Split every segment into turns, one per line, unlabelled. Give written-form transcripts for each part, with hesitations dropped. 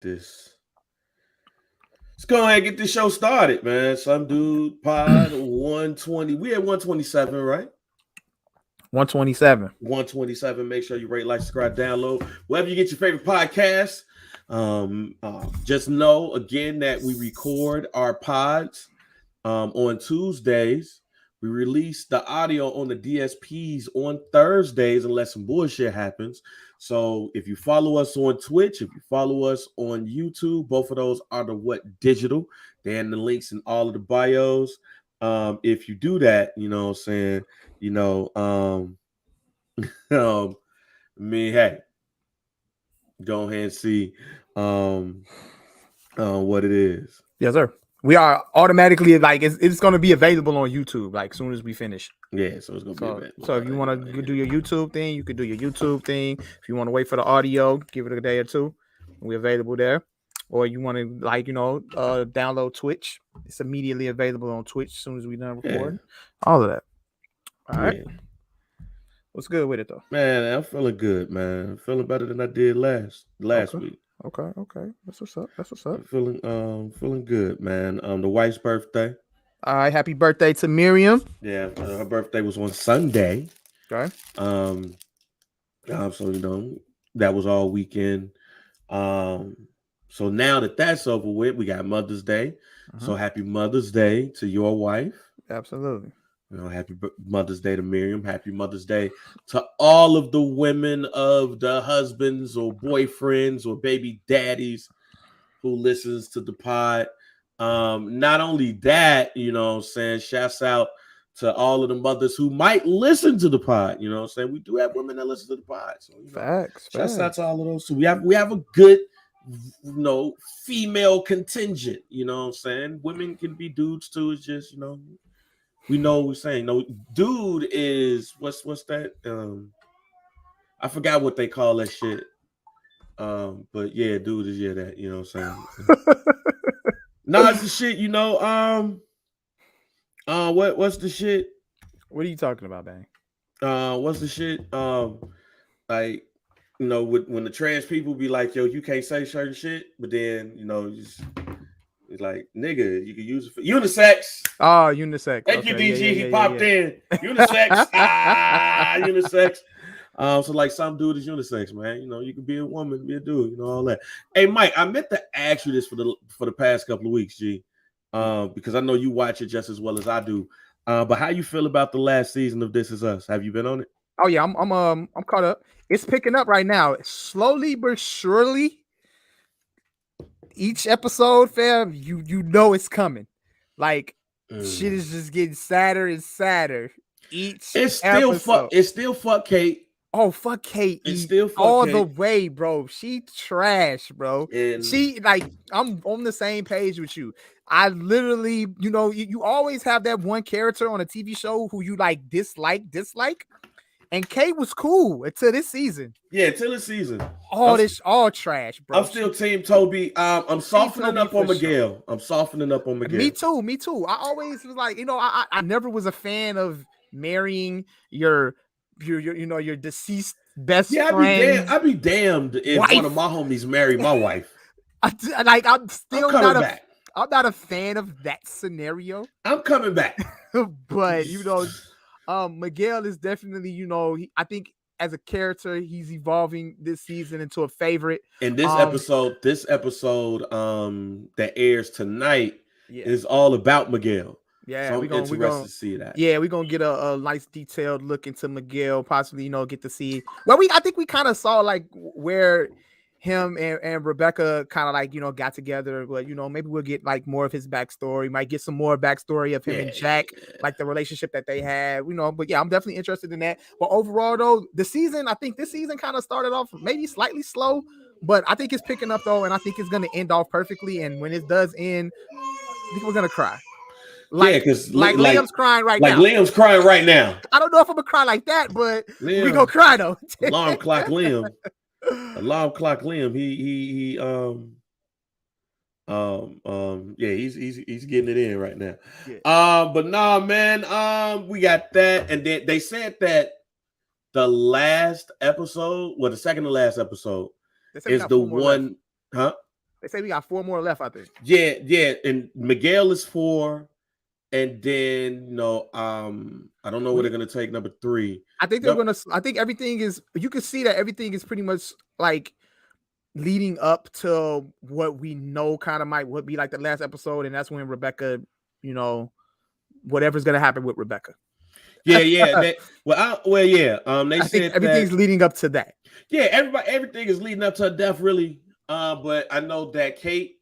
this. Let's go ahead and get this show started, man. Some dude pod 120. We at 127, right?
127.
127. Make sure you rate, like, subscribe, download. Wherever you get your favorite podcast. Just know again that we record our pods on Tuesdays. We release the audio on the DSPs on Thursdays unless some bullshit happens. So if you follow us on Twitch, if you follow us on YouTube, both of those are the what digital. They're in the links in all of the bios. If you do that, you know what I'm saying, I mean, hey, go ahead and see what it is.
Yes, sir. We are automatically it's going to be available on YouTube like soon as we finish.
Yeah, so it's going to be available.
So if you want to do your YouTube thing, you can do your YouTube thing. If you want to wait for the audio, give it a day or two. We're available there. Or you want to download Twitch. It's immediately available on Twitch as soon as we're done recording. Yeah. All of that. All right. What's good with it though?
Man, I'm feeling good, man. I'm feeling better than I did last week.
Okay. That's what's up.
I'm feeling good, man. The wife's birthday.
All right, happy birthday to Miriam.
Yeah, her birthday was on Sunday.
Okay.
So that was all weekend. So now that that's over with, we got Mother's Day. So happy Mother's Day to your wife.
Absolutely.
Happy Mother's Day to Miriam. Happy Mother's Day to all of the women of the husbands or boyfriends or baby daddies who listens to the pod. Not only that, shouts out to all of the mothers who might listen to the pod. We do have women that listen to the pod. So,
facts.
Shouts out to all of those. So we have a good, female contingent. Women can be dudes too. It's just, we know what we're saying. No, dude is what's that? I forgot what they call that shit. But yeah, dude is that. You know what I'm saying? It's the shit. What's the shit?
What are you talking about, Bang?
What's the shit? When the trans people be like, yo, you can't say certain shit, but then it's like, nigga, you can use it for unisex.
Oh, unisex.
Thank you, DG. He popped in. Unisex. Unisex. So like some dude is unisex, man. You can be a woman, be a dude, all that. Hey, Mike, I meant to ask you this for the past couple of weeks, G. Because I know you watch it just as well as I do. But how you feel about the last season of This Is Us? Have you been on it?
Oh yeah, I'm caught up. It's picking up right now, slowly but surely. Each episode, fam, you know it's coming. Like shit is just getting sadder and sadder.
It's still fuck Kate.
Oh, fuck Kate.
It's still fuck
all
Kate.
The way, bro. She trash, bro. And she I'm on the same page with you. I literally, you always have that one character on a TV show who you dislike. And Kate was cool until this season.
Yeah, until this season.
All trash, bro.
I'm still Team Toby. I'm softening up on Miguel. Sure. I'm softening up on Miguel.
Me too. I always was like, I never was a fan of marrying your deceased best friend.
I'd be damned if one of my homies married my wife.
I'm
coming back.
I'm not a fan of that scenario.
I'm coming back.
But Miguel is definitely, I think as a character, he's evolving this season into a favorite.
And this episode that airs tonight is all about Miguel.
Yeah,
so we're going to see that.
Yeah, we're gonna get a nice detailed look into Miguel. Possibly, get to see. Well, I think we kind of saw where him and Rebecca kind of got together, but maybe we'll get more of his backstory. Might get some more backstory of him and Jack, the relationship that they had. But yeah, I'm definitely interested in that. But overall, though, I think this season kind of started off maybe slightly slow, but I think it's picking up though, and I think it's gonna end off perfectly. And when it does end, I think we're gonna cry.
Because
Liam's crying right now.
Liam's crying right now.
I don't know if I'm gonna cry like that, but we gonna cry though.
Alarm clock Liam. He's getting it in right now. Yeah. But nah, man, we got that, and then they said that the last episode, the second to last episode, is the one, huh?
They say we got 4 more left, I think.
Yeah, and Miguel is 4, and then I don't know where they're gonna take number 3.
I think they're gonna. I think everything is. You can see that everything is pretty much like leading up to what we know kind of would be like the last episode, and that's when Rebecca, whatever's gonna happen with Rebecca.
Yeah. They
I think everything's leading up to that.
Yeah, everything is leading up to her death, really. But I know that Kate,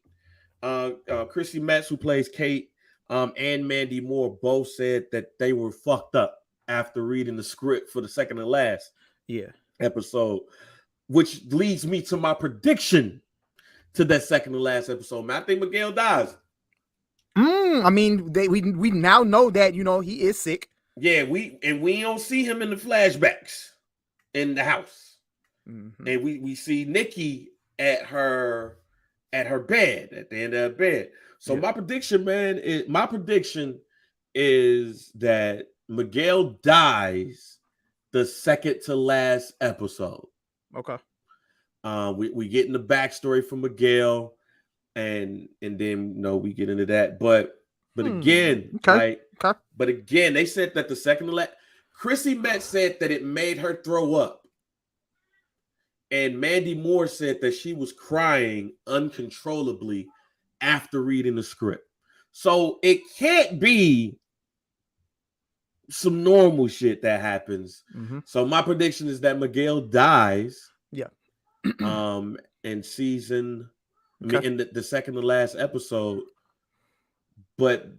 Chrissy Metz, who plays Kate, and Mandy Moore both said that they were fucked up after reading the script for the second and last episode, which leads me to my prediction to that second and last episode. Man, I think Miguel dies.
I mean, we now know that he is sick.
Yeah, we don't see him in the flashbacks in the house, and we see Nikki at her bed, at the end of her bed. So my prediction, man, is that Miguel dies the second to last episode.
Okay.
We get in the backstory from Miguel, and then we get into that. But again, but again, they said that the second to last, Chrissy Metz said that it made her throw up. And Mandy Moore said that she was crying uncontrollably after reading the script. So it can't be some normal shit that happens. So my prediction is that Miguel dies.
Yeah.
In season, in the second to last episode. But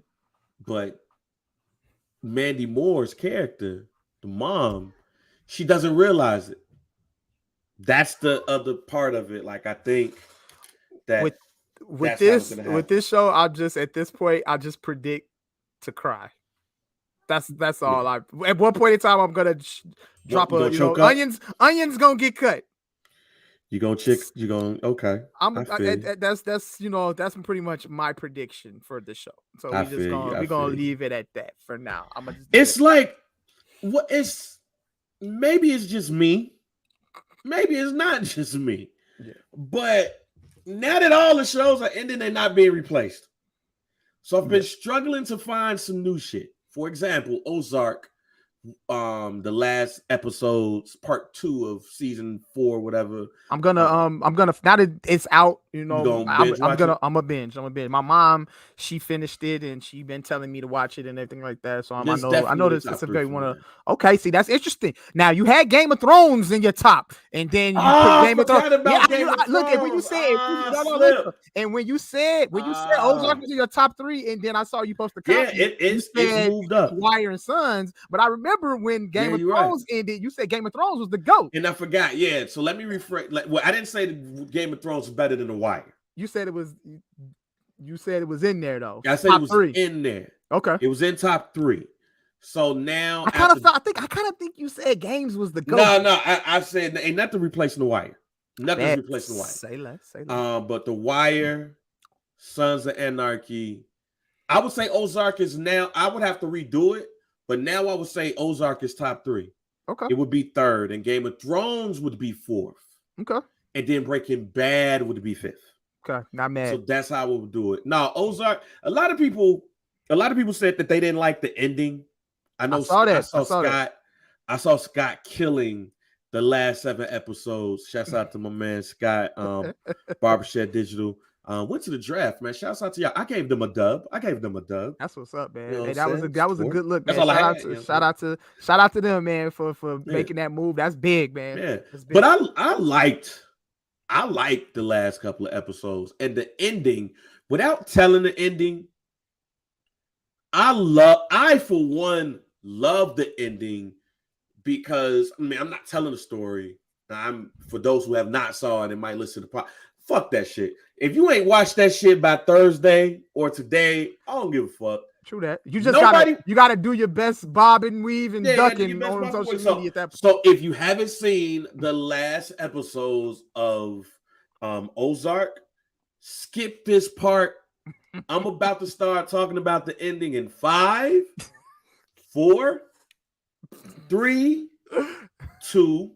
Mandy Moore's character, the mom, she doesn't realize it. That's the other part of it. Like, I think that
with this show, I'll just predict to cry. That's all. At one point in time, I'm gonna drop onions gonna get cut.
You gonna okay.
That's pretty much my prediction for the show. So we're gonna leave it at that for now.
Maybe it's just me. Maybe it's not just me.
Yeah.
But now that all the shows are ending, they're not being replaced. So I've been struggling to find some new shit. For example, Ozark, the last episodes, part 2 of season 4, whatever. I'm gonna
now that it's out, I'm gonna binge. My mom, she finished it and she been telling me to watch it and everything like that. So I know this specifically want to. Okay, see, that's interesting. Now you had Game of Thrones in your top, and then you put Game of Thrones. Look at when you said and when you said Ozark was in your top 3, and then I saw you post the comment.
Yeah, it's moved up.
Wire and Sons, but I remember when Game of Thrones ended, you said Game of Thrones was the GOAT.
And I forgot, so let me rephrase. I didn't say that Game of Thrones was better than The Wire.
You said it was. You said it was in there though.
I said it was in there.
Okay,
it was in top 3. So now
I kind of think you said Games was the GOAT.
No, I said ain't nothing replacing The Wire. Nothing's replacing The Wire.
Say less.
But The Wire, Sons of Anarchy. I would say Ozark is now. I would have to redo it. But now I would say Ozark is top 3.
Okay.
It would be 3rd, and Game of Thrones would be 4th.
Okay.
And then Breaking Bad would be 5th.
Okay, not mad.
So that's how we would do it. Now, Ozark, a lot of people said that they didn't like the ending. I saw Scott killing the last 7 episodes. Shouts out to my man Scott, Barbershop Digital. Went to the draft, man. Shouts out to y'all. I gave them a dub.
That's what's up, man.
You know
that was a good look, man.
Shout
out to them, man, for making that move. That's big, man.
Yeah.
Big.
But I liked the last couple of episodes and the ending. Without telling the ending, I for one love the ending because I'm not telling the story. For those who have not saw it and might listen to the podcast. Fuck that shit. If you ain't watched that shit by Thursday or today, I don't give a fuck.
True that. You just gotta do your best bob and weave and ducking on social media at that point.
So if you haven't seen the last episodes of Ozark, skip this part. I'm about to start talking about the ending in 5, 4, 3, 2.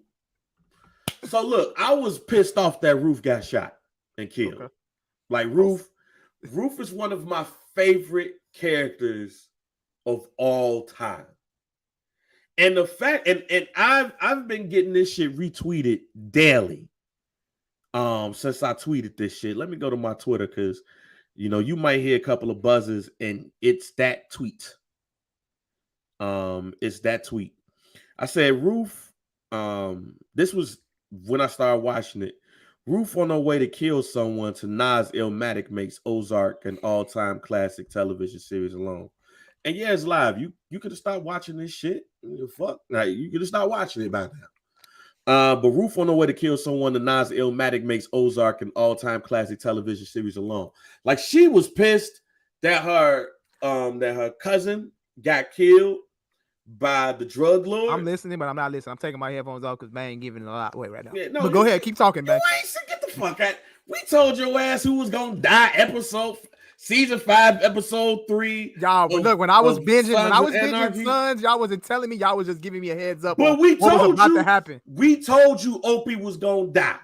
So look, I was pissed off that Ruth got shot and killed. Okay. Like Ruth is one of my favorite characters of all time. And the fact, and I've been getting this shit retweeted daily. Since I tweeted this shit. Let me go to my Twitter because you might hear a couple of buzzes, and it's that tweet. It's that tweet. I said, Ruth, this was when I started watching it. Ruth on her way to kill someone to Nas Illmatic makes Ozark an all-time classic television series alone. And yeah, it's live. You could have stopped watching this shit. Fuck. Like, you could have stopped watching it by now. But Ruth on her way to kill someone to Nas Illmatic makes Ozark an all-time classic television series alone. Like, she was pissed that her cousin got killed by the drug lord.
I'm listening, but I'm not listening. I'm taking my headphones off because man ain't giving a lot away right now.
Yeah, no,
but go ahead, keep talking, man.
Get the fuck out. We told your ass who was gonna die. Season 5, episode 3.
Y'all, but look, when I was binging Sons, y'all wasn't telling me. Y'all was just giving me a heads up.
But we told
what was about
you
to happen.
We told you Opie was gonna die.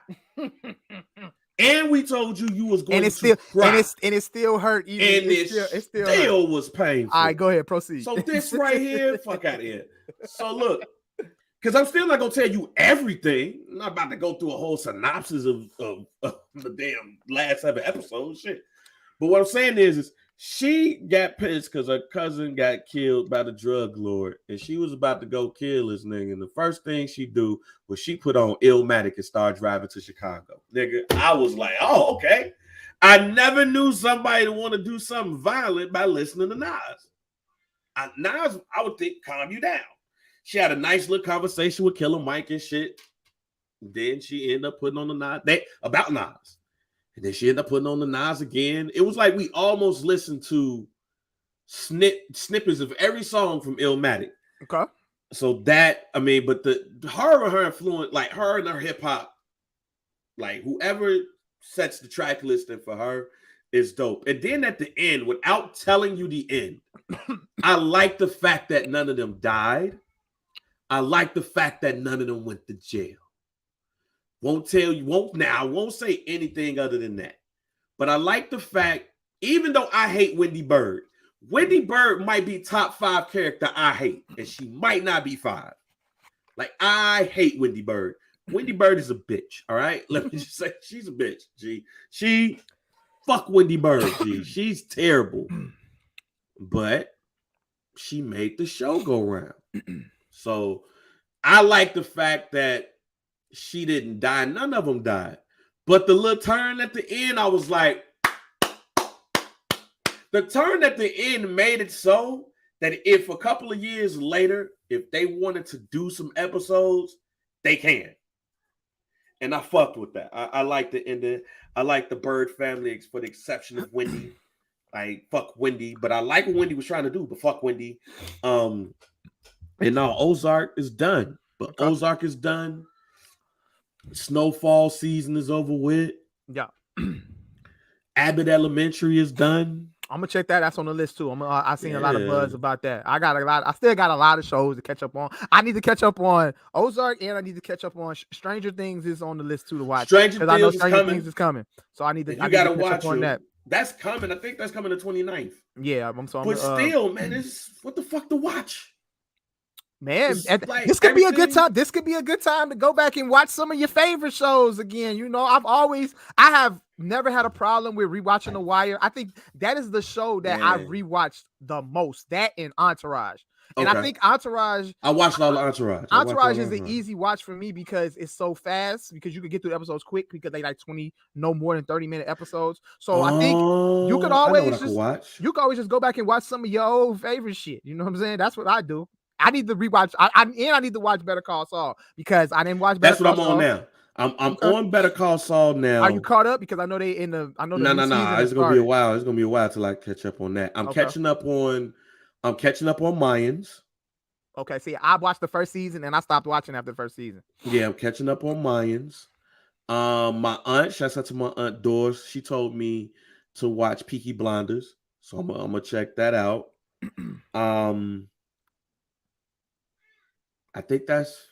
And we told you was going to cry.
And it still hurt.
It still was painful.
All right, go ahead, proceed.
So this right here, fuck out of here. So look, because I'm still not gonna tell you everything. I'm not about to go through a whole synopsis of the damn last 7 episodes. Shit. But what I'm saying is she got pissed because her cousin got killed by the drug lord, and she was about to go kill this nigga. And the first thing she do was she put on Illmatic and start driving to Chicago. Nigga, I was like, oh, okay. I never knew somebody to want to do something violent by listening to Nas. Nas, I would think, calm you down. She had a nice little conversation with Killer Mike and shit. Then she ended up putting on the Nas about Nas. And then she ended up putting on the Nas again. It was like we almost listened to snippets of every song from Illmatic.
Okay.
So that, I mean, but her influence, like her and her hip hop, like whoever sets the track listing for her is dope. And then at the end, without telling you the end, I like the fact that none of them died. I like the fact that none of them went to jail. Won't say anything other than that. But I like the fact, even though I hate Wendy Bird might be top 5 character I hate, and she might not be 5. Like, I hate Wendy Bird. Wendy Bird is a bitch, all right? Let me just say, she's a bitch, G. Fuck Wendy Bird, G. She's terrible. But she made the show go round. So, I like the fact that she didn't die. None of them died. But the little turn at the end, I was like, the turn at the end made it so that if a couple of years later, if they wanted to do some episodes, they can. And I fucked with that. I like the ending. I like the Bird family for the exception of Wendy. I fuck Wendy, but I like what Wendy was trying to do, but fuck Wendy. And now Ozark is done. But okay. Ozark is done. Snowfall season is over with.
Yeah.
Abbott Elementary is done.
I'm gonna check that. That's on the list too. I seen a lot of buzz about that. I still got a lot of shows to catch up on. I need to catch up on Ozark, and I need to catch up on Stranger Things is on the list too to watch.
Stranger Things is
coming. So I need to.
You gotta watch on that. That's coming. I think that's coming the 29th.
Yeah,
but still, man, it's what the fuck to watch.
Man, this could be a good time. This could be a good time to go back and watch some of your favorite shows again. You know, I have never had a problem with rewatching The Wire. I think that is the show that I've rewatched the most. That and Entourage. And I think Entourage.
I watched all of Entourage.
Entourage is the easy watch for me because it's so fast. Because you can get through the episodes quick because they like 20, no more than 30-minute episodes. So I think you could always just go back and watch some of your old favorite shit. You know what I'm saying? That's what I do. I need to rewatch. I need to watch Better Call Saul because I didn't watch Better Call Saul. That's what
I'm on now. I'm on Better Call Saul now.
Are you caught up? Because I know they in the. I know. No.
It's gonna be a while. It's gonna be a while till I catch up on that. I'm catching up on Mayans.
Okay. See, I watched the first season and I stopped watching after the first season.
Yeah, I'm catching up on Mayans. My aunt, shouts out to my aunt Doris. She told me to watch Peaky Blinders, so I'm gonna check that out. I think that's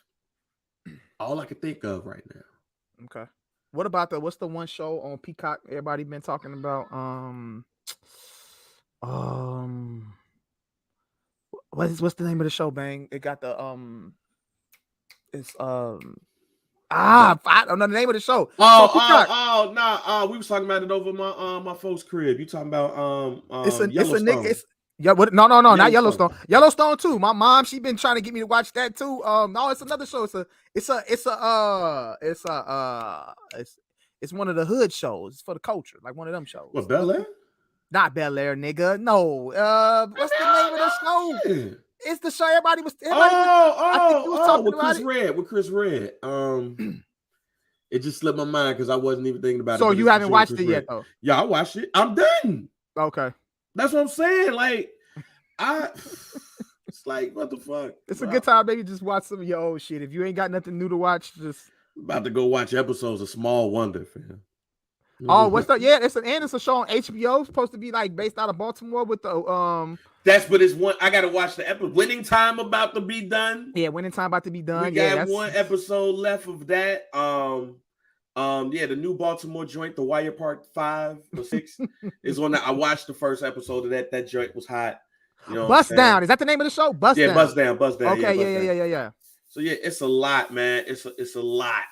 all I can think of right now.
Okay. What about what's the one show on Peacock everybody been talking about? Um, what's the name of the show? Bang! It got the it's I don't know the name of the show. Peacock.
We was talking about it over my folks' crib. You talking about
It's a nigga.
Yellowstone?
It's yeah, what? No, not
Yellowstone.
Yellowstone. Yellowstone too. My mom, she been trying to get me to watch that too. No, it's another show. It's one of the hood shows. It's for the culture, like one of them shows.
What, Bel Air?
Not Bel Air, nigga. No. What's the name of the show?
Shit.
It's the show everybody was.
With Chris Red. It just slipped my mind because I wasn't even thinking about it.
So you haven't watched it yet, though?
Yeah, I watched it. I'm done.
Okay.
That's what I'm saying. Like, it's like, what the fuck?
It's a good time, maybe just watch some of your old shit. If you ain't got nothing new to watch, just
about to go watch episodes of Small Wonder, fam.
Oh, what's that? Yeah, it's a show on HBO. It's supposed to be like based out of Baltimore with the
it's one. I gotta watch the episode. Winning Time about to be done.
Yeah, Winning Time about to be done.
We got one episode left of that. The new Baltimore joint, The Wire Part 5 or 6 is on that. I watched the first episode of that. That joint was hot. You know,
Bust Down. Is that the name of the show? Bust Down.
Bust Down.
Okay, yeah.
So yeah, it's a lot, man. It's a lot.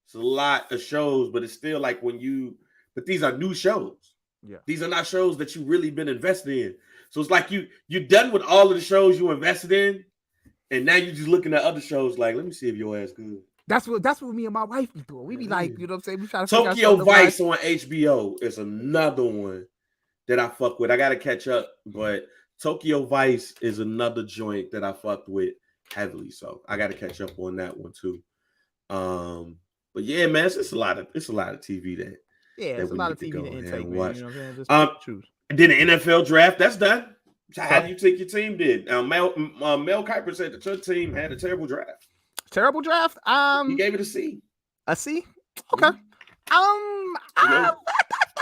It's a lot of shows, but it's still like but these are new shows.
Yeah.
These are not shows that you really been invested in. So it's like you're done with all of the shows you invested in, and now you're just looking at other shows like, let me see if your ass good.
That's what me and my wife be doing. We be like, you know what I'm saying? We try to
Tokyo Vice on HBO is another one that I fuck with. I gotta catch up, but Tokyo Vice is another joint that I fucked with heavily. So I gotta catch up on that one too. But yeah, man, it's a lot of TV that.
Yeah, it's a lot of TV to intake, man.
Watch.
You know what I'm saying? Just choose.
Then the NFL draft, that's done. How do you think your team did? Mel Kiper said that your team had a terrible draft.
Terrible draft?
He gave it a C.
A C? Okay. I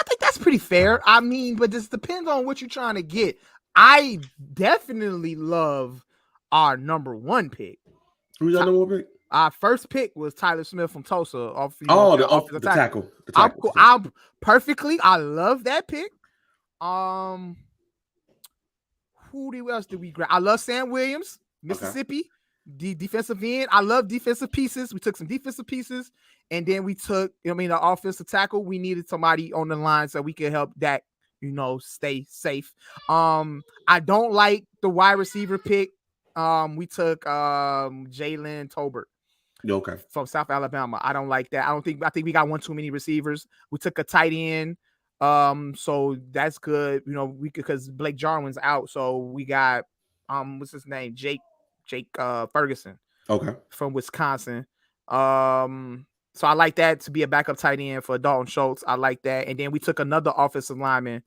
think that's pretty fair. I mean, but this depends on what you're trying to get. I definitely love our number one pick.
Who's our number one pick?
Our first pick was Tyler Smith from Tulsa.
The tackle.
I'm perfectly. I love that pick. Who else did we grab? I love Sam Williams, Mississippi, the defensive end. I love defensive pieces. We took some defensive pieces, and then we took, the offensive tackle. We needed somebody on the line so we could help Dak, stay safe. I don't like the wide receiver pick. We took Jalen Tolbert.
Okay.
From South Alabama. I don't like that. I think we got one too many receivers. We took a tight end. So that's good. Because Blake Jarwin's out. So we got what's his name? Jake Ferguson.
Okay.
From Wisconsin. So I like that to be a backup tight end for Dalton Schultz. I like that. And then we took another offensive lineman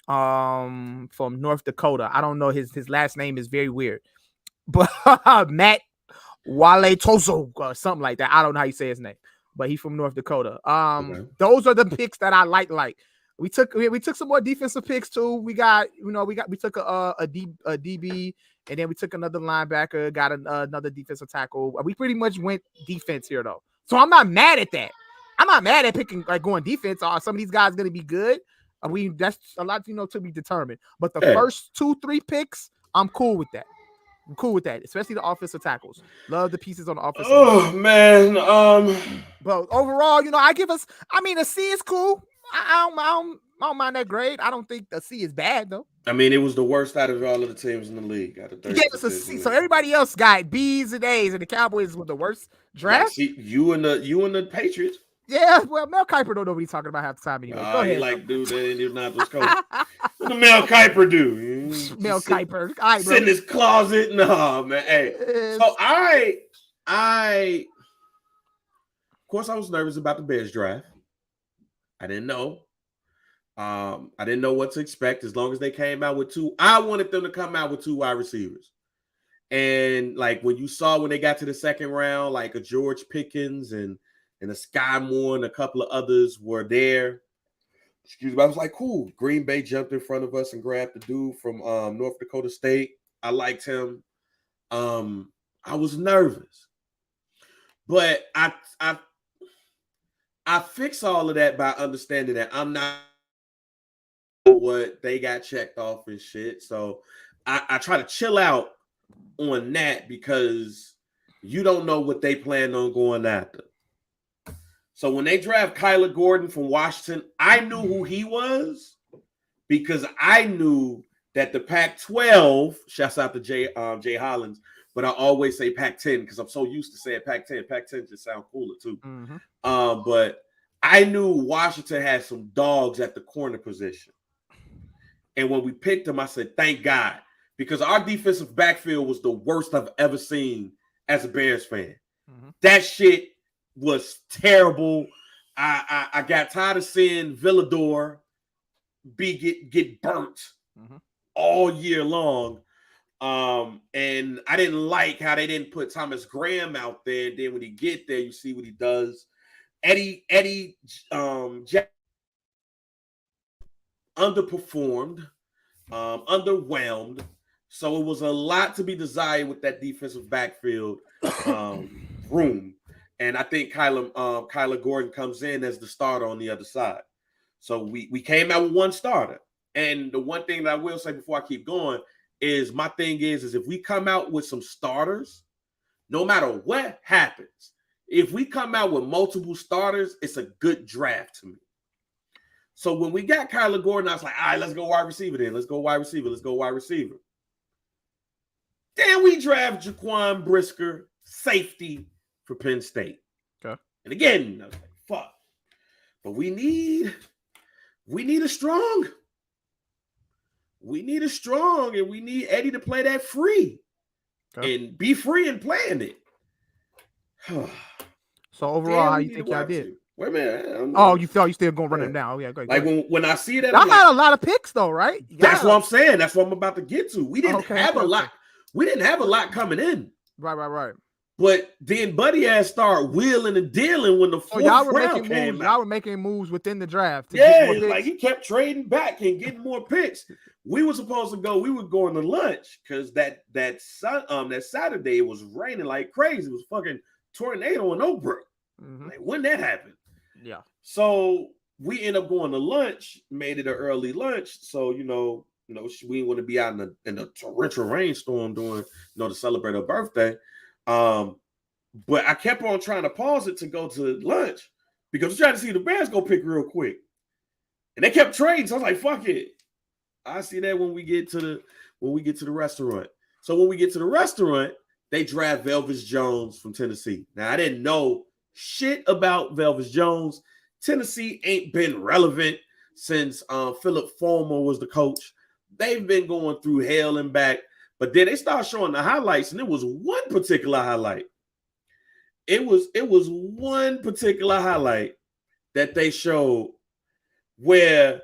from North Dakota. I don't know, his last name is very weird. But Matt Wale Toso or something like that. I don't know how you say his name, but he's from North Dakota. Those are the picks that I like. We took some more defensive picks too. We took a DB, and then we took another linebacker, got another defensive tackle. We pretty much went defense here though. So I'm not mad at that. I'm not mad at picking going defense. Are some of these guys going to be good? That's a lot to be determined. But the first 2-3 picks, I'm cool with that. I'm cool with that, especially the offensive tackles. Love the pieces on the offensive.
Oh man,
but overall, a C is cool. I don't mind that grade. I don't think the C is bad though.
I mean, it was the worst out of all of the teams in the league. Out of 30
it's a C. So everybody else got B's and A's, and the Cowboys were the worst draft.
See, you and the Patriots.
Yeah, well, Mel Kiper don't know what he's talking about half the time anyway. Go ahead.
Dude, they didn't know those coach. What did Mel Kiper do?
Mel Kiper. All right,
sit in his closet. No, man. Hey. So of course, I was nervous about the Bears draft. I didn't know. I didn't know what to expect. As long as they came out with two, I wanted them to come out with 2 wide receivers. And when they got to the second round, like a George Pickens and a Sky Moore and a couple of others were there. Excuse me. I was like, cool. Green Bay jumped in front of us and grabbed the dude from North Dakota State. I liked him. I was nervous, but I I fix all of that by understanding that I'm not what they got checked off and shit. So I try to chill out on that because you don't know what they plan on going after. So when they draft Kyler Gordon from Washington, I knew who he was because I knew that the Pac-12, shouts out to Jay Hollins, but I always say Pac-10 because I'm so used to saying Pac-10. Pac-10 just sound cooler too. But I knew Washington had some dogs at the corner position. And when we picked him, I said, thank God, because our defensive backfield was the worst I've ever seen as a Bears fan. That shit was terrible. I got tired of seeing Villador get burnt all year long. And I didn't like how they didn't put Thomas Graham out there. And then when he get there, you see what he does. Eddie Jack underperformed, underwhelmed. So it was a lot to be desired with that defensive backfield room. And I think Kyler Gordon comes in as the starter on the other side. So we came out with one starter. And the one thing that I will say before I keep going is my thing is if we come out with some starters, no matter what happens, if we come out with multiple starters, it's a good draft to me. So when we got Kyler Gordon, I was like, all right, let's go wide receiver then. Let's go wide receiver. Then we draft Jaquan Brisker, safety for Penn State.
Okay.
And again, I was like, fuck. But we need a strong. We need a strong, and we need Eddie to play that free. Okay. And be free in playing it.
So overall, how you think y'all did?
Wait a minute.
Oh, you thought you still gonna run him down? Oh, yeah, go ahead.
Like when I see that,
y'all had a lot of picks though, right?
That's what I'm saying. That's what I'm about to get to. We didn't have a lot. We didn't have a lot coming in.
Right.
But then Buddy ass started wheeling and dealing when the fourth round came out.
Y'all were making moves within the draft.
Like he kept trading back and getting more picks. We were supposed to go. We were going to lunch because that Saturday it was raining like crazy. It was fucking tornado in Oak Brook. Like when that happened.
Yeah.
So we end up going to lunch. Made it an early lunch. So we didn't want to be out in a torrential rainstorm doing to celebrate her birthday. But I kept on trying to pause it to go to lunch because I was trying to see the Bears go pick real quick. And they kept trading. So I was like, fuck it. I see that when we get to the restaurant. So when we get to the restaurant, they draft Velvis Jones from Tennessee. Now I didn't know shit about Velvis Jones. Tennessee ain't been relevant since Philip Fulmer was the coach. They've been going through hell and back. But then they start showing the highlights, and it was one particular highlight. It was one particular highlight that they showed where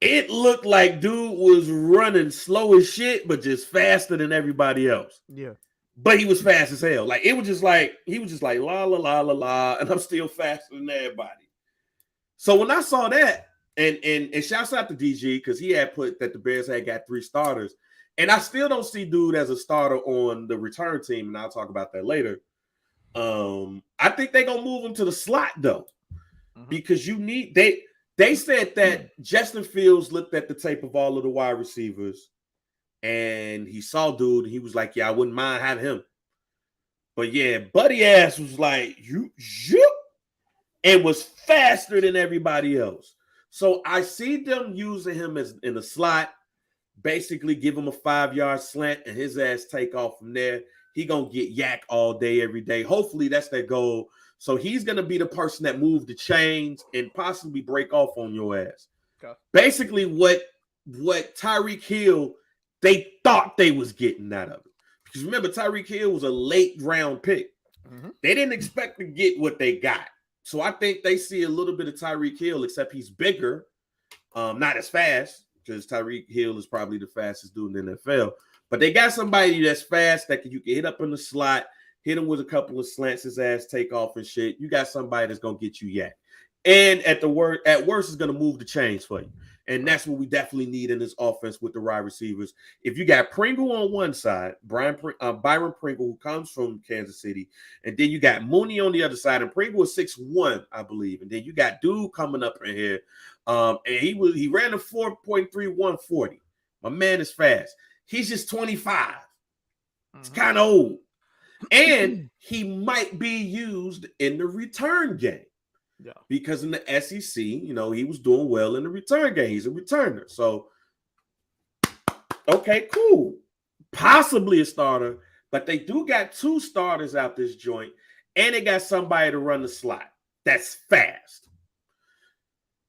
it looked like dude was running slow as shit, but just faster than everybody else.
Yeah. But
he was fast as hell. Like he was just like la la la la la, and I'm still faster than everybody. So when I saw that, and shouts out to DG because he had put that the Bears had got 3 starters. And I still don't see dude as a starter on the return team, and I'll talk about that later. I think they're gonna move him to the slot though, because they said that Justin Fields looked at the tape of all of the wide receivers, and he saw dude, and he was like, "Yeah, I wouldn't mind having him." But yeah, Buddy ass was like, "You," and was faster than everybody else. So I see them using him as in the slot. Basically give him a 5-yard slant and his ass take off from there. He gonna get yak all day, every day. Hopefully that's their goal. So he's gonna be the person that moved the chains and possibly break off on your ass. Okay. Basically what Tyreek Hill, they thought they was getting out of it. Because remember, Tyreek Hill was a late round pick. They didn't expect to get what they got. So I think they see a little bit of Tyreek Hill, except he's bigger, not as fast. Because Tyreek Hill is probably the fastest dude in the NFL. But they got somebody that's fast that you can hit up in the slot, hit him with a couple of slants, his ass take off and shit. You got somebody that's going to get you yak. And at worst, is going to move the chains for you. And that's what we definitely need in this offense with the wide receivers. If you got Pringle on one side, Byron Pringle, who comes from Kansas City, and then you got Mooney on the other side, and Pringle is 6'1", I believe. And then you got Dude coming up in here. And he ran a 4.3140. My man is fast. He's just 25. It's kind of old. And he might be used in the return game.
Yeah.
Because in the SEC, he was doing well in the return game. He's a returner. So, okay, cool. Possibly a starter, but they do got 2 starters out this joint, and they got somebody to run the slot. That's fast.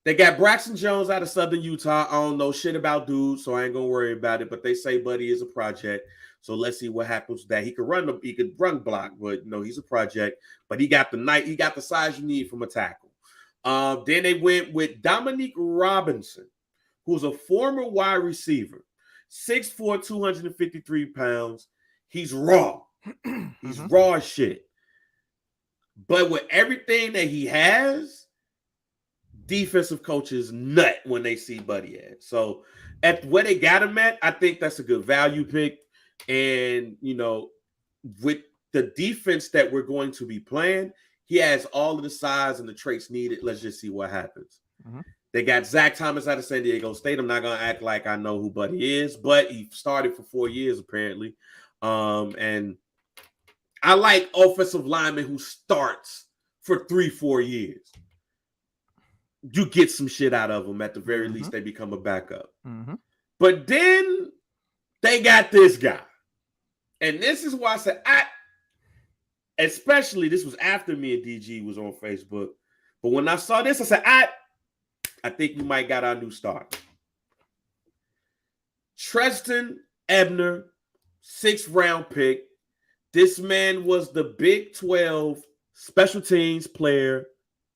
They got Braxton Jones out of Southern Utah. I don't know shit about Dude, so I ain't gonna worry about it. But they say Buddy is a project, so let's see what happens with that. He could run block, but he's a project. But he got the size you need from a tackle. Then they went with Dominique Robinson, who's a former wide receiver, 6'4", 253 pounds. He's raw. He's raw as shit. But with everything that he has, defensive coaches nut when they see Buddy at. So at where they got him at, I think that's a good value pick. And, with the defense that we're going to be playing, he has all of the size and the traits needed. Let's just see what happens. They got Zach Thomas out of San Diego State. I'm not going to act like I know who Buddy is, but he started for 4 years apparently. And I like offensive linemen who starts for 3-4 years. You get some shit out of them. At the very least, they become a backup. But then they got this guy. And this is why I said, especially this was after me and DG was on Facebook. But when I saw this, I said, I think we might got our new star. Treston Ebner, 6th round pick. This man was the Big 12 Special Teams Player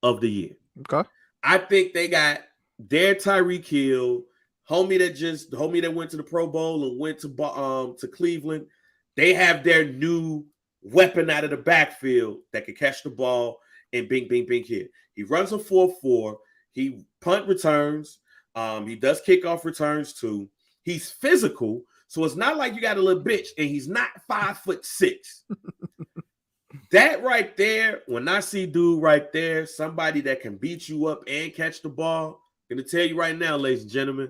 of the Year.
Okay.
I think they got their Tyreek Hill, homie that went to the Pro Bowl and went to Cleveland. They have their new weapon out of the backfield that can catch the ball and bing, bing, bing hit. He runs a 4.4. He punt returns. He does kickoff returns too. He's physical, so it's not like you got a little bitch, and he's not 5'6". That right there, when I see Dude right there, somebody that can beat you up and catch the ball, I'm going to tell you right now, ladies and gentlemen,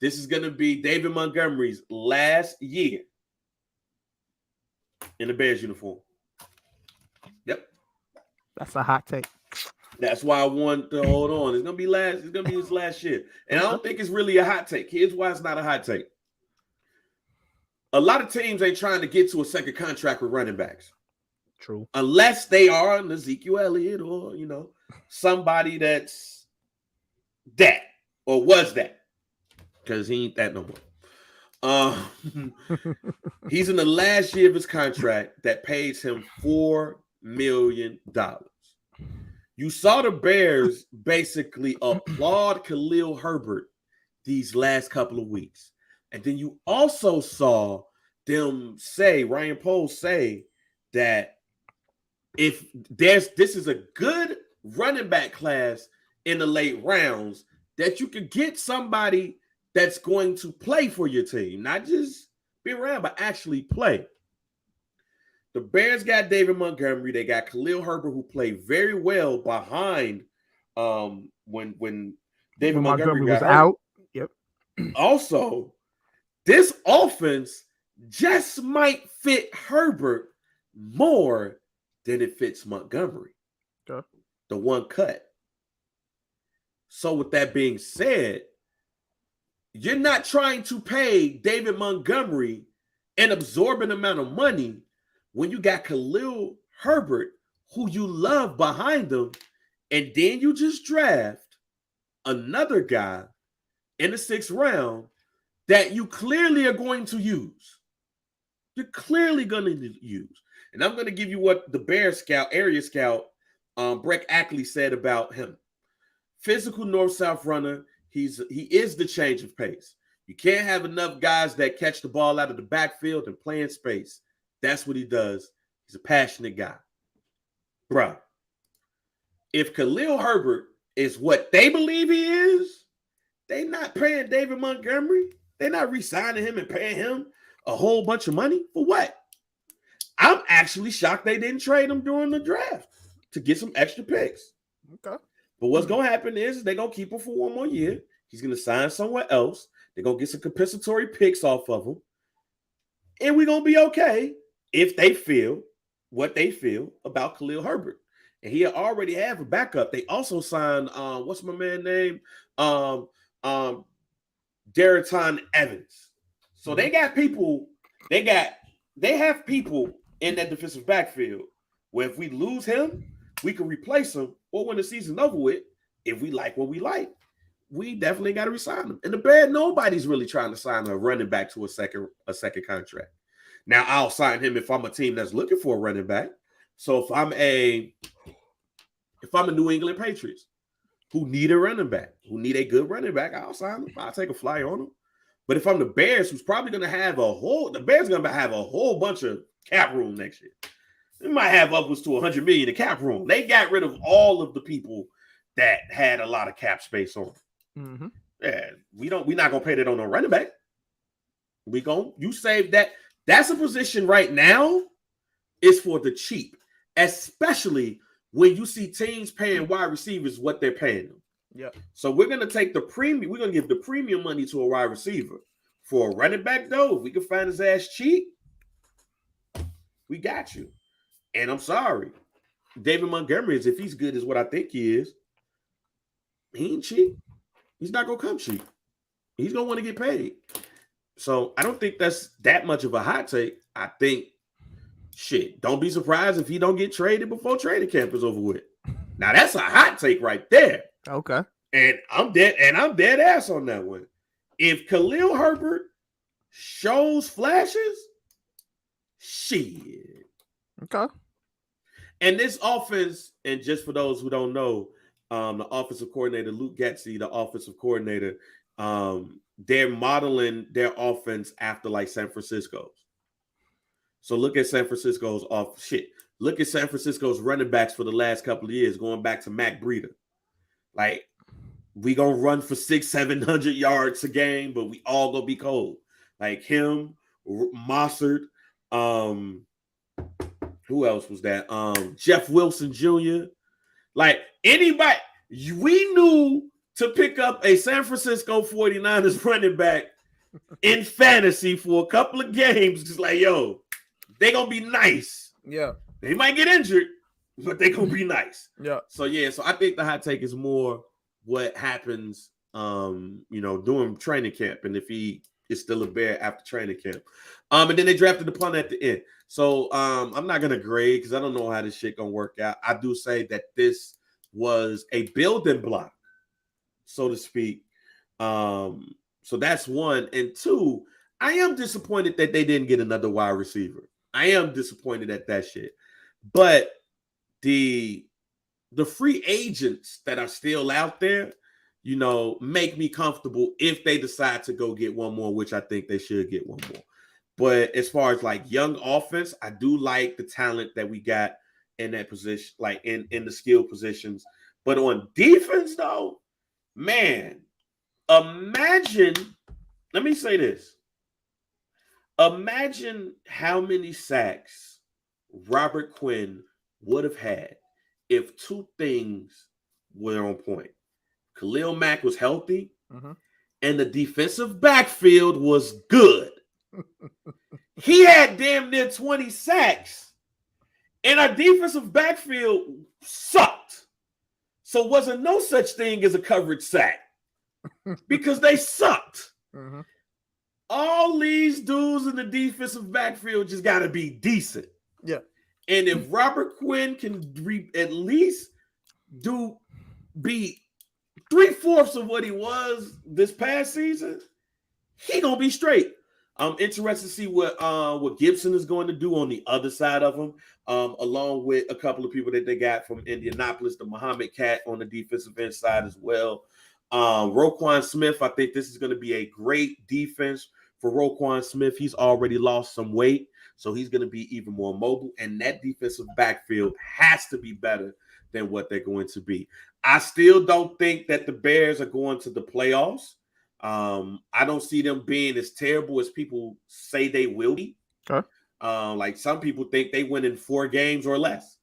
this is going to be David Montgomery's last year in the Bears uniform. Yep.
That's a hot take.
That's why I want to hold on. It's going to be his last year. And I don't think it's really a hot take. Here's why it's not a hot take. A lot of teams ain't trying to get to a second contract with running backs.
True.
Unless they are an Ezekiel Elliott or, somebody that's that or was that. Because he ain't that no more. He's in the last year of his contract that pays him $4 million. You saw the Bears basically applaud Khalil Herbert these last couple of weeks. And then you also saw them say, Ryan Poles say, that if this is a good running back class in the late rounds, that you could get somebody that's going to play for your team, not just be around, but actually play. The Bears got David Montgomery. They got Khalil Herbert, who played very well behind when David Montgomery
was
got
out. Yep.
Also, this offense just might fit Herbert more than it fits Montgomery.
Okay.
The one cut. So with that being said, you're not trying to pay David Montgomery an absorbent amount of money when you got Khalil Herbert, who you love behind him, and then you just draft another guy in the 6th round that you clearly are going to use. You're clearly going to use. And I'm going to give you what the Bears scout, area scout, Breck Ackley said about him. Physical north-south runner. He is the change of pace. You can't have enough guys that catch the ball out of the backfield and play in space. That's what he does. He's a passionate guy. Bro, if Khalil Herbert is what they believe he is, they not paying David Montgomery. They're not re-signing him and paying him a whole bunch of money for what? I'm actually shocked they didn't trade him during the draft to get some extra picks.
Okay.
But what's going to happen is they're going to keep him for one more year. He's going to sign somewhere else. They're going to get some compensatory picks off of him. And we're going to be okay if they feel what they feel about Khalil Herbert. And he already have a backup. They also signed, what's my man name? Darrington Evans. So they got people, they have people in that defensive backfield where if we lose him, we can replace him, or when the season's over with, if we like what we like, we definitely got to resign him. And the Bears, nobody's really trying to sign a running back to a second contract. Now, I'll sign him if I'm a team that's looking for a running back. So if I'm a New England Patriots who need a running back, who need a good running back, I'll sign him. I'll take a flyer on him. But if I'm the Bears, who's probably going to have a whole bunch of cap room next year. They might have upwards to $100 million in cap room. They got rid of all of the people that had a lot of cap space on.
Mm-hmm.
Yeah, we're not gonna pay that on a running back. You save that. That's a position right now is for the cheap, especially when you see teams paying wide receivers what they're paying them.
Yeah. So
we're gonna take the premium. We're gonna give the premium money to a wide receiver. For a running back, though, if we can find his ass cheap, we got you. And I'm sorry, David Montgomery is, if he's good as what I think he is, he ain't cheap. He's not gonna come cheap. He's gonna want to get paid. So I don't think that's that much of a hot take. I think, don't be surprised if he don't get traded before training camp is over with. Now that's a hot take right there.
Okay.
And I'm dead ass on that one. If Khalil Herbert shows flashes, shit.
Okay.
And this offense, and just for those who don't know, the offensive coordinator, Luke Getsy, the offensive coordinator, they're modeling their offense after like San Francisco's. So look at San Francisco's Look at San Francisco's running backs for the last couple of years, going back to Mac Breida. Like, we gonna run for 600-700 yards a game, but we all gonna be cold. Like him, Mossert, who else was that? Jeff Wilson Jr. Like anybody, we knew to pick up a San Francisco 49ers running back in fantasy for a couple of games. Just like, yo, they gonna be nice.
Yeah.
They might get injured, but they gonna be nice.
Yeah. So
I think the hot take is more what happens, during training camp, and if he is still a Bear after training camp. And then they drafted the punt at the end. So I'm not gonna grade because I don't know how this shit gonna work out. I do say that this was a building block, so to speak. So that's one. And two, I am disappointed that they didn't get another wide receiver. I am disappointed at that shit. But the free agents that are still out there, make me comfortable if they decide to go get one more, which I think they should get one more. But as far as like young offense, I do like the talent that we got in that position, like in the skill positions. But on defense, though, man, let me say this. Imagine how many sacks Robert Quinn would have had if two things were on point. Khalil Mack was healthy, and the defensive backfield was good. He had damn near 20 sacks, and our defensive backfield sucked. So wasn't no such thing as a coverage sack because they sucked. All these dudes in the defensive backfield just got to be decent.
Yeah.
And if Robert Quinn can at least be 3/4 of what he was this past season, he gonna be straight. I'm interested to see what Gibson is going to do on the other side of him, along with a couple of people that they got from Indianapolis, the Muhammad Cat on the defensive end side as well. Roquan Smith, I think this is going to be a great defense for Roquan Smith. He's already lost some weight, so he's going to be even more mobile, and that defensive backfield has to be better than what they're going to be. I still don't think that the Bears are going to the playoffs. I don't see them being as terrible as people say they will be.
Okay.
Like some people think they win in 4 games or less.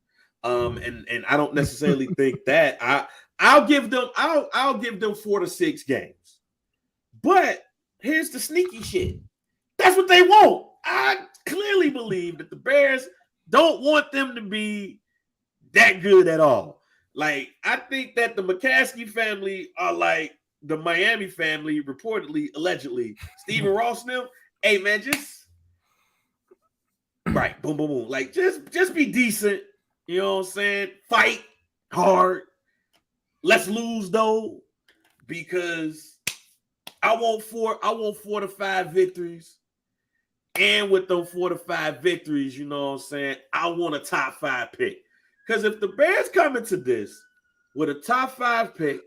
And I don't necessarily think that. I'll give them 4 to 6 games. But here's the sneaky shit. That's what they want. I clearly believe that the Bears don't want them to be that good at all. Like, I think that the McCaskey family are like the Miami family, reportedly, allegedly. Stephen Ross and them, hey man, just right, boom, boom, boom. Like, just be decent. You know what I'm saying? Fight hard. Let's lose though, because I want 4 to 5 victories. And with those 4 to 5 victories, you know what I'm saying, I want a top 5 pick. Because if the Bears come into this with a top 5 pick,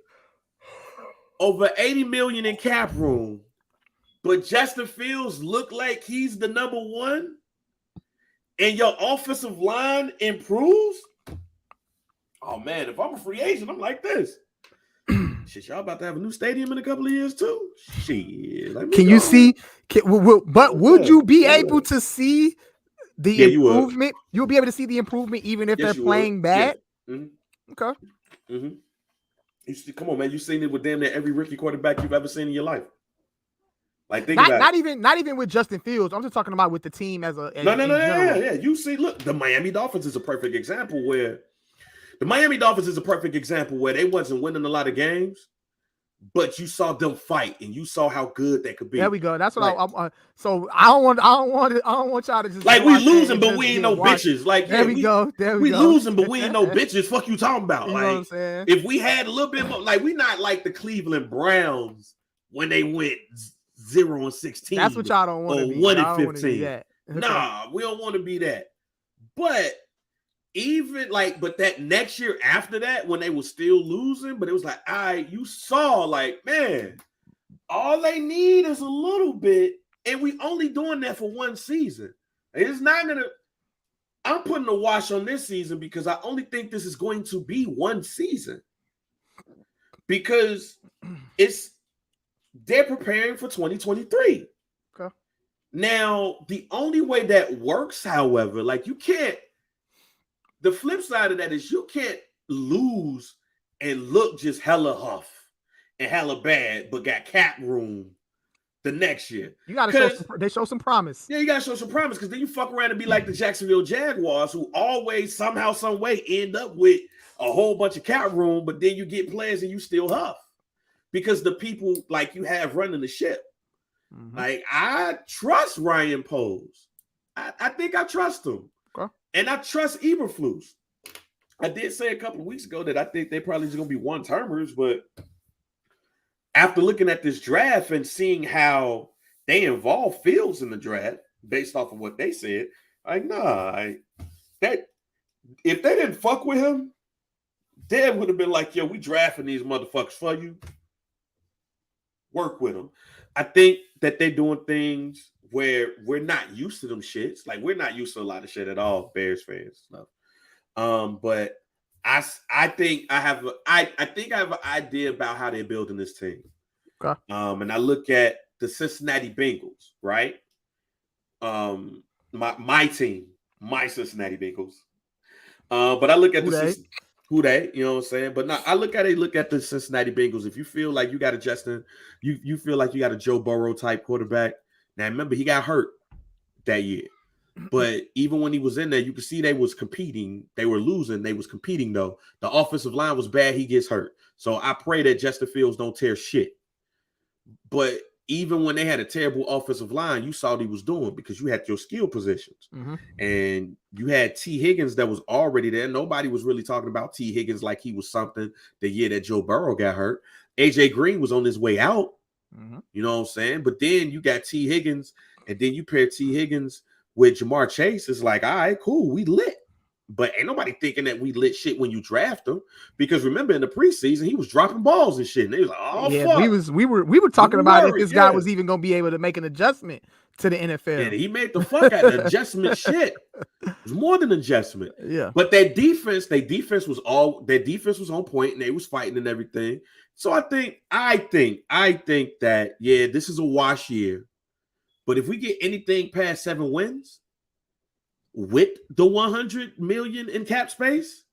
over $80 million in cap room, but Justin Fields look like he's the number 1, and your offensive line improves, oh man, if I'm a free agent, I'm like this. Shit, y'all about to have a new stadium in a couple of years too? Shit.
Can you see? Would you be able to see the improvement? You'll be able to see the improvement even if they're playing bad?
Yeah. Mm-hmm.
Okay.
Mm-hmm. Come on, man. You've seen it with damn near every rookie quarterback you've ever seen in your life. Like, think about it.
Not even with Justin Fields. I'm just talking about with the team as a
yeah. You see, look, the Miami Dolphins is a perfect example where they wasn't winning a lot of games, but you saw them fight and you saw how good they could be.
There we go. That's what so I don't want y'all to just
like we losing, but we ain't no bitches. Like
there we go.
We losing, but we ain't no bitches. Fuck you talking about?
You
like,
know what I'm saying?
If we had a little bit more, like we not like the Cleveland Browns when they went 0-16.
That's what y'all don't want to be.
1-15. Nah, we don't want to be that. But even but that next year after that, when they were still losing, but it was like, you saw, like, man, all they need is a little bit, and we only doing that for 1 season. It's not gonna. I'm putting a wash on this season because I only think this is going to be 1 season, because they're preparing for 2023.
Okay.
Now, the only way that works, however, like you can't. The flip side of that is you can't lose and look just hella huff and hella bad, but got cap room the next year.
You got to show some promise.
Yeah, you got to show some promise, because then you fuck around and be like the Jacksonville Jaguars, who always somehow, some way end up with a whole bunch of cap room, but then you get players and you still huff because the people like you have running the ship. Mm-hmm. Like, I trust Ryan Poles. I think I trust him.
Okay.
And I trust Eberflus. I did say a couple of weeks ago that I think they probably just going to be one-termers, but after looking at this draft and seeing how they involve Fields in the draft, based off of what they said, like, if they didn't fuck with him, Dad would have been like, yo, we drafting these motherfuckers for you. Work with them. I think that they're doing things where we're not used to them shits. Like, we're not used to a lot of shit at all, Bears fans stuff. But I think I have an idea about how they're building this team.
Okay.
And I look at the Cincinnati Bengals, right? My team, my Cincinnati Bengals. But I look at who they, you know what I'm saying? But I look at the Cincinnati Bengals. If you feel like you got a Justin, you feel like you got a Joe Burrow type quarterback. Now remember, he got hurt that year. But even when he was in there, you could see they was competing. They were losing. They was competing, though. The offensive line was bad. He gets hurt. So I pray that Justin Fields don't tear shit. But even when they had a terrible offensive line, you saw what he was doing because you had your skill positions. Mm-hmm. And you had T. Higgins that was already there. Nobody was really talking about T. Higgins like he was something the year that Joe Burrow got hurt. A.J. Green was on his way out. Mm-hmm. You know what I'm saying? But then you got T. Higgins, and then you pair T. Higgins with Jamar Chase. It's like, all right, cool, we lit. But ain't nobody thinking that we lit shit when you draft him, because remember in the preseason he was dropping balls and shit. And they was like, oh yeah,
fuck. We were talking about if this guy was even gonna be able to make an adjustment to the
And
NFL.
he made the fuck out of the adjustment shit. It was more than adjustment.
Yeah.
But their defense was on point and they was fighting and everything. So I think that, yeah, this is a wash year. But if we get anything past 7 wins with the 100 million in cap space,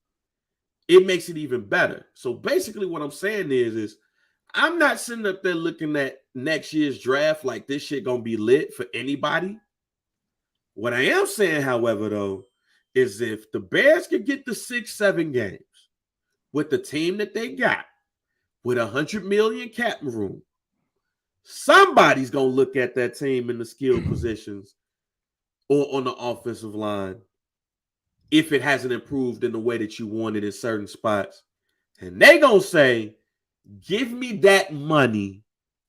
it makes it even better. So basically what I'm saying is I'm not sitting up there looking at next year's draft like this shit gonna be lit for anybody. What I am saying, however, though, is if the Bears could get the 6-7 games with the team that they got, with 100 million cap room, somebody's gonna look at that team in the skill positions or on the offensive line if it hasn't improved in the way that you wanted in certain spots, and they gonna say, "Give me that money,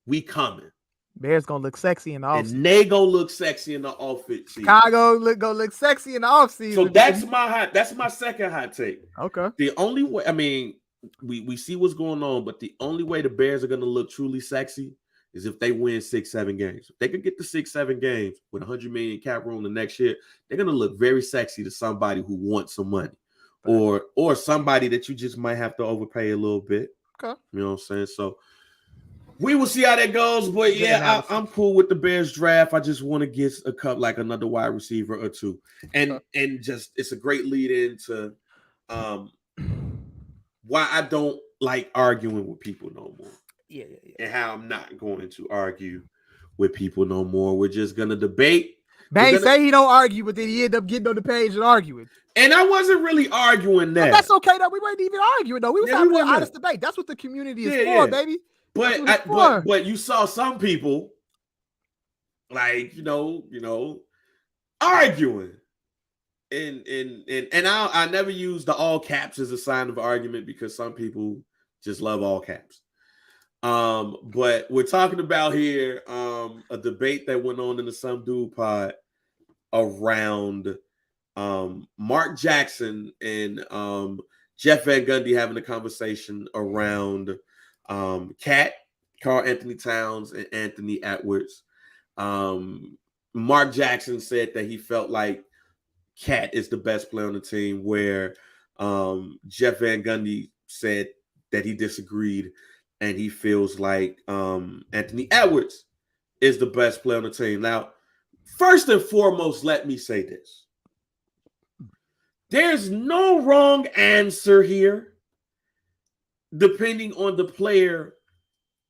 we coming."
Bears gonna look sexy in the offseason.
And they gonna look sexy in the offseason.
Chicago gonna look sexy in the offseason.
So that's my second hot take.
Okay.
The only way, I mean, we see what's going on, but the only way the Bears are gonna look truly sexy is if they win 6-7 games. If they could get the 6-7 games with 100 million cap room the next year, they're gonna look very sexy to somebody who wants some money, or somebody that you just might have to overpay a little bit.
Okay.
You know what I'm saying? So we will see how that goes, but yeah, I'm cool with the Bears draft. I just want to get a cup, like another wide receiver or two, and just it's a great lead into why I don't like arguing with people no more.
Yeah.
And how I'm not going to argue with people no more. We're just gonna debate.
Bang say he don't argue, but then he end up getting on the page and arguing.
And I wasn't really arguing that.
But that's okay though. We weren't even arguing though. We was having an honest debate. That's what the community is for, baby.
But you saw some people like arguing, and I never use the all caps as a sign of argument because some people just love all caps. But we're talking about here a debate that went on in the Some Dude pod around Mark Jackson and Jeff Van Gundy having a conversation around Cat, Karl Anthony Towns, and Anthony Edwards. Mark Jackson said that he felt like Cat is the best player on the team, where Jeff Van Gundy said that he disagreed and he feels like Anthony Edwards is the best player on the team. Now, first and foremost, let me say this. There's no wrong answer here, depending on the player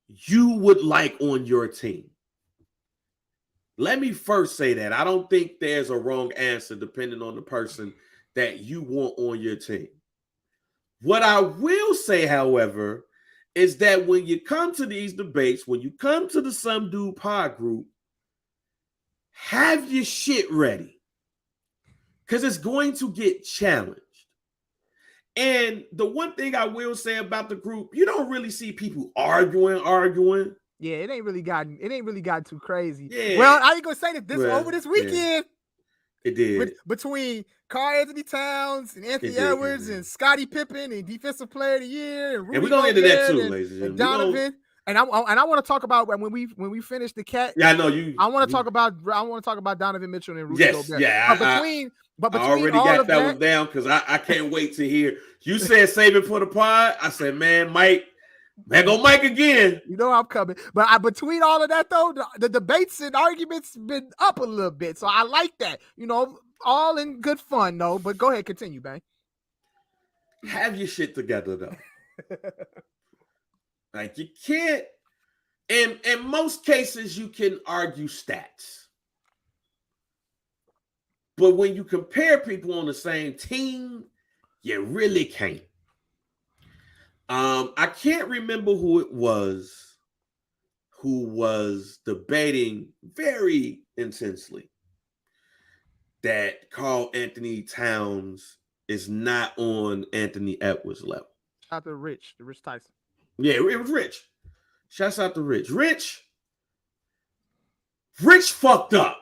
you would like on your team. Let me first say that. I don't think there's a wrong answer depending on the person that you want on your team. What I will say, however, is that when you come to these debates, when you come to the Some Dude pod group, have your shit ready, because it's going to get challenged. And the one thing I will say about the group, you don't really see people arguing.
Yeah, it ain't really gotten too crazy.
Yeah.
Well, I ain't gonna say that over this weekend. Yeah.
It did.
Between Karl Anthony Towns and Anthony Edwards and Scottie Pippen and Defensive Player of the Year and Rudy
we're gonna get into that too, ladies
and Donovan. And I want to talk about when we finish the Cat.
Yeah, I know you.
I want to talk about Donovan Mitchell and Rudy Gobert.
Yeah. But between I already got that one down because I can't wait to hear. You said save it for the pod. I said, man, Mike. There go Mike again.
You know I'm coming. But between all of that, though, the debates and arguments been up a little bit. So I like that. All in good fun, though. But go ahead, continue, Bang.
Have your shit together, though. Like, you can't. In most cases, you can argue stats. But when you compare people on the same team, you really can't. I can't remember who it was who was debating very intensely that Karl Anthony Towns is not on Anthony Edwards' level.
Shout out to Rich Tyson.
Yeah, it was Rich. Shouts out to Rich. Rich fucked up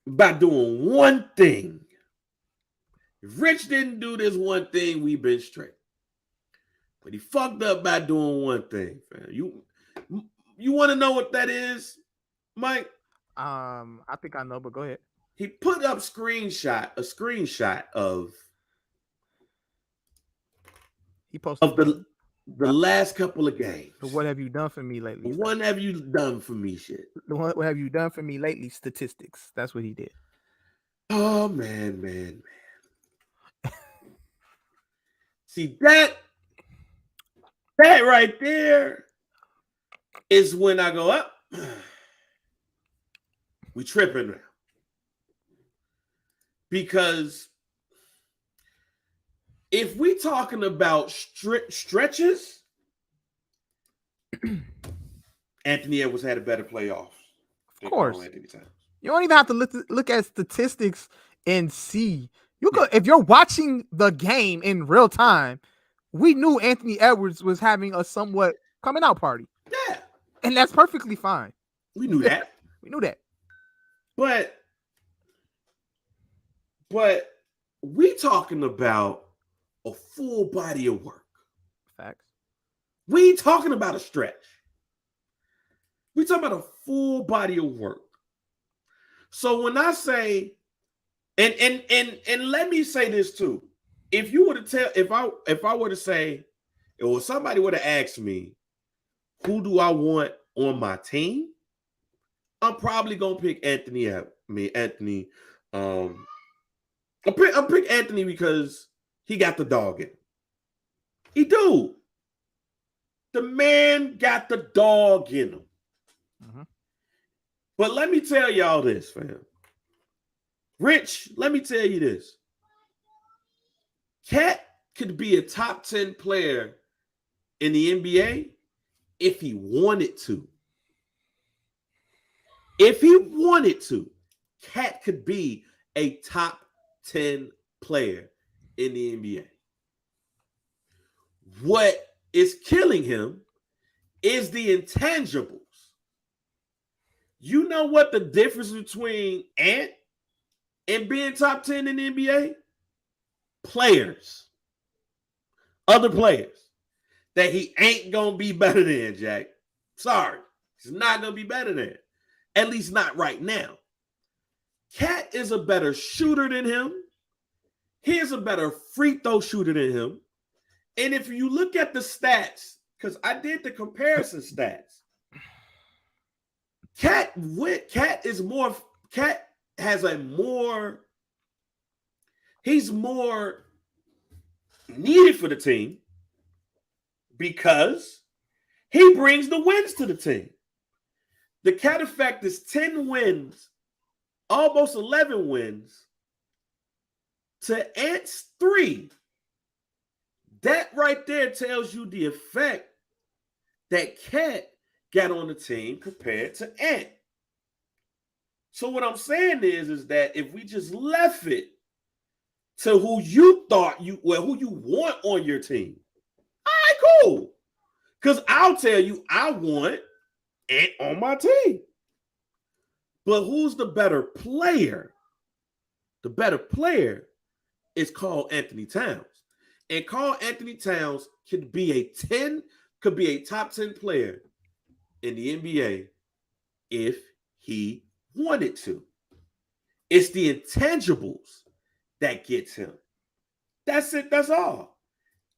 by doing one thing. If Rich didn't do this one thing, we've been straight. But he fucked up by doing one thing, fam. You want to know what that is, Mike?
I think I know, but go ahead.
He put up a screenshot
He
of
posted
the last couple of games.
the "What have you done for me lately?"
What have you done for me shit?
What have you done for me lately? Statistics. That's what he did.
Oh man. See that right there is when I go up. We tripping now. Because if we talking about stretches, Anthony Edwards had a better playoff.
Of course. You don't even have to look at statistics and see. You could, if you're watching the game in real time, we knew Anthony Edwards was having a somewhat coming out party.
Yeah.
And that's perfectly fine.
We knew that.
We knew that.
But we talking about a full body of work.
Facts.
We ain't talking about a stretch. We talking about a full body of work. So when I say, and let me say this too. If you were to tell, if I were to say, or somebody would have asked me, who do I want on my team? I'm probably gonna pick Anthony. Anthony. I'll pick Anthony because he got the dog in him. He do. The man got the dog in him. Mm-hmm. But let me tell y'all this, fam. Rich, let me tell you this. Cat could be a top 10 player in the NBA if he wanted to. If he wanted to, Cat could be a top 10 player in the NBA. What is killing him is the intangibles. You know what the difference between Ant and being top 10 in the NBA? Players. Other players that he ain't going to be better than, Jack. Sorry. He's not going to be better than. At least not right now. Cat is a better shooter than him. He is a better free throw shooter than him. And if you look at the stats, because I did the comparison stats, Cat has a more, he's more needed for the team because he brings the wins to the team. The Cat effect is 10 wins, almost 11 wins to Ant's 3. That right there tells you the effect that Cat got on the team compared to Ant. So what I'm saying is that if we just left it to who you want on your team, all right, cool. Because I'll tell you, I want Ant on my team. But who's the better player? The better player is Karl Anthony Towns. And Karl Anthony Towns could be a top 10 player in the NBA if he wanted to. It's the intangibles that gets him. That's it. That's all.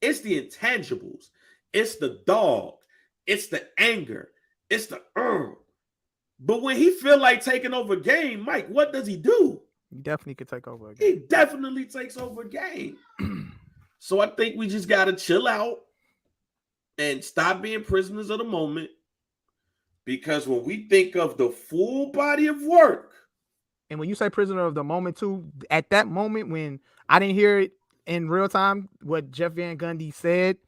It's the intangibles. It's the dog. It's the anger. It's the But when he feel like taking over a game, Mike, what does he do?
He definitely could take over a game.
He definitely takes over a game. So I think we just got to chill out and stop being prisoners of the moment. Because when we think of the full body of work.
And when you say prisoner of the moment too, at that moment when I didn't hear it in real time, what Jeff Van Gundy said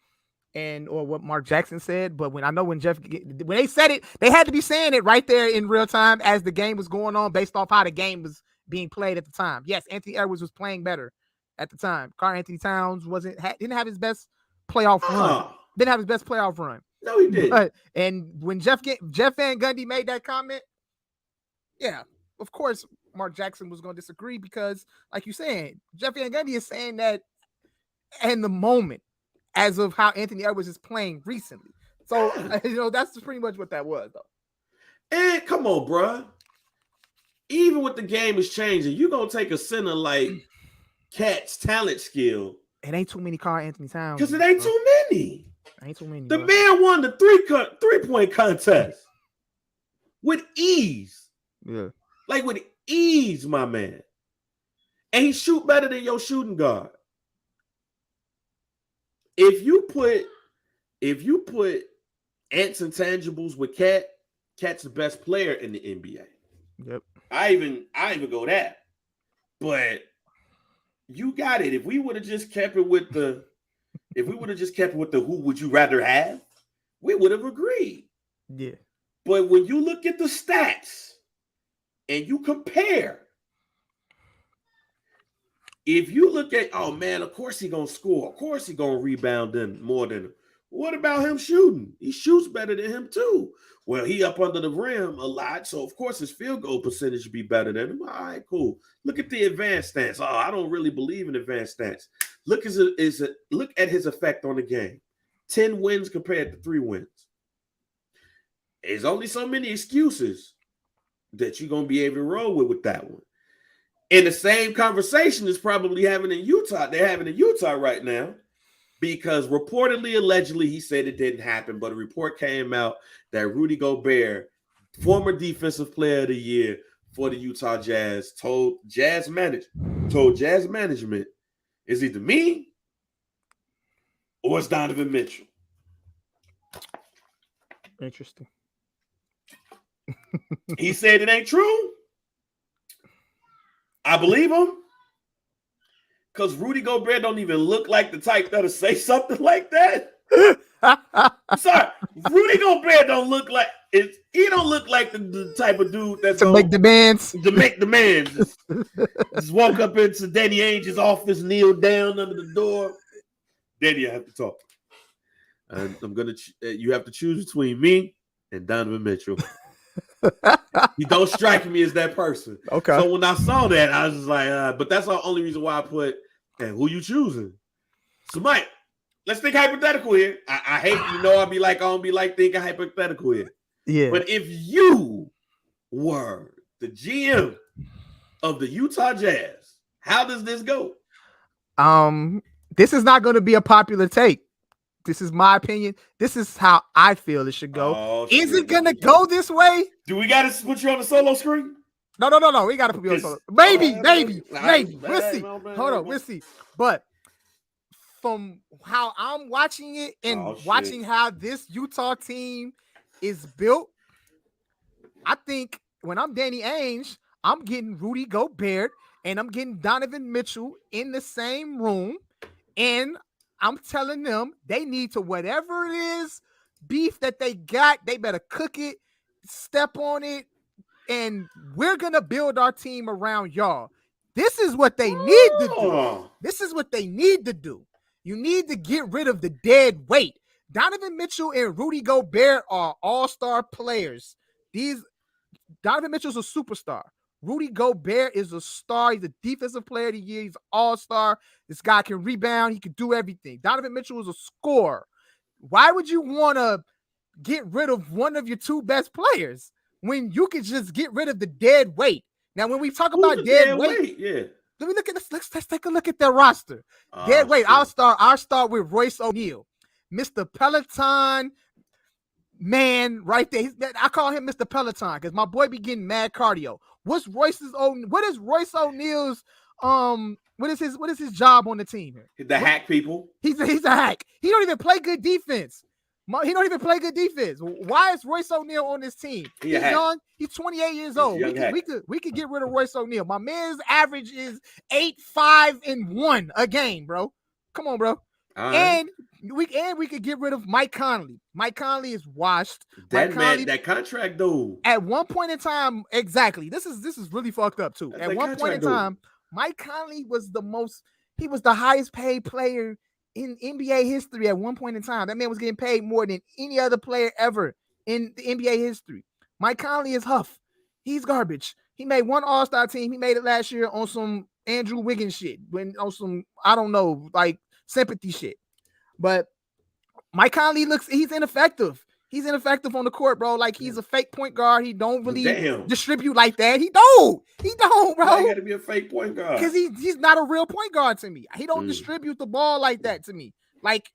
or what Mark Jackson said, but when they said it, they had to be saying it right there in real time as the game was going on based off how the game was being played at the time. Yes, Anthony Edwards was playing better at the time. Karl Anthony Towns didn't have his best playoff run. Didn't have his best playoff run.
No, he didn't.
And when Jeff Van Gundy made that comment, yeah, of course Mark Jackson was going to disagree because, like you saying, Jeff Van Gundy is saying that in the moment as of how Anthony Edwards is playing recently. So, that's pretty much what that was, though.
And come on, bro. even with the game is changing, you gonna take a center like Cat's talent skill.
It ain't too many Karl Anthony Towns.
Because it ain't too many.
Ain't too many.
The
Bro.
man won the 3-point contest with ease.
Yeah.
Like with ease, my man. And he shoot better than your shooting guard. If you put ants and tangibles with Cat's the best player in the NBA.
Yep.
I even go that. But you got it. If we would have just kept it with the who would you rather have, we would have agreed.
Yeah.
But when you look at the stats and you compare, if you look at, oh man, of course he gonna score, of course he gonna rebound more than him. What about him shooting? He shoots better than him too. Well, he up under the rim a lot, so of course his field goal percentage should be better than him. All right, cool. Look at the advanced stats. Oh, I don't really believe in advanced stats. Look at his effect on the game. 10 wins compared to 3 wins. There's only so many excuses that you're gonna be able to roll with that one. And the same conversation is probably having in Utah. They're having in Utah right now. Because reportedly, allegedly, he said it didn't happen, but a report came out that Rudy Gobert, former defensive player of the year for the Utah Jazz, told Jazz management, it's either me or it's Donovan Mitchell.
Interesting.
He said it ain't true. I believe him. Because Rudy Gobert don't even look like the type that'll say something like that. I'm sorry. Rudy Gobert don't look like it. He don't look like the type of dude that's
to make demands.
To make demands. Just walk up into Danny Ainge's office, kneel down under the door. Danny, I have to talk. And you have to choose between me and Donovan Mitchell. He don't strike me as that person.
Okay.
So when I saw that, I was just like, but that's the only reason why I put, and who you choosing? So Mike, let's think hypothetical here. I hate, I don't be like thinking hypothetical here.
Yeah.
But if you were the GM of the Utah Jazz, how does this go?
This is not going to be a popular take. This is my opinion. This is how I feel it should go.
Oh,
is it going to go this way?
Do we got to put you on the solo screen?
No. We got to put you on solo. Maybe. We'll see. Hold on. We'll see. But from how I'm watching it and watching how this Utah team is built, I think when I'm Danny Ainge, I'm getting Rudy Gobert and I'm getting Donovan Mitchell in the same room, and I'm telling them they need to, whatever it is, beef that they got, they better cook it, step on it, and we're going to build our team around y'all. This is what they need to do. This is what they need to do. You need to get rid of the dead weight. Donovan Mitchell and Rudy Gobert are all-star players. Donovan Mitchell's a superstar. Rudy Gobert is a star. He's a defensive player of the year. He's an all-star. This guy can rebound. He can do everything. Donovan Mitchell is a scorer. Why would you want to get rid of one of your two best players when you could just get rid of the dead weight? Now, when we talk about dead weight, let me look at this. Let's take a look at their roster. Dead weight. I'll start with Royce O'Neal, Mr. Peloton man, right there. I call him Mr. Peloton because my boy be getting mad cardio. What is Royce O'Neal's what is his job on the team here?
Hack people.
He's a hack. He don't even play good defense. Why is Royce O'Neal on this team? He's young. He's 28 years old. We could get rid of Royce O'Neal. My man's average is 8, 5, and 1 a game, bro. Come on, bro. And we could get rid of Mike Conley. Mike Conley is washed.
That contract dude.
At one point in time, exactly. This is really fucked up too. At one point in time, Mike Conley was the highest paid player in NBA history at one point in time. That man was getting paid more than any other player ever in the NBA history. Mike Conley is huff. He's garbage. He made one All-Star team. He made it last year on some Andrew Wiggins shit. On some, I don't know, like sympathy shit. But Mike Conley he's ineffective. He's ineffective on the court, bro. Like he's a fake point guard. He don't really distribute like that. He don't, bro.
Why he got to be a fake point guard?
Because he's not a real point guard to me. He don't distribute the ball like that to me. Like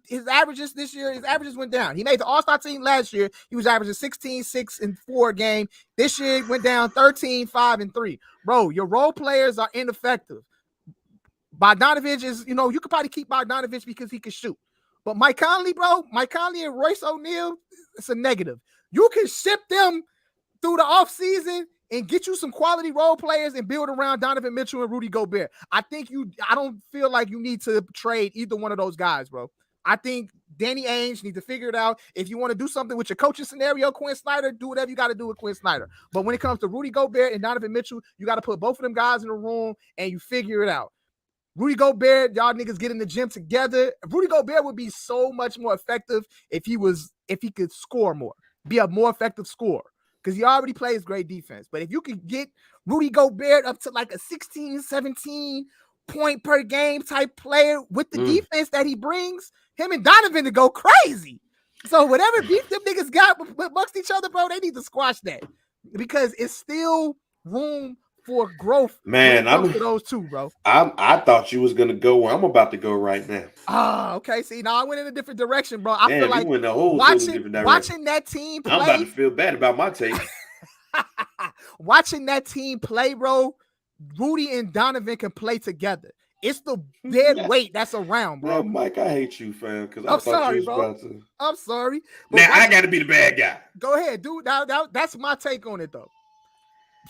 his averages this year, his averages went down. He made the All-Star team last year. He was averaging 16, 6, and 4 a game. This year went down 13, 5, and 3. Bro, your role players are ineffective. Bogdanovich is, you could probably keep Bogdanovich because he can shoot. But Mike Conley, bro, and Royce O'Neal, it's a negative. You can ship them through the offseason and get you some quality role players and build around Donovan Mitchell and Rudy Gobert. I don't feel like you need to trade either one of those guys, bro. I think Danny Ainge needs to figure it out. If you want to do something with your coaching scenario, Quinn Snyder, do whatever you got to do with Quinn Snyder. But when it comes to Rudy Gobert and Donovan Mitchell, you got to put both of them guys in the room and you figure it out. Rudy Gobert, y'all niggas get in the gym together. Rudy Gobert would be so much more effective if he could score more, be a more effective scorer. Because he already plays great defense. But if you could get Rudy Gobert up to like a 16, 17 point per game type player with the defense that he brings, him and Donovan to go crazy. So whatever beef them niggas got amongst each other, bro, they need to squash that. Because it's still room for growth.
Man,
I'm for those two, bro.
I thought you was gonna go where I'm about to go right now.
Okay. See, now I went in a different direction, bro. I feel like
you went a whole different direction.
Watching that team play.
I'm about to feel bad about my take.
Watching that team play, bro. Rudy and Donovan can play together. It's the dead weight that's around, bro.
Man, Mike, I hate you, fam. Because
I'm sorry, bro. I'm sorry.
Now I got to be the bad guy.
Go ahead, dude. That's my take on it, though.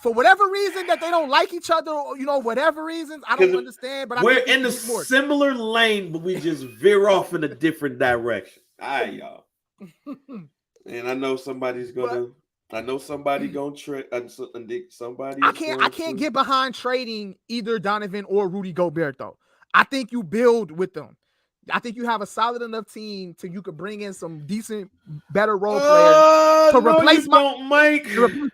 For whatever reason that they don't like each other, whatever reasons, I don't understand. But
we're in a similar lane, but we just veer off in a different direction. All right, y'all. And I know somebody's gonna. Somebody.
I can't get behind trading either Donovan or Rudy Gobert though. I think you build with them. I think you have a solid enough team to you could bring in some decent, better role players to replace
Mike.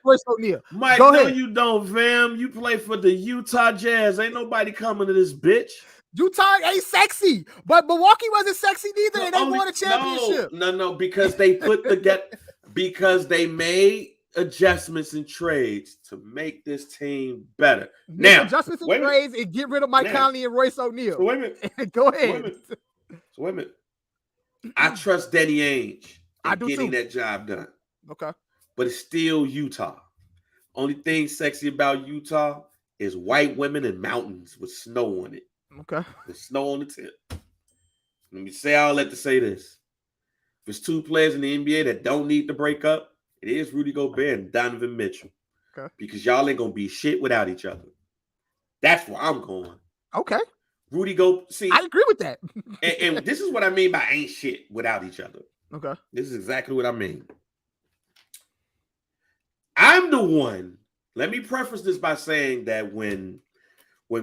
Royce O'Neal.
Mike,
go ahead.
You don't, fam. You play for the Utah Jazz. Ain't nobody coming to this bitch.
Utah ain't sexy, but Milwaukee wasn't sexy neither, and they won a championship.
No, because they because they made adjustments and trades to make this team better. Now,
adjustments and trades and get rid of Mike Conley and Royce O'Neal.
So wait a minute.
Go ahead.
Wait a minute. I trust Danny Ainge
in
getting that job done.
Okay.
But it's still Utah. Only thing sexy about Utah is white women and mountains with snow on it.
Okay.
With snow on the tip. Let me say all that to say this. If there's two players in the NBA that don't need to break up, it is Rudy Gobert and Donovan Mitchell.
Okay.
Because y'all ain't going to be shit without each other. That's where I'm going.
Okay.
Rudy see,
I agree with that.
and this is what I mean by ain't shit without each other.
Okay.
This is exactly what I mean. I'm the one. Let me preface this by saying that when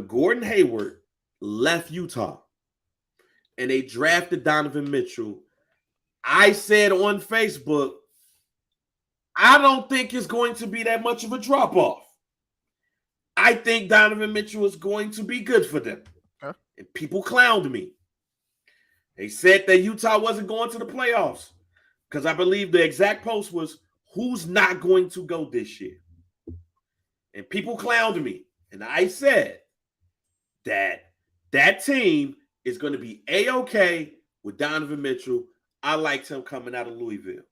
Gordon Hayward left Utah and they drafted Donovan Mitchell, I said on Facebook, I don't think it's going to be that much of a drop-off. I think Donovan Mitchell is going to be good for them.
Okay.
And people clowned me. They said that Utah wasn't going to the playoffs because I believe the exact post was, who's not going to go this year? And people clowned me. And I said that team is going to be A-okay with Donovan Mitchell. I liked him coming out of Louisville.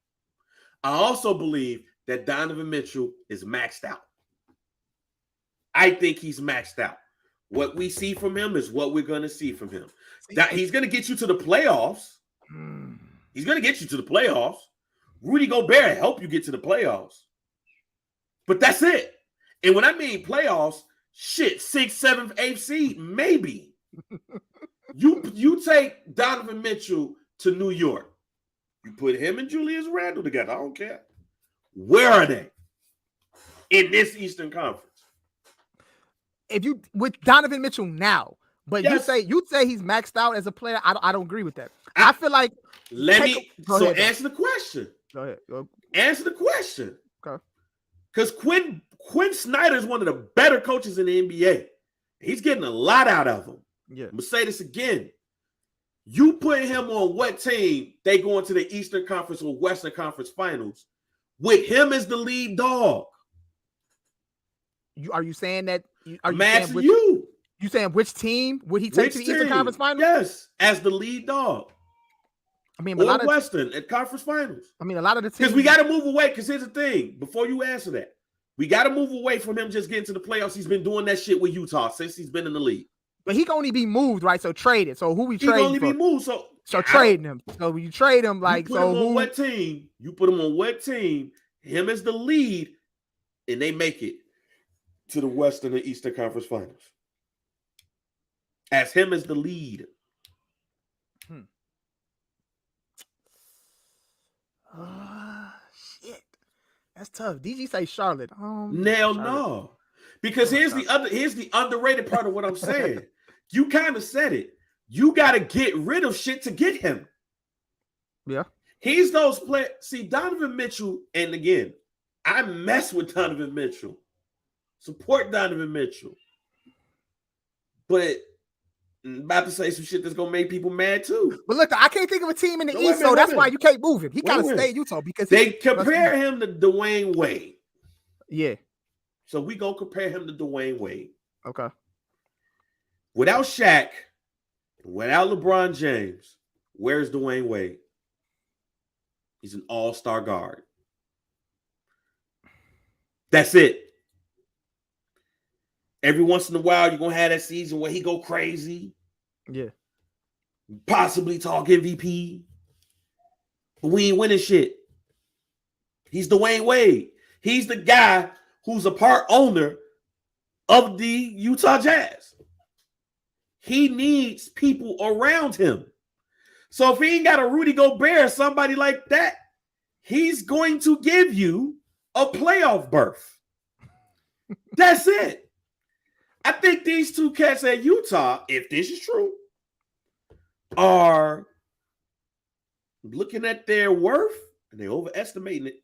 I also believe that Donovan Mitchell is maxed out. I think he's maxed out. What we see from him is what we're going to see from him. He's going to get you to the playoffs. He's going to get you to the playoffs. Rudy Gobert help you get to the playoffs. But that's it. And when I mean playoffs, shit, 6th, 7th, 8th seed, maybe. You take Donovan Mitchell to New York. You put him and Julius Randle together. I don't care. Where are they? In this Eastern Conference.
If you with Donovan Mitchell now, but
yes.
you say he's maxed out as a player. I don't agree with that. I feel like
answer the question.
Go ahead.
Answer the question.
Okay.
Because Quinn Snyder is one of the better coaches in the NBA. He's getting a lot out of him.
Yeah.
I'm gonna say this again. You put him on what team? They go into the Eastern Conference or Western Conference Finals with him as the lead dog.
Are you saying that?
I'm asking you.
You saying which team would he take to the Eastern Conference Finals?
Yes, as the lead dog.
I mean,
or Western at Conference Finals.
I mean, a lot of the teams.
Because we got to move away. Because here's the thing. Before you answer that, we got to move away from him just getting to the playoffs. He's been doing that shit with Utah since he's been in the league.
But he can only be moved, right? So traded. So who we trading? He can only
be moved. So
trading him. So when you trade him, like,
you put him on what team? You put him on what team? Him as the lead, and they make it to the Western and Eastern Conference Finals. As him as the lead.
Shit. That's tough. DG say Charlotte.
No. Because here's the underrated part of what I'm saying. You kind of said it. You got to get rid of shit to get him.
Yeah.
He's those players. See, Donovan Mitchell, and again, I mess with Donovan Mitchell. Support Donovan Mitchell. But I'm about to say some shit that's gonna make people mad too.
But look, I can't think of a team in the East, so that's why you can't move him. He gotta stay at Utah because
they compare him to Dwayne Wade.
Yeah.
So we gonna compare him to Dwayne Wade.
Okay.
Without Shaq, without LeBron James, where's Dwayne Wade? He's an all-star guard. That's it. Every once in a while, you're going to have that season where he go crazy.
Yeah.
Possibly talk MVP. But we ain't winning shit. He's Dwayne Wade. He's the guy who's a part owner of the Utah Jazz. He needs people around him. So if he ain't got a Rudy Gobert, somebody like that, he's going to give you a playoff berth. That's it. I think these two cats at Utah, if this is true, are looking at their worth and they're overestimating it.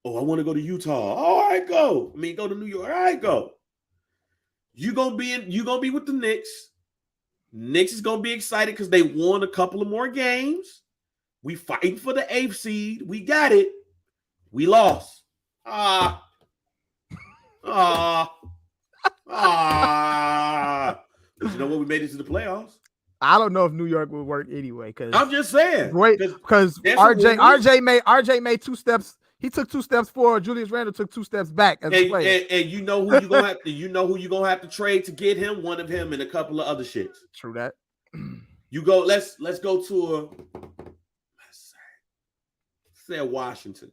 Oh, I want to go to Utah. All right, go. I mean, go to New York. All right, go. You're gonna be with the Knicks. Knicks is gonna be excited because they won a couple of more games. We fighting for the 8th seed. We got it. We lost. But you know what? We made it to the playoffs.
I don't know if New York would work anyway. Because
I'm just saying.
Because RJ made 2 steps. He took 2 steps forward. Julius Randle took 2 steps back as a player.
And you know who you're gonna have to trade to get him? One of him and a couple of other shits.
True that.
You go. Let's go to let's say Washington.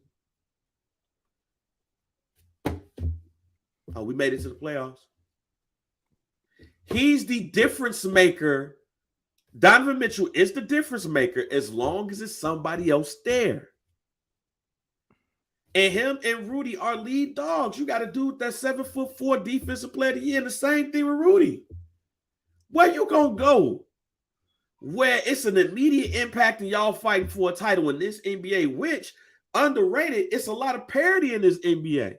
Oh, we made it to the playoffs. He's the difference maker. Donovan Mitchell is the difference maker as long as it's somebody else there. And him and Rudy are lead dogs. You got a dude that's 7'4" defensive player of the year. And the same thing with Rudy. Where you gonna go? Where it's an immediate impact and y'all fighting for a title in this NBA, which underrated. It's a lot of parity in this NBA.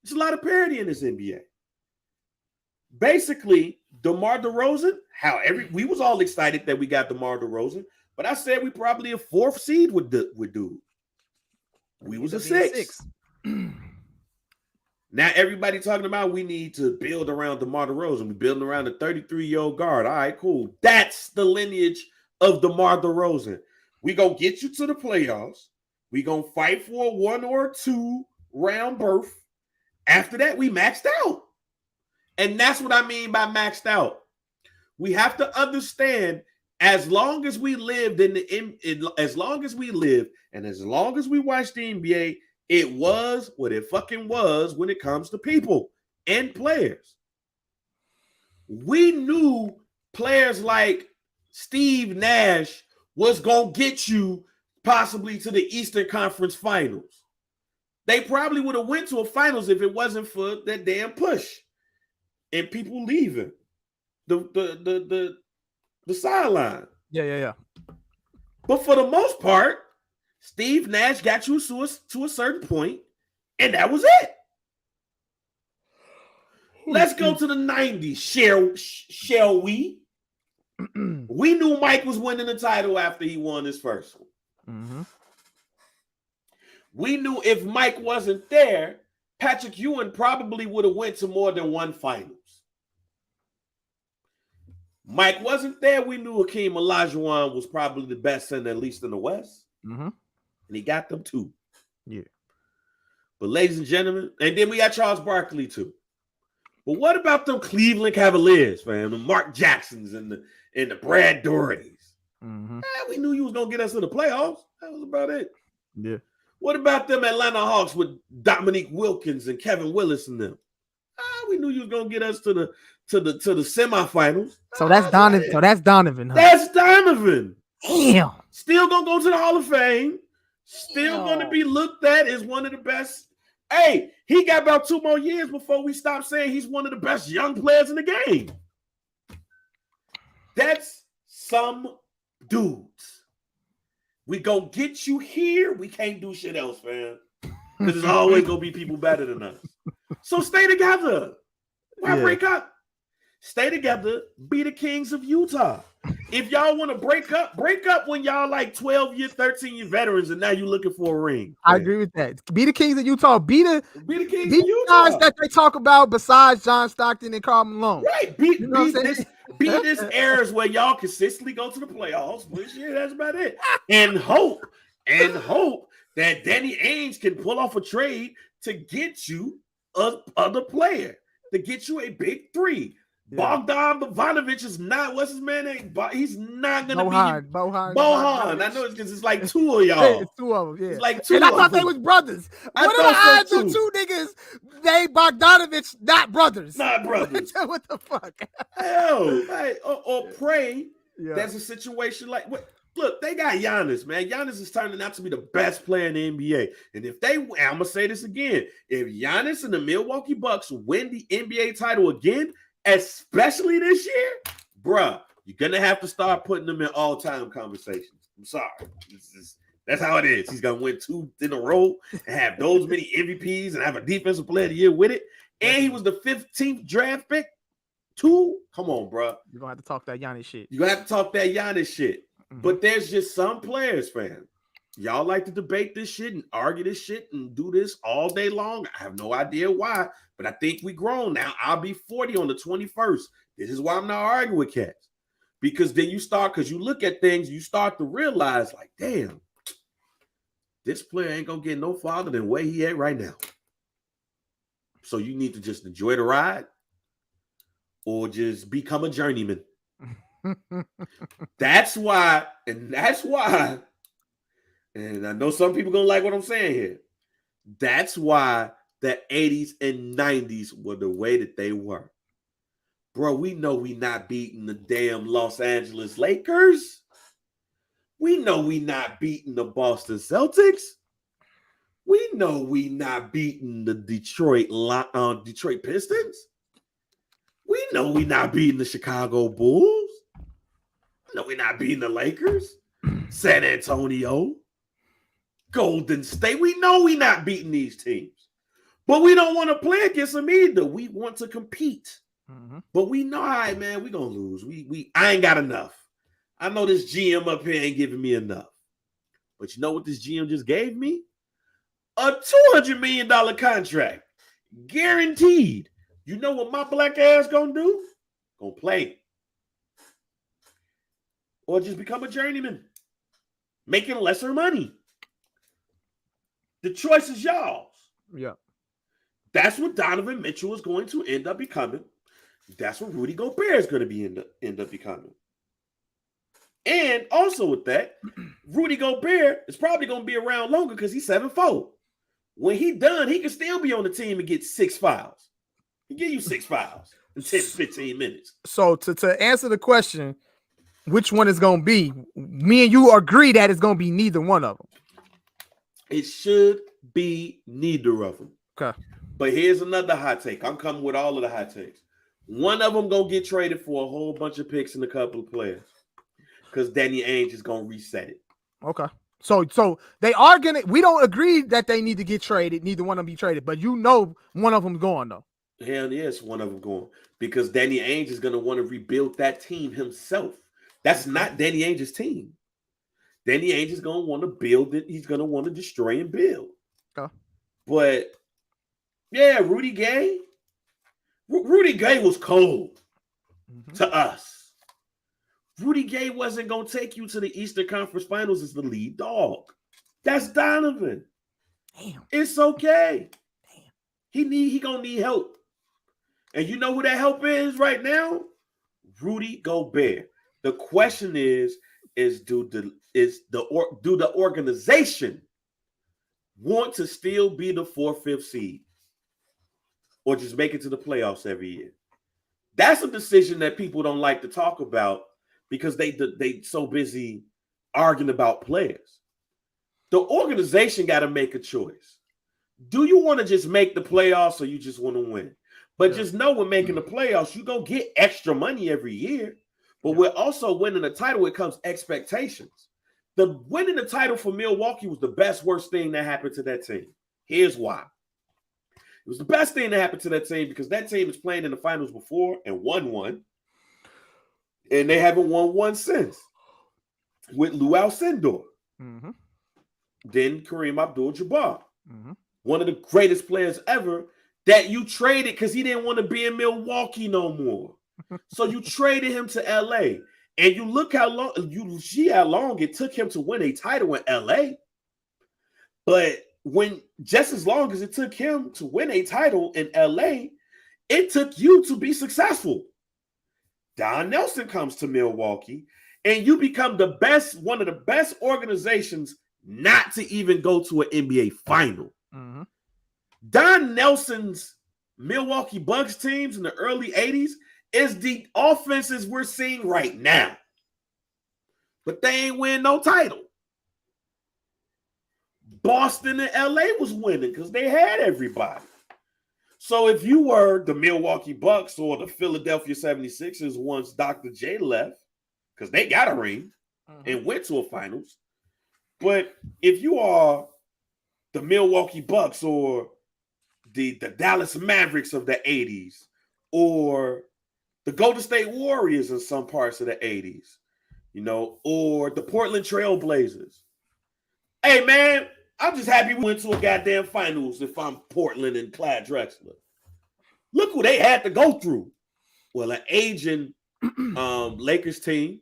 It's a lot of parity in this NBA. Basically, DeMar DeRozan, we was all excited that we got DeMar DeRozan, but I said we probably a 4th seed with dude. We was a 6. Now everybody talking about we need to build around DeMar DeRozan. We building around a 33-year-old guard. All right, cool. That's the lineage of DeMar DeRozan. We gonna get you to the playoffs. We gonna fight for a 1 or 2 round berth. After that, we maxed out. And that's what I mean by maxed out. We have to understand as long as we lived as long as we live and as long as we watch the NBA, it was what it fucking was when it comes to people and players. We knew players like Steve Nash was going to get you possibly to the Eastern Conference Finals. They probably would have went to a finals if it wasn't for that damn push and people leaving the sideline.
Yeah.
But for the most part, Steve Nash got you to a certain point, and that was it. Let's go to the 90s, shall we? We knew Mike was winning the title after he won his first one.
Mm-hmm.
We knew if Mike wasn't there, Patrick Ewing probably would have went to more than one finals. Mike wasn't there. We knew Hakeem Olajuwon was probably the best center, at least in the West.
Mm-hmm.
And he got them too.
Yeah.
But ladies and gentlemen, and then we got Charles Barkley too. But what about them Cleveland Cavaliers, fam? The Mark Jacksons and the Brad Dohertys.
Mm-hmm.
We knew you was gonna get us to the playoffs. That was about it.
Yeah.
What about them Atlanta Hawks with Dominique Wilkins and Kevin Willis and them? We knew you was gonna get us to the semifinals.
So that's Donovan. So that's Donovan. Huh?
That's Donovan.
Damn.
Still gonna go to the Hall of Fame. Still gonna be looked at as one of the best. Hey, he got about 2 more years before we stop saying he's one of the best young players in the game. That's some dudes. We gonna get you here. We can't do shit else, man. Because there's always gonna be people better than us. So stay together. Why break up? Stay together. Be the Kings of Utah. If y'all want to break up when y'all like 12-year, 13-year veterans, and now you're looking for a ring.
I agree with that. Be the Kings of Utah. Be the
Kings of Utah.
Guys that they talk about besides John Stockton and Karl Malone.
Right. Be this eras where y'all consistently go to the playoffs. But yeah, that's about it. And hope that Danny Ainge can pull off a trade to get you other player, to get you a big three. Yeah. Bogdan Bogdanovic is not, what's his man name? He's not going to be. Bohan. I know it's because it's like 2 of y'all.
Yeah, it's 2 of them, yeah.
It's like 2
and I thought they was brothers. What are the odds of 2 niggas named Bogdanovic not brothers?
Not brothers.
What the fuck?
Hell, or pray there's a situation like, look, they got Giannis, man. Giannis is turning out to be the best player in the NBA. And I'm going to say this again. If Giannis and the Milwaukee Bucks win the NBA title again, especially this year, bruh, you're going to have to start putting them in all-time conversations. I'm sorry. That's how it is. He's going to win 2 in a row and have those many MVPs and have a defensive player of the year with it. And he was the 15th draft pick. 2? Come on, bruh.
You're going to have to talk that Giannis shit.
You're going to have to talk that Giannis shit. Mm-hmm. But there's just some players, fam. Y'all like to debate this shit and argue this shit and do this all day long. I have no idea why, but I think we grown now. I'll be 40 on the 21st. This is why I'm not arguing with cats. Because then because you look at things, you start to realize, like, damn, this player ain't going to get no farther than where he at right now. So you need to just enjoy the ride or just become a journeyman. That's why, and I know some people gonna like what I'm saying here. That's why the 80s and 90s were the way that they were. Bro, we know we not beating the damn Los Angeles Lakers. We know we not beating the Boston Celtics. We know we not beating the Detroit Pistons. We know we not beating the Chicago Bulls. We know we not beating the Lakers, San Antonio, Golden State. We know we not beating these teams, but we don't want to play against them either. We want to compete, but we know, all right, man, we gonna lose. I ain't got enough. I know this GM up here ain't giving me enough, but you know what this GM just gave me? A $200 million contract, guaranteed. You know what my black ass gonna do? Gonna play. Or just become a journeyman, making lesser money. The choice is y'all's.
Yeah.
That's what Donovan Mitchell is going to end up becoming. That's what Rudy Gobert is going to end up becoming. And also with that, Rudy Gobert is probably going to be around longer because he's 7'4". When he's done, he can still be on the team and get 6 fouls. He give you 6 fouls in 10, 15 minutes.
So to answer the question, which one is going to be, me and you agree that it's going to be neither one of them.
It should be neither of them.
Okay.
But here's another hot take. I'm coming with all of the hot takes. One of them going to get traded for a whole bunch of picks and a couple of players because Danny Ainge is going to reset it.
Okay. So they are going to – we don't agree that they need to get traded. Neither one of them be traded. But you know one of them going, though.
Hell yes, one of them going. Because Danny Ainge is going to want to rebuild that team himself. That's not Danny Ainge's team. Danny Ainge is going to want to build it. He's going to want to destroy and build.
Okay.
But, yeah, Rudy Gay was cold to us. Rudy Gay wasn't going to take you to the Eastern Conference Finals as the lead dog. That's Donovan.
Damn.
It's okay. Damn. He going to need help. And you know who that help is right now? Rudy Gobert. The question is do the organization want to still be the 4th, 5th seed, or just make it to the playoffs every year? That's a decision that people don't like to talk about because they so busy arguing about players. The organization got to make a choice. Do you want to just make the playoffs, or you just want to win? But just know when making the playoffs, you're going to get extra money every year. But we're also winning the title. It comes expectations. The winning the title for Milwaukee was the best, worst thing that happened to that team. Here's why. It was the best thing that happened to that team because that team is playing in the finals before and won one. And they haven't won one since. With Lou Alcindor.
Mm-hmm.
Then Kareem Abdul-Jabbar. Mm-hmm. One of the greatest players ever that you traded because he didn't want to be in Milwaukee no more. So you traded him to LA. And you look how long it took him to win a title in LA. But just as long as it took him to win a title in LA, it took you to be successful. Don Nelson comes to Milwaukee, and you become one of the best organizations not to even go to an NBA final. Mm-hmm. Don Nelson's Milwaukee Bucks teams in the early 80s is the offenses we're seeing right now. But they ain't win no title. Boston and LA was winning because they had everybody. So if you were the Milwaukee Bucks or the Philadelphia 76ers once Dr. J left, because they got a ring and went to a finals. But if you are the Milwaukee Bucks or the Dallas Mavericks of the 80s or the Golden State Warriors in some parts of the 80s, or the Portland Trail Blazers. Hey, man, I'm just happy we went to a goddamn finals if I'm Portland and Clyde Drexler. Look who they had to go through. Well, an aging Lakers team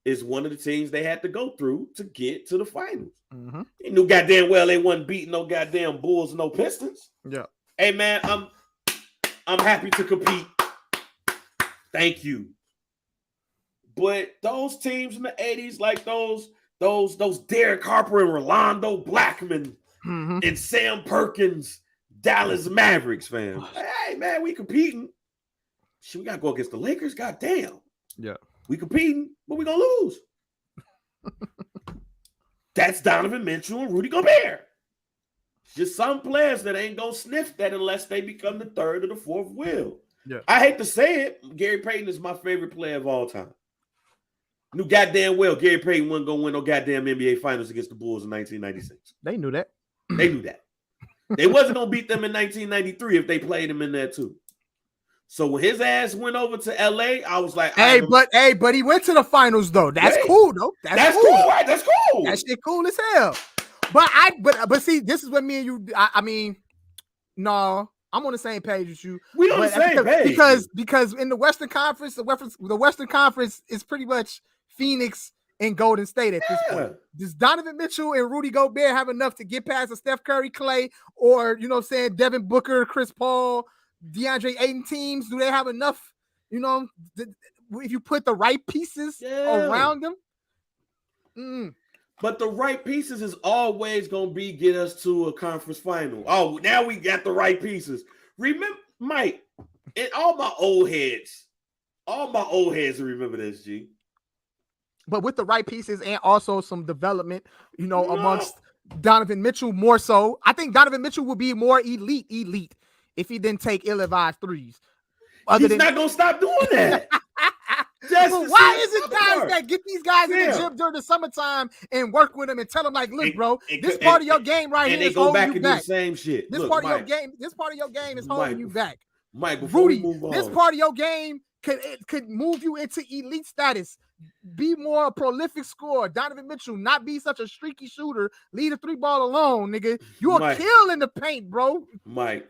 is one of the teams they had to go through to get to the finals. Mm-hmm. They knew goddamn well they wasn't beating no goddamn Bulls, no Pistons. Yeah. Hey, man, I'm happy to compete. Thank you. But those teams in the 80s, like those Derek Harper and Rolando Blackman and Sam Perkins, Dallas Mavericks, fam. Hey, man, we competing. Shit, we got to go against the Lakers. Goddamn. Yeah. We competing, but we going to lose. That's Donovan Mitchell and Rudy Gobert. Just some players that ain't going to sniff that unless they become the third or the fourth wheel. Yeah. I hate to say it, Gary Payton is my favorite player of all time. Knew goddamn well Gary Payton wasn't going to win no goddamn NBA Finals against the Bulls in 1996.
They knew that.
They knew that. They wasn't going to beat them in 1993 if they played him in there too. So when his ass went over to LA, I was like,
but he went to the finals though. That's cool though. That's cool,
right? That's cool.
That shit cool as hell. But see, this is what me and you. I mean, no, I'm on the same page with you.
We on the same page
because in the Western Conference, the Western Conference is pretty much Phoenix and Golden State at this point. Does Donovan Mitchell and Rudy Gobert have enough to get past a Steph Curry, Clay, or Devin Booker, Chris Paul, DeAndre Ayton teams? Do they have enough? If you put the right pieces around them.
But the right pieces is always going to get us to a conference final. Oh, now we got the right pieces. Remember, Mike, and all my old heads remember this, G.
But with the right pieces and also some development, amongst Donovan Mitchell more so. I think Donovan Mitchell would be more elite if he didn't take ill-advised threes.
He's not going to stop doing that.
Why is it guys that get these guys in the gym during the summertime and work with them and tell them like, look, bro, this part of your game right here is holding you back.
Do the same shit.
This part of your game is holding you back.
Mike,
Rudy, this part of your game could move you into elite status. be more a prolific scorer. Donovan Mitchell, not be such a streaky shooter. Leave the 3-ball alone, nigga. You a kill in the paint, bro.
Mike.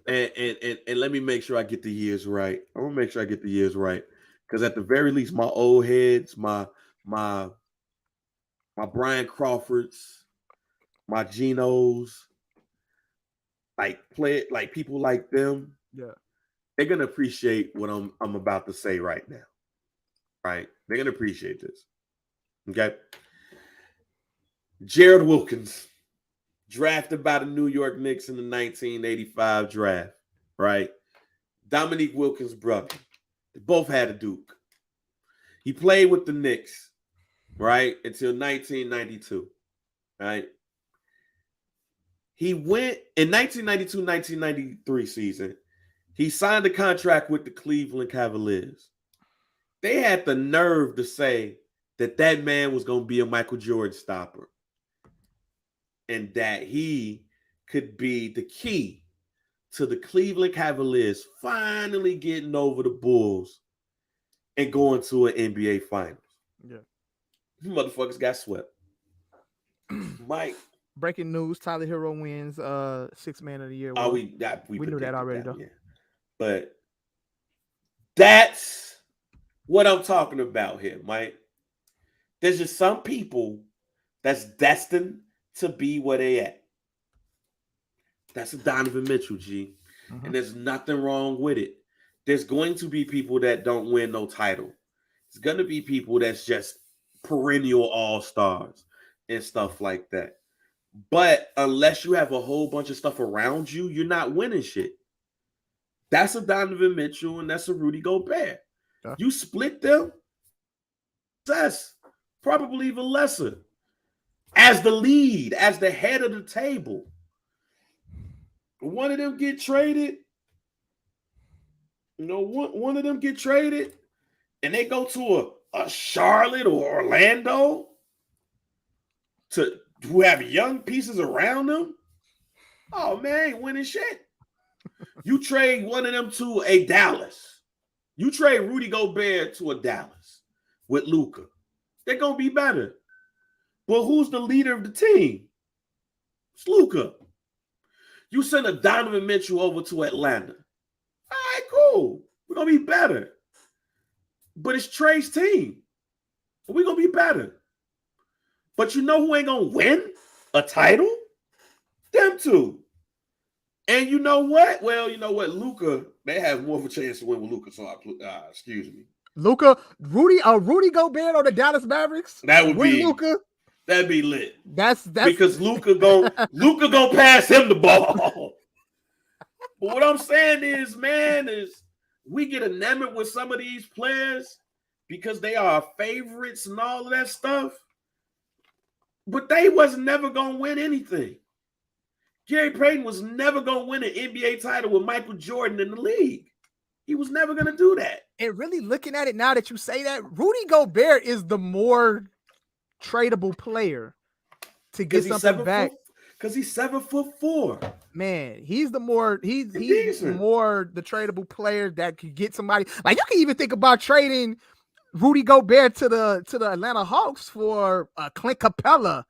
and let me make sure I get the years right. I'm gonna make sure I get the years right. Because at the very least, my old heads, my Brian Crawfords, my Genos, like people like them, they're gonna appreciate what I'm about to say right now. Right? They're gonna appreciate this. Okay. Gerald Wilkins, drafted by the New York Knicks in the 1985 draft. Right? Dominique Wilkins' brother. They both had a Duke. He played with the Knicks, right, until 1992. Right? He went in 1992-1993 season. He signed a contract with the Cleveland Cavaliers. They had the nerve to say that man was going to be a Michael Jordan stopper and that he could be the key to the Cleveland Cavaliers finally getting over the Bulls and going to an NBA Finals.
Yeah.
You motherfuckers got swept. Mike.
Breaking news, Tyler Hero wins Sixth Man of the Year.
Oh, we
knew that already, though.
Yeah. But that's what I'm talking about here, Mike. There's just some people that's destined to be where they at. That's a Donovan Mitchell, G. Mm-hmm. And there's nothing wrong with it. There's going to be people that don't win no title. There's going to be people that's just perennial all-stars and stuff like that. But unless you have a whole bunch of stuff around you, you're not winning shit. That's a Donovan Mitchell and that's a Rudy Gobert. Yeah. You split them, that's probably even lesser. As the lead, as the head of the table, one of them get traded. You know, one of them get traded and they go to a Charlotte or Orlando who have young pieces around them. Oh, man, ain't winning shit. You trade one of them to a Dallas. You trade Rudy Gobert to a Dallas with Luka. They're going to be better. But who's the leader of the team? It's Luka. You send a Donovan Mitchell over to Atlanta. All right, cool. We're going to be better. But it's Trey's team. We're going to be better. But you know who ain't going to win a title? Them two. And you know what? Well, you know what? Luka, they have more of a chance to win with Luka. So, excuse me.
Luka, Rudy Gobert on the Dallas Mavericks?
That would be
Luka.
That'd be lit.
That's
because Luka gonna pass him the ball. But what I'm saying is, man, is we get enamored with some of these players because they are our favorites and all of that stuff. But they was never gonna win anything. Gary Payton was never gonna win an NBA title with Michael Jordan in the league. He was never gonna do that.
And really looking at it now that you say that, Rudy Gobert is the more tradable player to get something back.
Because he's 7'4".
Man, he's more the tradable player that could get somebody. Like you can even think about trading Rudy Gobert to the Atlanta Hawks for Clint Capella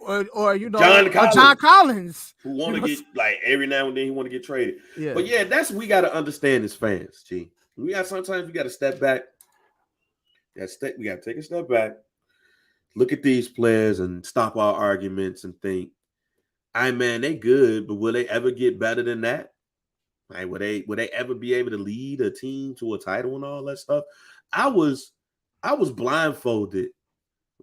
or you know John Collins.
Who want to get like every now and then he want to get traded. Yeah. But yeah, that's we gotta understand as fans, G. Sometimes we gotta step back. We gotta take a step back. Look at these players and stop our arguments and think, man, they good, but will they ever get better than that? Like, will they ever be able to lead a team to a title and all that stuff? I was blindfolded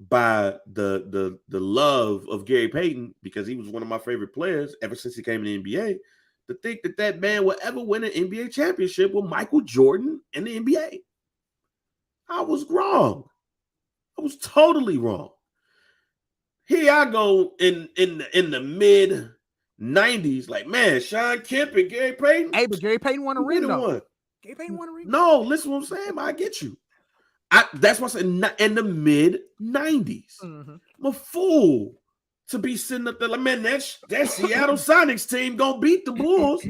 by the love of Gary Payton because he was one of my favorite players ever since he came in the NBA. To think that man will ever win an NBA championship with Michael Jordan in the NBA. I was wrong. I was totally wrong. Here I go in the mid 90s, like man, Sean Kemp and Gary Payton.
Hey, but Gary Payton won a ring though. Gary Payton won a ring.
No, listen what I'm saying. I get you. That's what I'm saying. In the mid 90s, I'm a fool to be sitting up there like, man, that Seattle Sonics team gonna beat the Bulls.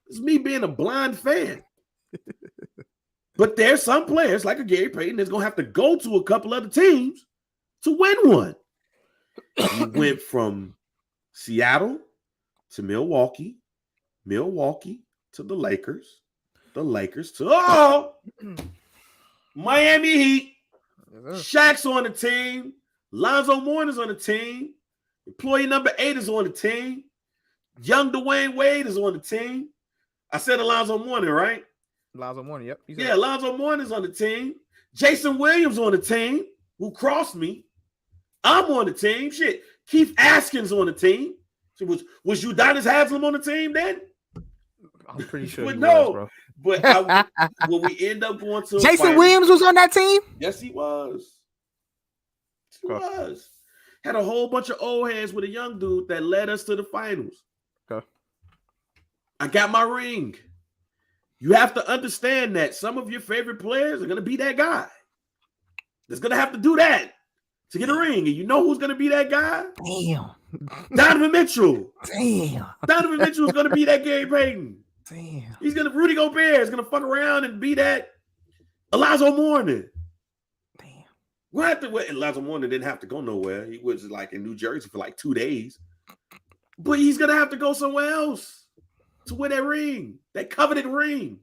It's me being a blind fan. But there's some players like a Gary Payton that's gonna have to go to a couple other teams to win one. He went from Seattle to Milwaukee to the Lakers to Miami Heat. Shaq's on the team. Lonzo Mourner's on the team. Employee number 8 is on the team. Young Dwayne Wade is on the team. I said Alonzo Mourning, right?
Lonzo Mourning, yep.
Yeah, Alonzo Mourning's on the team. Jason Williams on the team, who crossed me. I'm on the team. Shit. Keith Askins on the team. So was Udonis Haslem on the team then?
I'm pretty sure.
But no. Was, but when we end up going to
Jason Williams was on that team?
Yes, he was. He was. Had a whole bunch of old heads with a young dude that led us to the finals.
Okay.
I got my ring. You have to understand that some of your favorite players are going to be that guy that's going to have to do that to get a ring. And you know who's going to be that guy?
Damn.
Donovan Mitchell.
Damn.
Donovan Mitchell is going to be that Gary Payton.
Damn.
He's going to, Rudy Gobert is going to fuck around and be that Alonzo Mourning.
Damn.
We'll have to wait. Alonzo Mourning didn't have to go nowhere. He was like in New Jersey for like 2 days. But he's going to have to go somewhere else to win that ring, that coveted ring.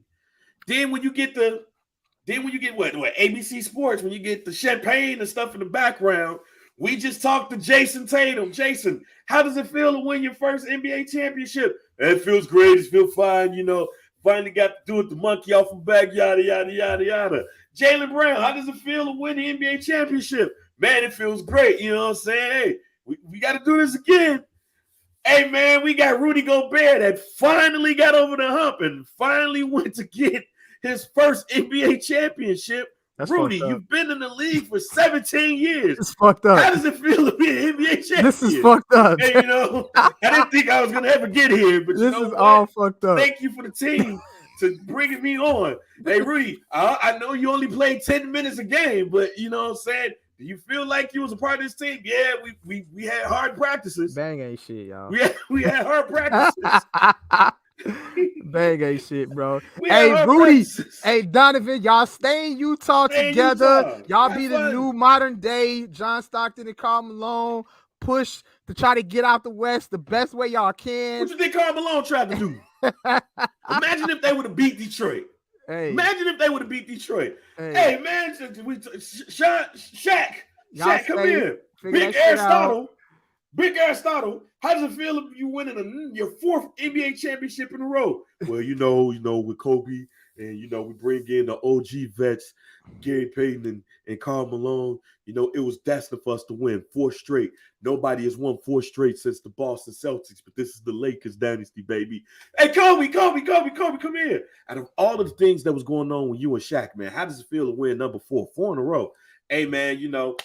Then when you get what ABC Sports, when you get the champagne and stuff in the background, we just talked to Jason Tatum. Jason, how does it feel to win your first NBA championship? It feels great. It feels fine. You know, finally got to do it. The monkey off the back, yada, yada, yada, yada. Jaylen Brown, how does it feel to win the NBA championship? Man, it feels great. You know what I'm saying? Hey, we got to do this again. Hey, man, we got Rudy Gobert that finally got over the hump and finally went to get his first NBA championship. That's Rudy, you've been in the league for 17 years.
It's fucked up.
How does it feel to be an NBA champion?
This is fucked up.
Hey, you know, I didn't think I was going to ever get here, but
this is all fucked up.
Thank you for the team to bringing me on. Hey, Rudy, I know you only played 10 minutes a game, but you know what I'm saying? Do you feel like you was a part of this team? Yeah, we had hard practices.
Bang ain't shit, y'all.
We had hard practices.
Bang ain't shit, bro. Hey, Rudy. Hey, Donovan. Y'all stay in Utah together. Y'all be the new modern day John Stockton and Karl Malone. Push to try to get out the West the best way y'all can.
What you think Karl Malone tried to do? Imagine if they would have beat Detroit. Hey. Imagine if they would have beat Detroit. Hey man, Shaq, come here. Big Aristotle. How does it feel if you winning your 4th NBA championship in a row? Well, you know, with Kobe and we bring in the OG vets, Gary Payton and Karl Malone. You know, it was destined for us to win 4 straight. Nobody has won 4 straight since the Boston Celtics, but this is the Lakers dynasty, baby. Hey, Kobe, come here. Out of all of the things that was going on with you and Shaq, man, how does it feel to win number 4 in a row? Hey, man, you know,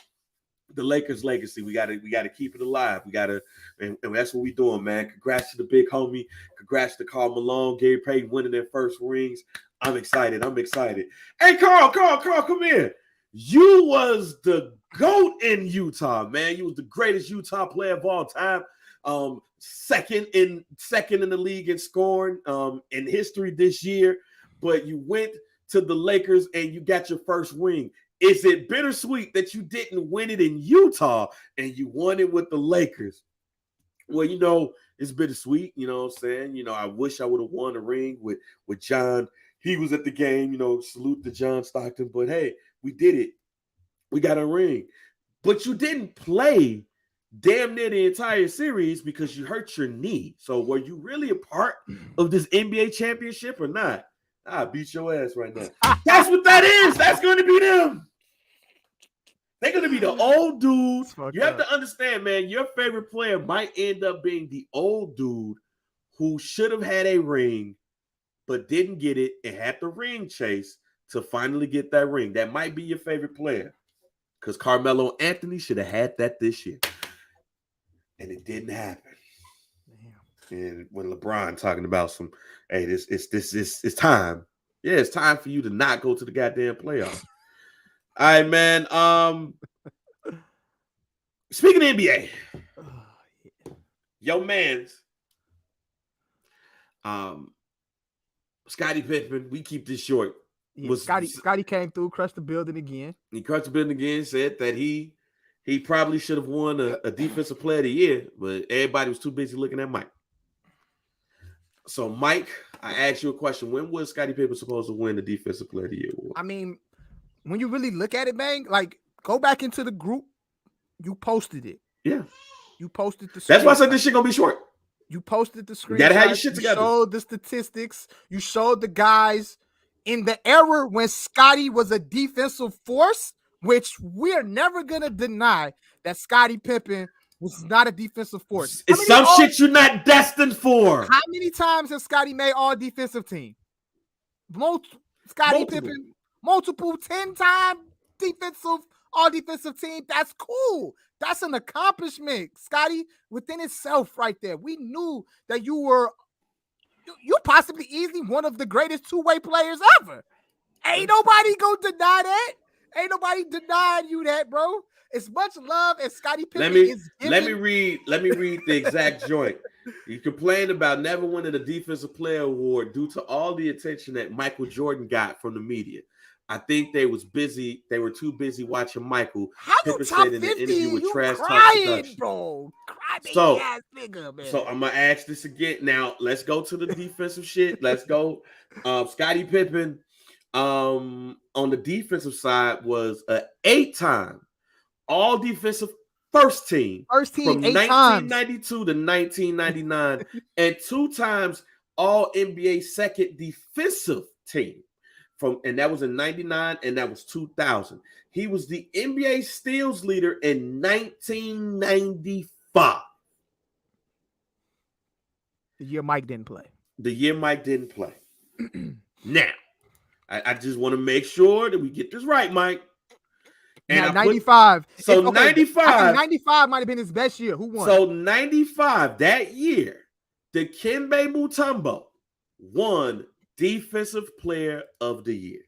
the Lakers legacy, we gotta keep it alive. We gotta, and that's what we doing, man. Congrats to the big homie. Congrats to Karl Malone, Gary Payton winning their first rings. I'm excited. Hey, Carl, come here. You was the GOAT in Utah, man. You was the greatest Utah player of all time. Second in the league in scoring in history this year. But you went to the Lakers and you got your first ring. Is it bittersweet that you didn't win it in Utah and you won it with the Lakers? Well, you know, it's bittersweet. You know what I'm saying? You know, I wish I would have won the ring with John. He was at the game, you know, salute to John Stockton. But, hey, we did it. We got a ring. But you didn't play damn near the entire series because you hurt your knee. So were you really a part of this NBA championship or not? I beat your ass right now. That's what that is. That's going to be them. They're going to be the old dudes. You have to understand, man, your favorite player might end up being the old dude who should have had a ring but didn't get it and had the ring chase to finally get that ring. That might be your favorite player because Carmelo Anthony should have had that this year. And it didn't happen. Damn. And when LeBron talking about some, hey, it's time. Yeah, it's time for you to not go to the goddamn playoffs. All right, man. Speaking of NBA, yo, man's Scottie Pippen. We keep this short.
Yeah, Scotty came through, crushed the building again.
He crushed the building again, said that he probably should have won a defensive player of the year, but everybody was too busy looking at Mike. So, Mike, I asked you a question. When was Scottie Pippen supposed to win the defensive player of the year award?
I mean, when you really look at it, man, like go back into the group. You posted it.
Yeah.
You posted the.
That's why I said this shit gonna be short.
You posted the screen.
You gotta have your shit together.
You showed the statistics. You showed the guys in the era when Scotty was a defensive force, which we're never gonna deny that Scottie Pippen was not a defensive force.
It's some shit you're not destined for.
How many times has Scotty made all defensive team? Scottie Pippen, multiple 10-time all defensive team. That's cool. That's an accomplishment, Scotty, within itself right there. We knew that you possibly easily one of the greatest two-way players ever. Ain't nobody gonna deny that. Ain't nobody denying you that, bro. As much love as Scottie Pippen is given.
Let me read the exact joint. You complained about never winning a defensive player award due to all the attention that Michael Jordan got from the media. I think they were too busy watching Michael.
How you top 50? You crying, bro.
So
ass nigga, man.
So I'm gonna ask this again. Now let's go to the defensive shit. Let's go. Scottie Pippen, on the defensive side, was an 8-time all defensive first team from 1992 to 1999, and 2 times all NBA second defensive team. And that was in 99 and that was 2000. He was the NBA steals leader in 1995.
The year Mike didn't play.
Now, I just want to make sure that we get this right, Mike.
And 95.
95.
95 might have been his best year. Who won?
So 95, that year, Dikembe Mutombo won Defensive Player of the Year.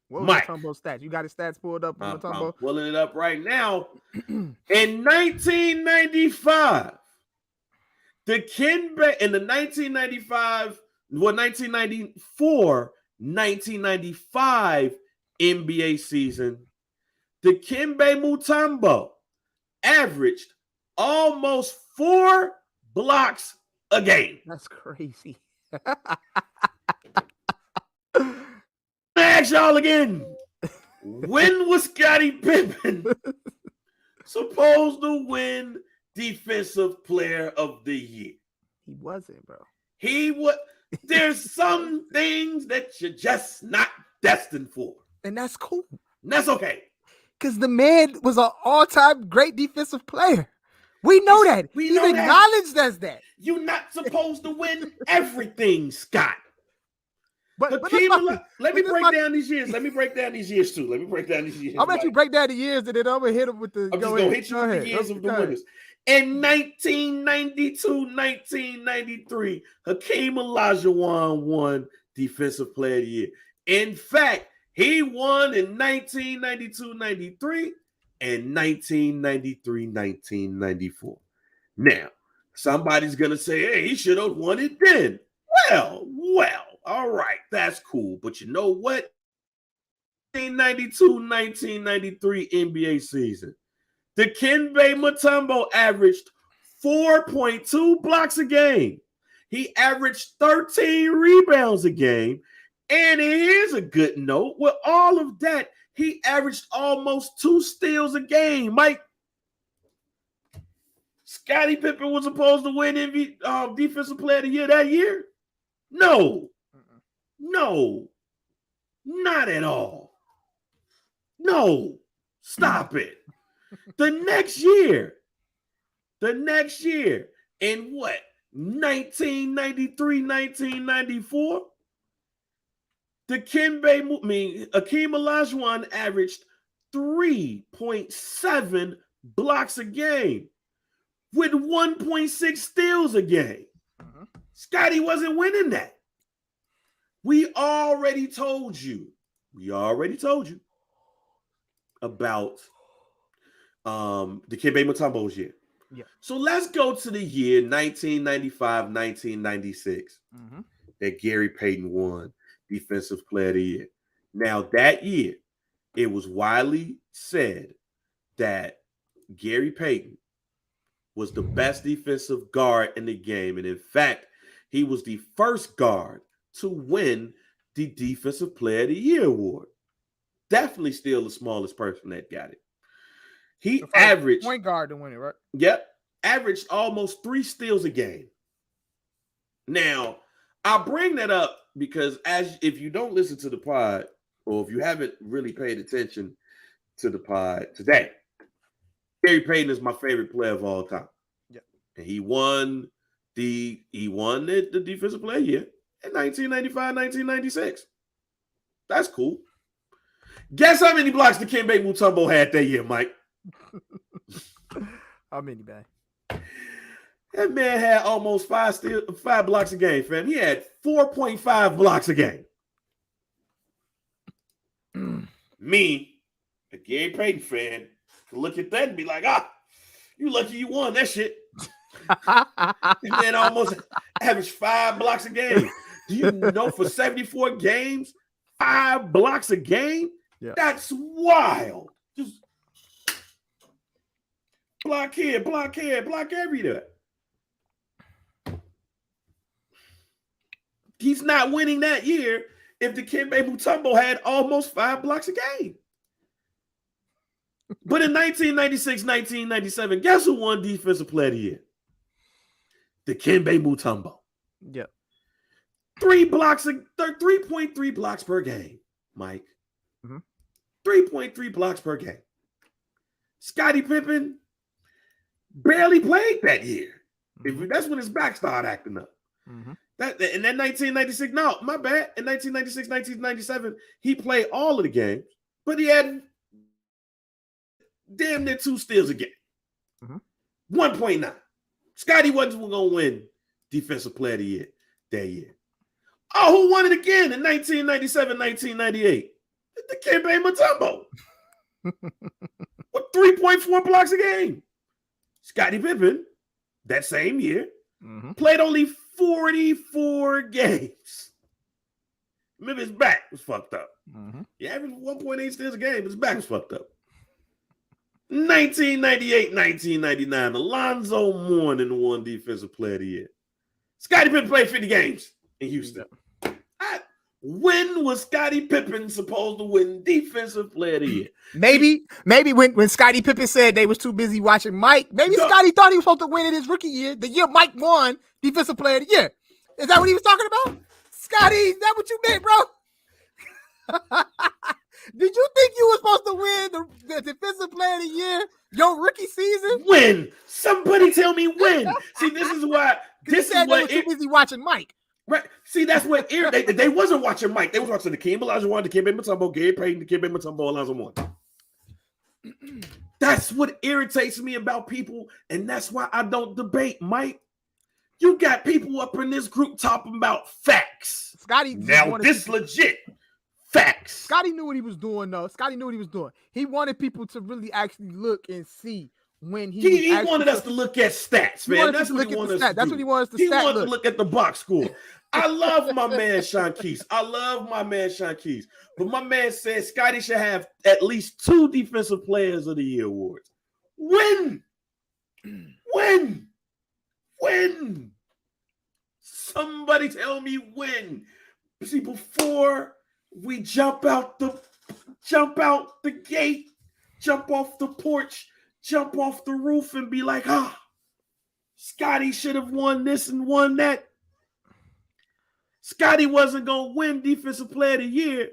What was Mutombo's stats? You got his stats pulled up on Mutombo?
I'm pulling it up right now. In 1995, Dikembe in the 1995 NBA season, Dikembe Mutombo averaged almost 4 blocks a game.
That's crazy.
Ask y'all again. When was Scottie Pippen supposed to win Defensive Player of the Year?
He wasn't, bro.
There's some things that you're just not destined for.
And that's cool.
And that's okay.
Because the man was an all-time great defensive player. We know that. He's acknowledged as that.
You're not supposed to win everything, Scott.
But
let me break down these years. Let me break down these years too.
I'll let you break down the years, and then I'm gonna hit him with the.
I'm just gonna hit you with the years of the winners. In 1992, 1993, Hakeem Olajuwon won Defensive Player of the Year. In fact, he won in 1992-93 and 1993-1994. Now, somebody's gonna say, "Hey, he should have won it then." Well, all right, that's cool. But you know what? 1992-1993 NBA season, Dikembe Mutombo averaged 4.2 blocks a game. He averaged 13 rebounds a game. And here's a good note. With all of that, he averaged almost 2 steals a game. Mike, Scottie Pippen was supposed to win Defensive Player of the Year that year? No, not at all. No, stop it. The next year, in what, 1993, 1994, Hakeem Olajuwon averaged 3.7 blocks a game with 1.6 steals a game. Scotty wasn't winning that. We already told you about Dikembe Mutombo's year.
Yeah.
So let's go to the year 1995, 1996 that Gary Payton won Defensive Player of the Year. Now, that year, it was widely said that Gary Payton was the best defensive guard in the game. And in fact, he was the first guard to win the Defensive Player of the Year award. Definitely still the smallest person that got it. He averaged
point guard to win it, right?
Yep. Averaged almost 3 steals a game. Now, I bring that up because if you don't listen to the pod, or if you haven't really paid attention to the pod today, Gary Payton is my favorite player of all time.
Yeah.
And he won the Defensive Player of the Year in 1995, 1996. That's cool. Guess how many blocks Dikembe Mutombo had that year, Mike?
How many, man?
That man had almost 5 blocks a game, fam. He had 4.5 blocks a game. Me, a Gary Payton fan, could look at that and be like, you lucky you won that shit. That man almost averaged 5 blocks a game. Do you know for 74 games, 5 blocks a game? Yeah. That's wild. Just block here, block everywhere. He's not winning that year if Dikembe Mutombo had almost 5 blocks a game. But in 1996, 1997, guess who won Defensive Player of the Year? Dikembe Mutombo.
Yeah.
3.3 blocks per game, Mike. 3.3 blocks per game. Scottie Pippen barely played that year. That's when his back started acting up. That in that 1996, no, my bad. In 1996, 1997, he played all of the games, but he had damn near 2 steals a game. 1.9. Scottie wasn't going to win Defensive Player of the Year that year. Oh, who won it again in 1997, 1998? Dikembe Mutombo. With 3.4 blocks a game. Scottie Pippen, that same year, played only 44 games. Remember, his back was fucked up. He averaged 1.8 steals a game. His back was fucked up. 1998, 1999, Alonzo Mourning won Defensive Player of the Year. Scottie Pippen played 50 games in Houston. When was Scottie Pippen supposed to win Defensive Player of the Year?
Maybe when Scottie Pippen said they was too busy watching Mike, maybe Scottie thought he was supposed to win in his rookie year, the year Mike won Defensive Player of the Year. Is that what he was talking about? Scottie, is that what you meant, bro? Did you think you were supposed to win the Defensive Player of the Year your rookie season?
When? Somebody tell me when. See, this is why. This is what
they were too busy watching Mike.
Right. See, that's what they wasn't watching Mike. They was watching Dikembe Olajuwon, Dikembe Mutombo, Gary Payton, Dikembe Mutombo, Alonzo Mourning. That's what irritates me about people, and that's why I don't debate, Mike. You got people up in this group talking about facts.
Scottie,
now this legit facts.
Scottie knew what he was doing, though. Scottie knew what he was doing. He wanted people to really actually look and see when he
wanted us to look at stats, man. That's what he wanted us to do.
That's what he wanted us to
He wanted to look at the box score. I love my man Sean Keys. But my man said Scottie should have at least 2 Defensive Players of the Year awards. When? Somebody tell me when. See, before we jump out the gate, jump off the porch, jump off the roof and be like, Scottie should have won this and won that. Scottie wasn't going to win Defensive Player of the Year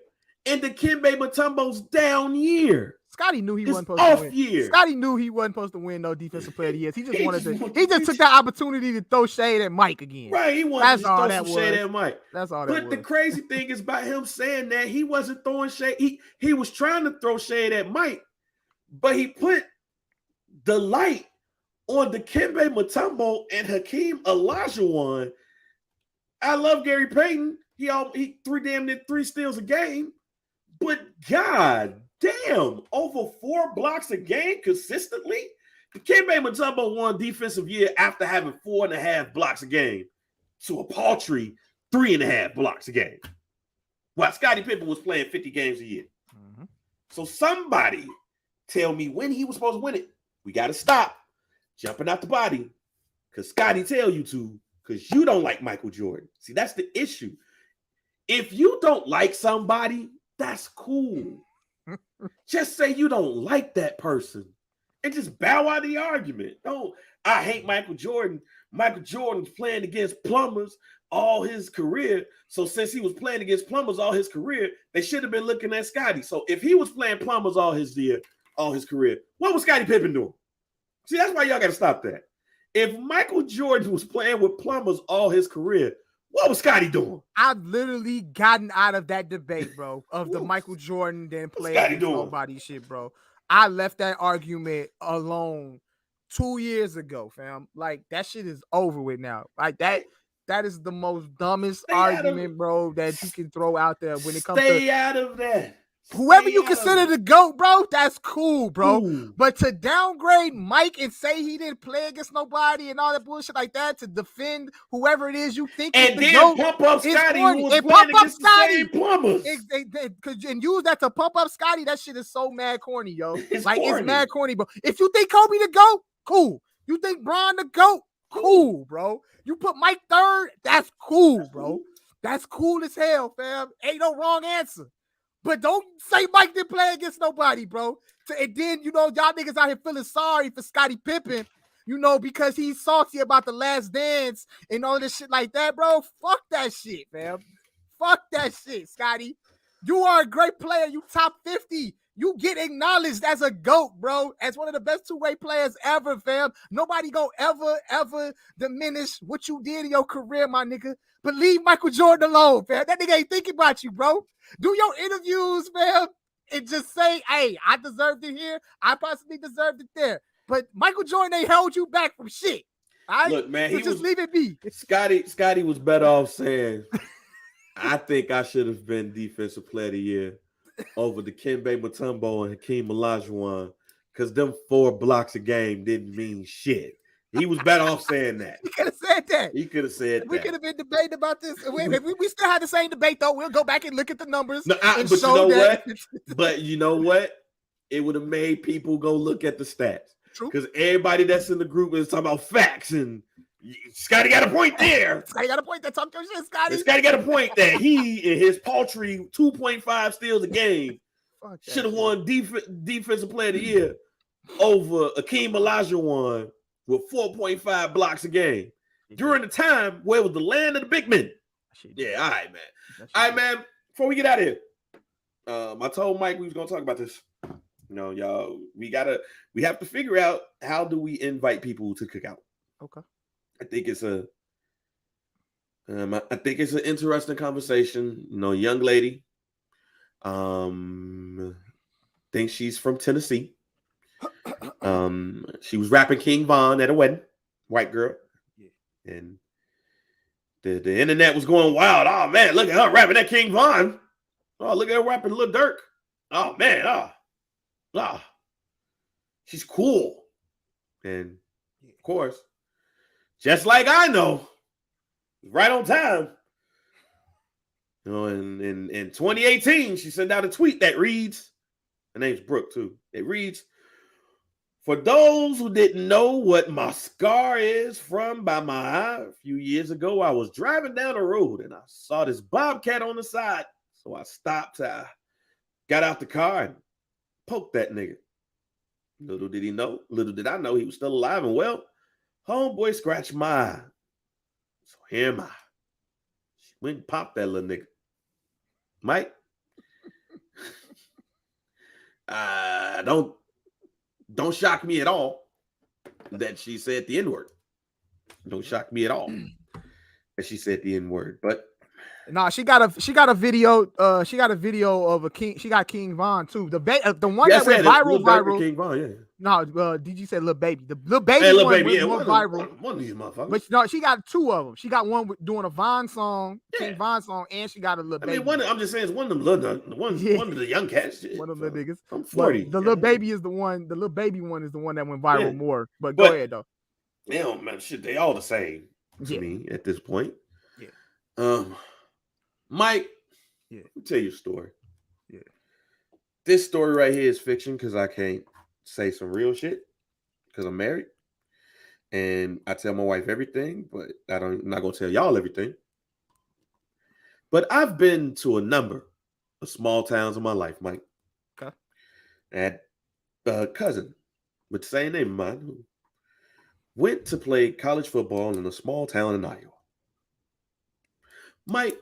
in Dikembe Mutombo's down year.
Scottie knew he wasn't supposed to win.
Year.
Scottie knew he wasn't supposed to win no Defensive Player of the Year. He just took that opportunity to throw shade at Mike again.
Right, he wanted to throw some shade at Mike.
That's all that was.
But the crazy thing is about him saying that he wasn't throwing shade. He was trying to throw shade at Mike, but he put the light on Dikembe Mutombo and Hakeem Olajuwon. I love Gary Payton. He damn near 3 steals a game, but God damn, over 4 blocks a game consistently. Dikembe Mutombo won Defensive Year after having 4.5 blocks a game to a paltry 3.5 blocks a game. while Scottie Pippen was playing 50 games a year.
Mhm.
So somebody tell me when he was supposed to win it. We got to stop jumping out the body because Scottie tell you to, because you don't like Michael Jordan. See, that's the issue. If you don't like somebody, that's cool. Just say you don't like that person and just bow out of the argument. Don't, I hate Michael Jordan. Michael Jordan's playing against plumbers all his career. So since he was playing against plumbers all his career, they should have been looking at Scottie. So if he was playing plumbers all his career, what was Scottie Pippen doing? See, that's why y'all got to stop that. If Michael Jordan was playing with plumbers all his career, what was Scottie doing?
I've literally gotten out of that debate, bro, of the Michael Jordan didn't play against nobody shit, bro. I left that argument alone 2 years ago, fam. Like, that shit is over with now. Like, that is the most dumbest argument, bro, that you can throw out there when it comes to...
Stay out of that.
Whoever you consider the GOAT, bro, that's cool, bro. Ooh. But to downgrade Mike and say he didn't play against nobody and all that bullshit like that, to defend whoever it is you think
and
is the
then
GOAT,
pump up Scottie, who was playing against the same plumbers.
And use that to pump up Scottie, that shit is so mad corny, yo.
It's
mad corny, bro. If you think Kobe the GOAT, cool. You think Bron the GOAT, cool, bro. You put Mike third, that's cool, bro. That's cool as hell, fam. Ain't no wrong answer. But don't say Mike didn't play against nobody, bro. And then, y'all niggas out here feeling sorry for Scottie Pippen, because he's salty about the last dance and all this shit like that, bro. Fuck that shit, fam. Fuck that shit, Scottie. You are a great player. You top 50. You get acknowledged as a GOAT, bro, as one of the best two-way players ever, fam. Nobody gonna ever diminish what you did in your career, my nigga. But leave Michael Jordan alone, fam. That nigga ain't thinking about you, bro. Do your interviews, fam, and just say, hey, I deserved it here. I possibly deserved it there. But Michael Jordan ain't held you back from shit. All right?
Look, man,
so leave it be.
Scottie was better off saying, I think I should have been Defensive Player of the Year over the Dikembe Mutombo and Hakeem Olajuwon, because them 4 blocks a game didn't mean shit. He was better off saying that.
He could have said that.
He could have said
we
that.
could have been debating about this. We still had the same debate, though. We'll go back and look at the numbers.
No,
and
but
show
you know
that.
what? But you know what? It would have made people go look at the stats.
True.
Because everybody that's in the group is talking about facts, and Scottie got a point there.
Scottie got a point there. Talk your shit, Scottie.
Scottie got a point that he, in his paltry 2.5 steals a game, should have won Defensive Player of the Year over Hakeem Olajuwon with 4.5 blocks a game during the time where it was the land of the big men. Yeah, all right, man. All right, man. Before we get out of here, I told Mike we was gonna talk about this. Y'all, we have to figure out how do we invite people to Cookout.
Okay.
I think it's an interesting conversation. Young lady. Think she's from Tennessee. She was rapping King Von at a wedding, white girl. Yeah. And the internet was going wild. Oh man, look at her rapping that King Von. Oh, look at her rapping Lil Durk. Oh man, she's cool. And of course, just like I know, right on time. In 2018, she sent out a tweet that reads, her name's Brooke too. It reads, for those who didn't know what my scar is from by my eye, a few years ago, I was driving down the road and I saw this bobcat on the side. So I stopped, I got out the car and poked that nigga. Little did I know he was still alive and well. Homeboy scratched my eye. So here am I. She went and popped that little nigga. Mike, don't shock me at all that she said the N-word. Don't shock me at all that she said the N-word. But
no, she got a video. She got a video of a King. She got King Von too. The one that went viral.
King Von, yeah.
No, DJ said Lil Baby. The Lil Baby one went more viral.
One of these motherfuckers.
But no, she got 2 of them. She got one doing a Von song, King Von song, and she got a Lil Baby.
I'm just saying it's one of them little one of the young cats.
One of them niggas.
I'm 40.
The Lil Baby is the one. The Lil Baby one is the one that went viral more. But go ahead though.
They all the same to me at this point. Yeah. Mike,
Yeah.
Let me tell you a story.
Yeah.
This story right here is fiction because I can't say some real shit because I'm married. And I tell my wife everything, but I'm not gonna tell y'all everything. But I've been to a number of small towns in my life, Mike.
Okay.
I had a cousin with the same name of mine who went to play college football in a small town in Iowa. Mike,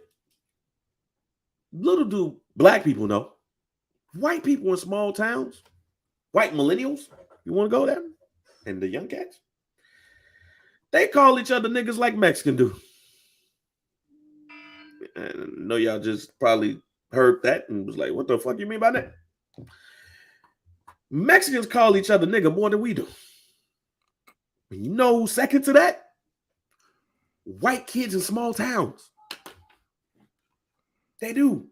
little do black people know, white people in small towns, white millennials, you want to go there? And the young cats, they call each other niggas like Mexican do. And I know y'all just probably heard that and was like, what the fuck you mean by that? Mexicans call each other nigga more than we do. And you know who's second to that? White kids in small towns. They do.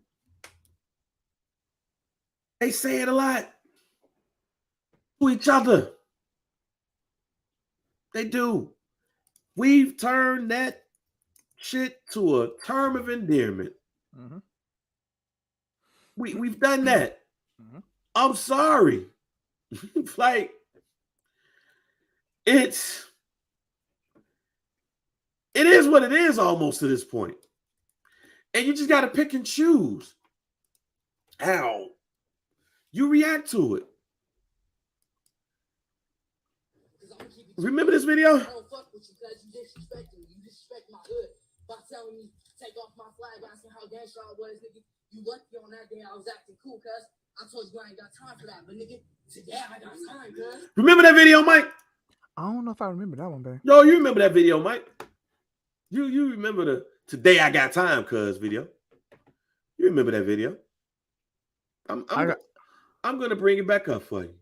They say it a lot to each other. They do. We've turned that shit to a term of endearment.
Mm-hmm.
We've done that.
Mm-hmm.
I'm sorry. Like, it is what it is almost to this point. And you just got to pick and choose how you react to it. Remember this video?
I don't fuck with you because you disrespecting me. You disrespect my hood by telling me take off my flag, asking how gangster I was, nigga. You lucky on that day I was acting cool, cuz I told you I ain't got time for that, but nigga, today I got time, cuz.
Remember that video, Mike?
I don't know if I remember that one, babe.
Yo, you remember that video, Mike? You remember the "Today I Got Time" cuz video? You remember that video? I'm gonna bring it back up for you.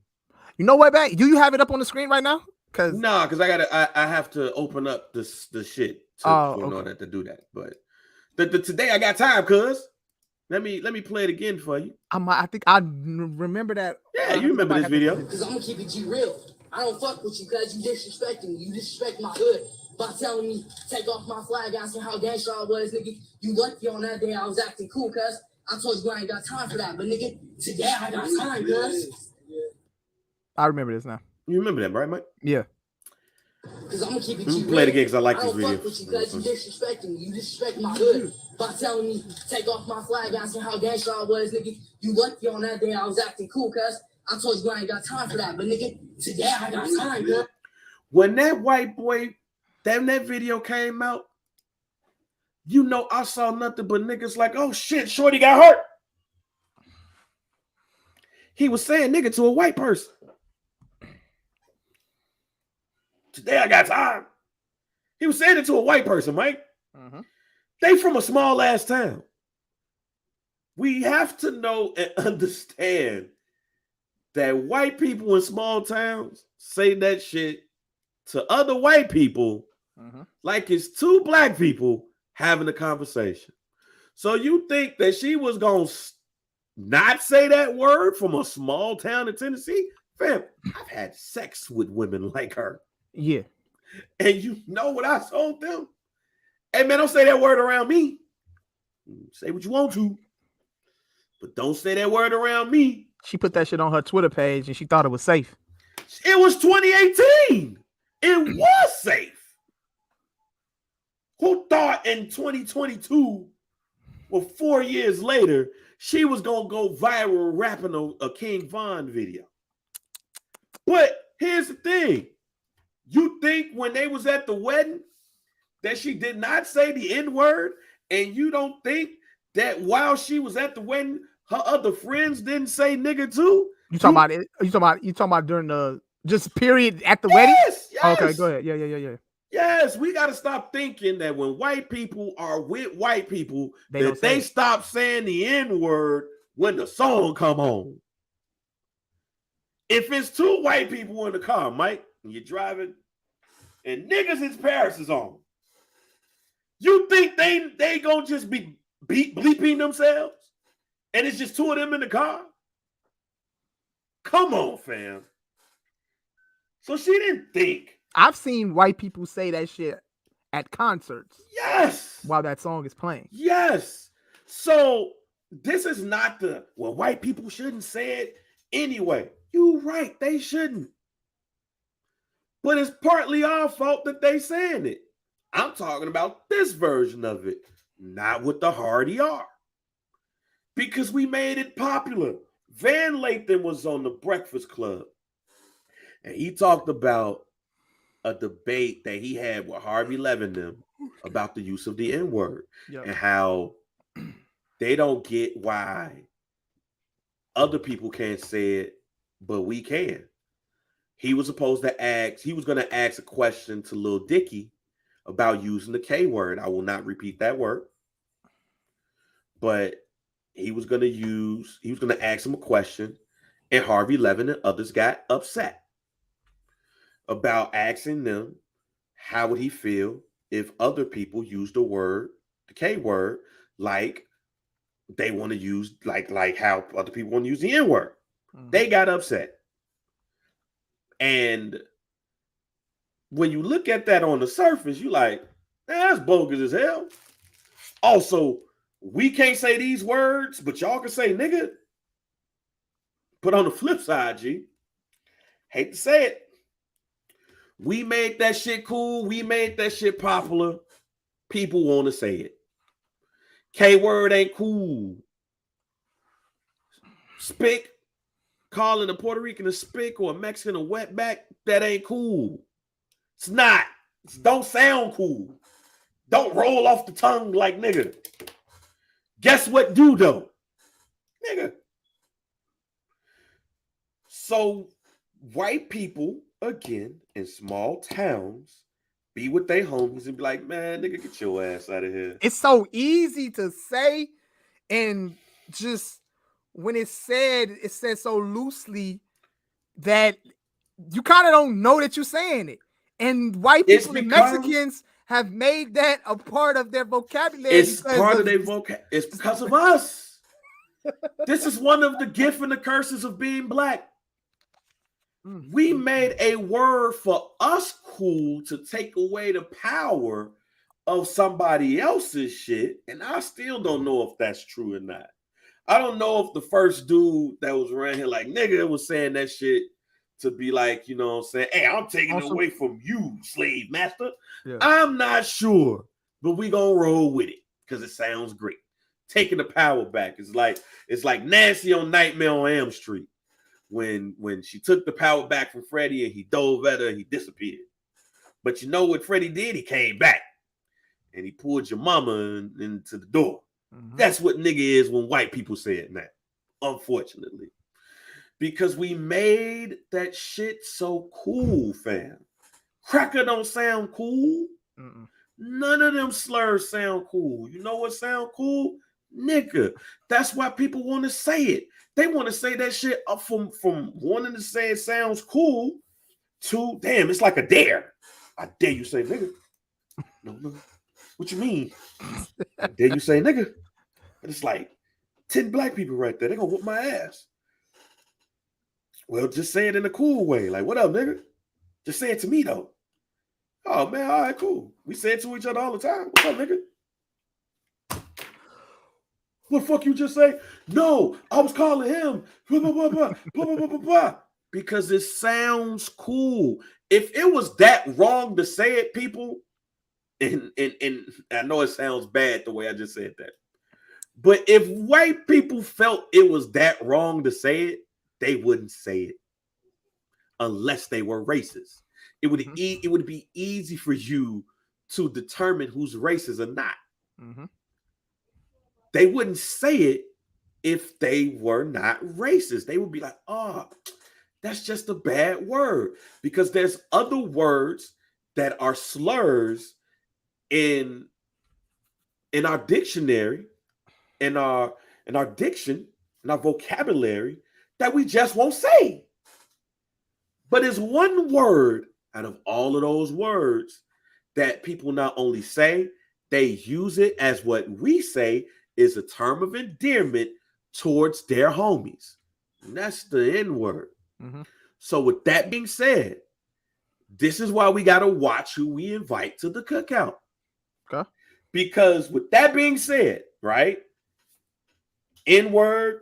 You know what, babe? Do you have it up on the screen right now? Because
I have to open up the shit in order to do that. But the "Today I Got Time" cuz. Let me play it again for you.
I think I remember that.
Yeah, you remember this video?
Because I'm gonna keep it G real. I don't fuck with you because you disrespecting me. You disrespect my hood by telling me take off my flag, asking how gangster I was, nigga. You lucky on that day I was acting cool, cuz I told you I ain't got time for that, but nigga, today I got time, cuz.
I remember this now.
You remember that, right, Mike?
Yeah.
Because I'm gonna keep it G real.
Play it again because I like this
don't
video.
fuck with you because you disrespecting me. You disrespect my hood by telling me take off my flag, asking how gangster I was, nigga. You lucky on that day I was acting cool, cuz I told you I ain't got time for that, but nigga, today I got time, cuz.
When that white boy, that video came out, you know I saw nothing but niggas like, oh shit, shorty got hurt. He was saying nigga to a white person. Today I got time. He was saying it to a white person, Mike.
Mm-hmm.
They from a small ass town. We have to know and understand that white people in small towns say that shit to other white people like it's two black people having a conversation. So you think that she was going to not say that word from a small town in Tennessee? Fam, I've had sex with women like her.
Yeah.
And you know what I told them? Hey, man, don't say that word around me. Say what you want to, but don't say that word around me.
She put that shit on her Twitter page and she thought it was safe.
It was 2018. It was safe. Who thought in 2022, well, 4 years later, she was going to go viral rapping a King Von video? But here's the thing. You think when they was at the wedding that she did not say the N-word, and you don't think that while she was at the wedding, her other friends didn't say nigga too?
You talking about it? You talking about during the just period at the wedding?
Yes.
Okay, go ahead. Yeah.
Yes, we got to stop thinking that when white people are with white people, they stop saying the N-word when the song come on. If it's two white people in the car, Mike, and you're driving, and niggas in Paris is on, you think they gonna just be bleeping themselves? And it's just two of them in the car? Come on, fam. So she didn't think.
I've seen white people say that shit at concerts.
Yes.
While that song is playing.
Yes. So this is not white people shouldn't say it anyway. You right, they shouldn't. But it's partly our fault that they saying it. I'm talking about this version of it, not with the hard ER. Because we made it popular. Van Lathan was on the Breakfast Club, and he talked about a debate that he had with Harvey Levin about the use of the N-word and how they don't get why other people can't say it, but we can. He was going to ask a question to Lil Dicky about using the K word. I will not repeat that word. But he was going to ask him a question, and Harvey Levin and others got upset about asking them how would he feel if other people use the K word, like they want to use, like how other people want to use the N word. Mm-hmm. They got upset. And when you look at that on the surface, you like, that's bogus as hell. Also, we can't say these words, but y'all can say nigga. But on the flip side, G, hate to say it, we made that shit cool. We made that shit popular. People want to say it. K word ain't cool. Spick, calling a Puerto Rican a spick or a Mexican a wetback, that ain't cool. It's not. It don't sound cool. Don't roll off the tongue like nigga. Guess what do though? Nigga. So white people, again, in small towns, be with their homies and be like, man, nigga, get your ass out of here.
It's so easy to say, and just when it's said so loosely that you kind of don't know that you're saying it. And white people and Mexicans have made that a part of their vocabulary.
It's part of their vocabulary. It's because of us. This is one of the gifts and the curses of being black. We made a word for us cool to take away the power of somebody else's shit. And I still don't know if that's true or not. I don't know if the first dude that was around here like nigga was saying that shit to be like, you know what I'm saying? Hey, I'm taking it away from you, slave master. Yeah. I'm not sure, but we gonna roll with it because it sounds great. Taking the power back. It's like Nancy on Nightmare on Elm Street. When she took the power back from Freddy and he dove at her and he disappeared. But you know what Freddy did? He came back and he pulled your mama into the door. Mm-hmm. That's what nigga is when white people say it now, unfortunately. Because we made that shit so cool, fam. Cracker don't sound cool. Mm-mm. None of them slurs sound cool. You know what sound cool? Nigga. That's why people want to say it. They want to say that shit up from wanting to say it sounds cool to, damn, it's like a dare. I dare you say nigga. No. What you mean? I dare you say nigga. And it's like 10 black people right there. They're going to whoop my ass. Well, just say it in a cool way. Like, what up, nigga? Just say it to me, though. Oh, man, all right, cool. We say it to each other all the time. What's up, nigga? What the fuck you just say? No, I was calling him. Blah, blah, blah, blah, blah, blah, blah, blah. Because it sounds cool. If it was that wrong to say it, people, and I know it sounds bad the way I just said that, but if white people felt it was that wrong to say it, they wouldn't say it unless they were racist. It would it would be easy for you to determine who's racist or not. Mm-hmm. They wouldn't say it if they were not racist. They would be like, oh, that's just a bad word. Because there's other words that are slurs in our dictionary, in our diction, in our vocabulary that we just won't say. But it's one word out of all of those words that people not only say, they use it as what we say is a term of endearment towards their homies. And that's the N-word. Mm-hmm. So with that being said, this is why we got to watch who we invite to the cookout. Okay. Because with that being said, right, N-word,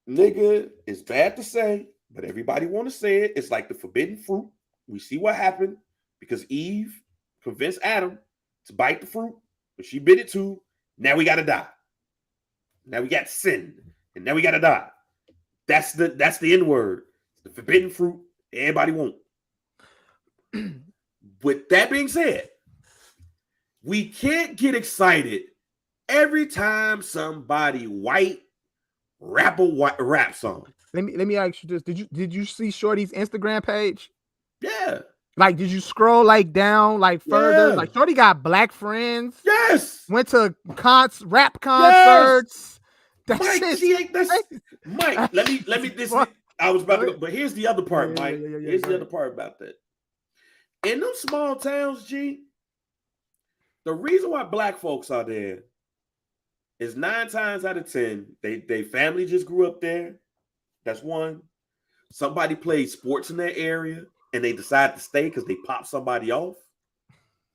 nigga, is bad to say, but everybody want to say it. It's like the forbidden fruit. We see what happened because Eve convinced Adam to bite the fruit, but she bit it too. Now we gotta die. Now we got sin, and now we gotta die. That's the N-word. The forbidden fruit. Everybody want. With that being said, we can't get excited every time somebody white rap a rap song.
Let me ask you this: Did you see Shorty's Instagram page?
Yeah.
Like, did you scroll like down like further?
Yeah.
Like, Shorty got black friends.
Yes.
Went to rap concerts.
Yes. Mike, let me this. I was about to go, but here's the other part, Mike. Here's the other part about that. In them small towns, G, the reason why black folks are there is 9 times out of 10, they family just grew up there. That's one. Somebody played sports in that area and they decided to stay because they popped somebody off,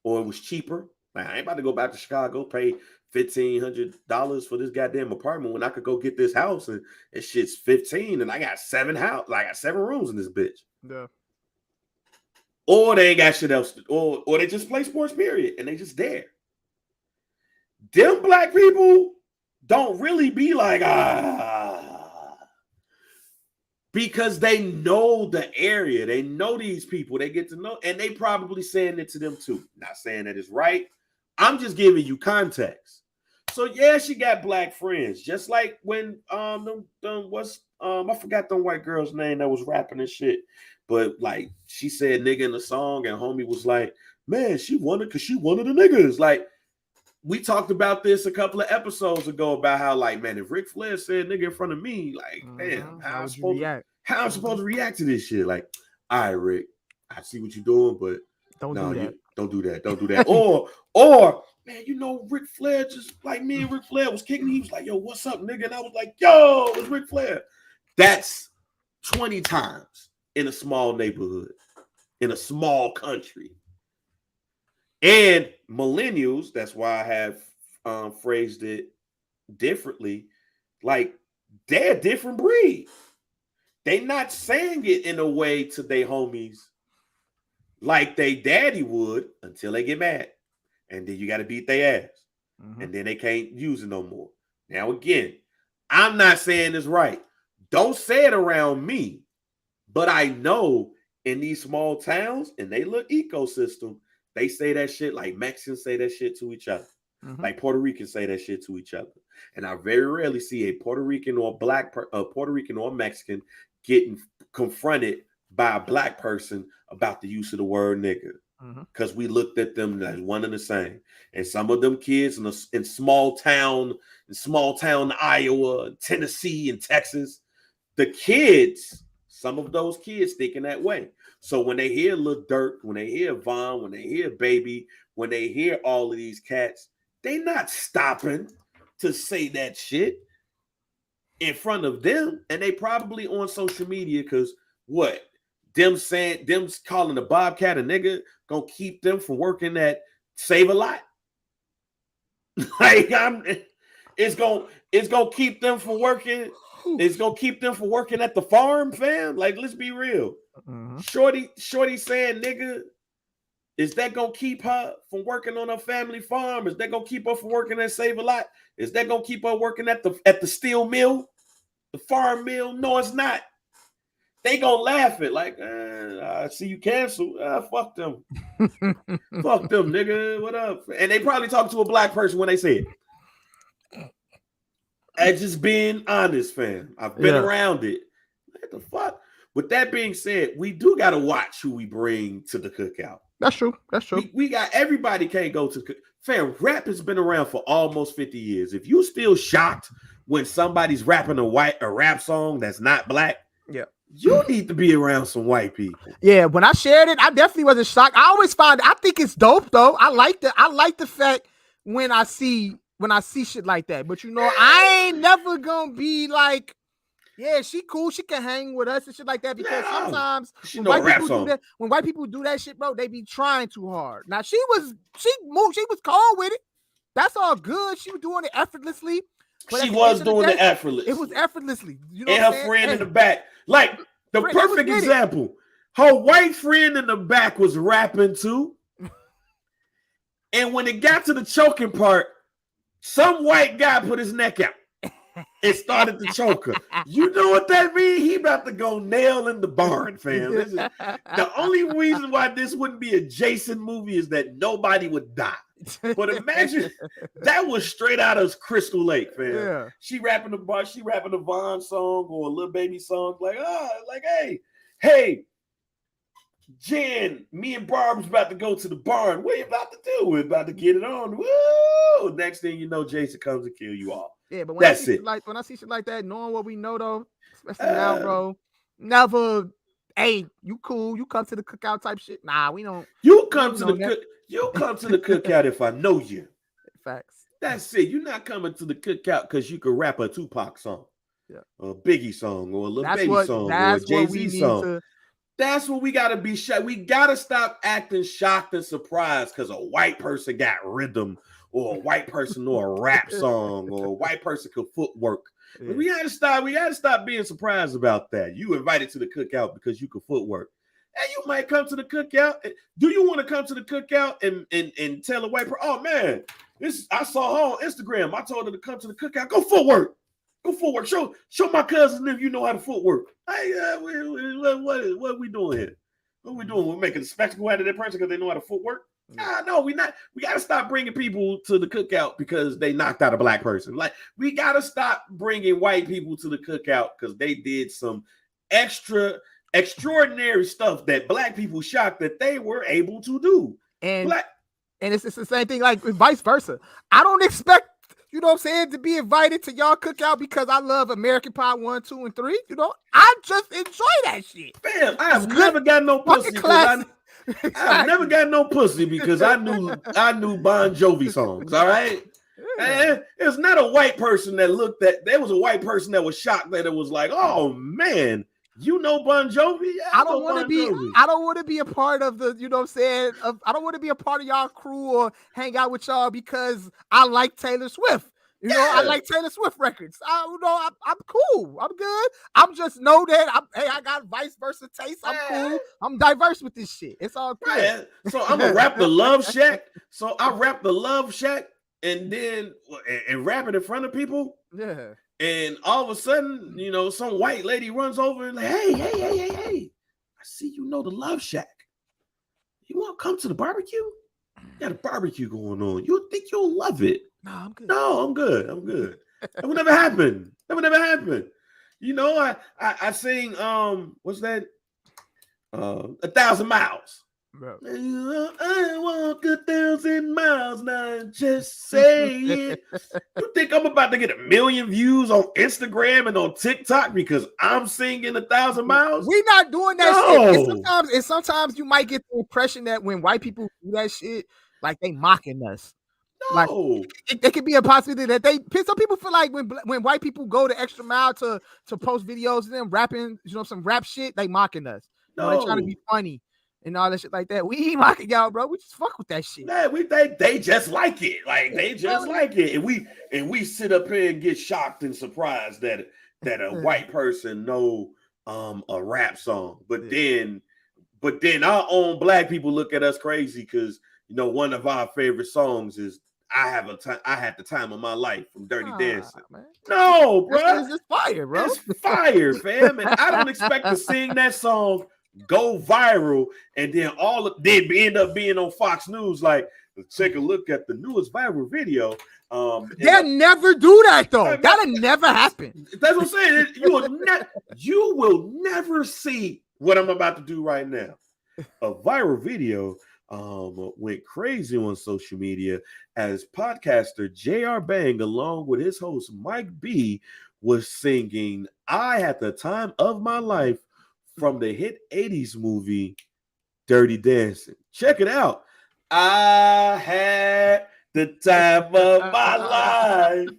or it was cheaper. Like, I ain't about to go back to Chicago, pay $1,500 for this goddamn apartment when I could go get this house and shit's 15 and I got 7 rooms in this bitch.
Yeah.
Or they ain't got shit else, or they just play sports, period, and they just there. Them black people don't really be like, because they know the area. They know these people. They get to know, and they probably saying it to them too. Not saying that it's right. I'm just giving you context. So yeah, she got black friends, just like when I forgot the white girl's name that was rapping and shit. But like she said nigga in the song, and homie was like, man, she won it because she one of the niggas. Like, we talked about this a couple of episodes ago about how, like, man, if Ric Flair said nigga in front of me, like, damn, how I'm supposed to react to this shit? Like, all right, Rick, I see what you're doing, but don't do that. or man, you know, Ric Flair, just like me and Ric Flair was kicking. He was like, yo, what's up, nigga? And I was like, yo, it's Ric Flair. That's 20 times in a small neighborhood, in a small country. And millennials, that's why I have phrased it differently, like, they're a different breed. They not saying it in a way to their homies like they daddy would until they get mad. And then you got to beat their ass. Mm-hmm. And then they can't use it no more. Now, again, I'm not saying this right. Don't say it around me. But I know in these small towns, in their little ecosystem, they say that shit like Mexicans say that shit to each other. Mm-hmm. Like Puerto Ricans say that shit to each other. And I very rarely see a Puerto Rican or Puerto Rican or Mexican getting confronted by a black person about the use of the word nigga. Because we looked at them as one and the same. And some of them kids in small town Iowa, Tennessee, and Texas, the kids, some of those kids thinking that way. So when they hear Lil Durk, when they hear Von, when they hear Baby, when they hear all of these cats, they not stopping to say that shit in front of them. And they probably on social media because them calling the Bobcat a nigga gonna keep them from working at Save a Lot. Like, it's gonna keep them from working. It's gonna keep them from working at the farm, fam. Like, let's be real. Mm-hmm. Shorty saying nigga, is that gonna keep her from working on her family farm? Is that gonna keep her from working at Save a Lot? Is that gonna keep her working at the steel mill, the farm mill? No, it's not. They gonna laugh at like, I see you canceled. Fuck them. Fuck them, nigga. What up? And they probably talk to a black person when they say it. I just being honest, fam. I've been around it. What the fuck? With that being said, we do gotta watch who we bring to the cookout.
That's true.
We got everybody can't go to the fam. Rap has been around for almost 50 years. If you still shocked when somebody's rapping a rap song that's not black, you need to be around some white people.
Yeah, when I shared it, I definitely wasn't shocked. I always find I think it's dope though. I like the fact when I see shit like that. But I ain't never gonna be like, yeah, she cool, she can hang with us and shit like that. Because sometimes when white people do that shit, bro, they be trying too hard. Now she was cold with it. That's all good. She was doing it effortlessly. But
She
at the
was
end of the
doing
day,
it effortlessly.
It was effortlessly. You know
And
what I'm
her
saying?
friend in
Hey,
the back. Like the
friend, they was
perfect
with it.
example. Her white friend in the back was rapping too. And when it got to the choking part, some white guy put his neck out and started to choke her. You know what that means? He about to go nail in the barn, fam. This is the only reason why this wouldn't be a Jason movie is that nobody would die. But imagine that was straight out of Crystal Lake, fam.
Yeah.
She rapping a Vaughn song or a Lil Baby song, like, hey, Jen, me and Barb's about to go to the barn. What are you about to do? We're about to get it on. Woo! Next thing you know, Jason comes to kill you all.
Yeah, but when
That's
I see
it.
when I see shit like that, knowing what we know though, especially now, bro, never. Hey, you cool? You come to the cookout type shit? Nah, we don't.
You come to
that.
You come to the cookout if I know you.
Facts.
That's it. You're not coming to the cookout because you can rap a Tupac song,
yeah,
or a Biggie song, or a Lil Baby song, or a Jay-Z song. That's what we gotta be shocked. We gotta stop acting shocked and surprised because a white person got rhythm, or a white person know a rap song, or a white person could footwork. Yeah. We gotta stop being surprised about that. You invited to the cookout because you could footwork. And you might come to the cookout. Do you want to come to the cookout and tell a white person, oh man, I saw her on Instagram. I told her to come to the cookout. Go footwork. Go forward. Show my cousins if you know how to footwork. Hey, what are we doing here? What are we doing? We're making a spectacle out of that person because they know how to footwork? No, we not. We got to stop bringing people to the cookout because they knocked out a black person. Like, we got to stop bringing white people to the cookout because they did some extraordinary stuff that black people shocked that they were able to do.
And it's the same thing, like vice versa. I don't expect, you know what I'm saying, to be invited to y'all cookout because I love American Pie 1, 2, and 3. You know, I just enjoy that shit.
Fam, I have never got no pussy because I've never got no pussy because I knew Bon Jovi songs. All right. And it's not a white person that looked at. There was a white person that was shocked that it was like, oh man, you know Bon Jovi? Yeah,
I don't want to be a part of the, you know what I'm saying? I don't want to be a part of y'all crew or hang out with y'all because I like Taylor Swift. You know, I like Taylor Swift records. I'm cool. I'm good. I'm just know that I got vice versa taste. I'm cool. I'm diverse with this shit. It's all good.
Right. So I'm gonna rap the Love Shack. So I rap the Love Shack and then rap it in front of people.
Yeah.
And all of a sudden, you know, some white lady runs over and like, hey, I see you know the Love Shack. You want to come to the barbecue? Got a barbecue going on. You think you'll love it?
No, I'm good.
No, I'm good. That would never happen. You know, I sing what's that? 1,000 Miles. Bro. I walk 1,000 miles now, just say it. You think I'm about to get 1 million views on Instagram and on TikTok because I'm singing 1,000 miles?
We're not doing that shit. And sometimes you might get the impression that when white people do that shit, like they mocking us.
No.
Like it could be a possibility that some people feel like when white people go the extra mile to post videos of them rapping, you know, some rap shit, they mocking us. No. You know, they trying to be funny and all that shit like that. We ain't mocking y'all, bro. We just fuck with that shit.
Yeah, they just like it. Like they just like it. And we sit up here and get shocked and surprised that a white person know a rap song. But then our own black people look at us crazy because, you know, one of our favorite songs is I Had the Time of My Life from Dirty Dancing. Man. No, bro.
It's fire, bro.
It's fire, fam. And I don't expect to sing that song, go viral, and then end up being on Fox News. Like, take a look at the newest viral video.
They'll never do that though. That'll neent happen.
That's what I'm saying. You will never see what I'm about to do right now. A viral video went crazy on social media as podcaster J.R. Bang, along with his host Mike B, was singing I Had the Time of My Life from the hit 80s movie Dirty Dancing. Check it out. I had the time of my life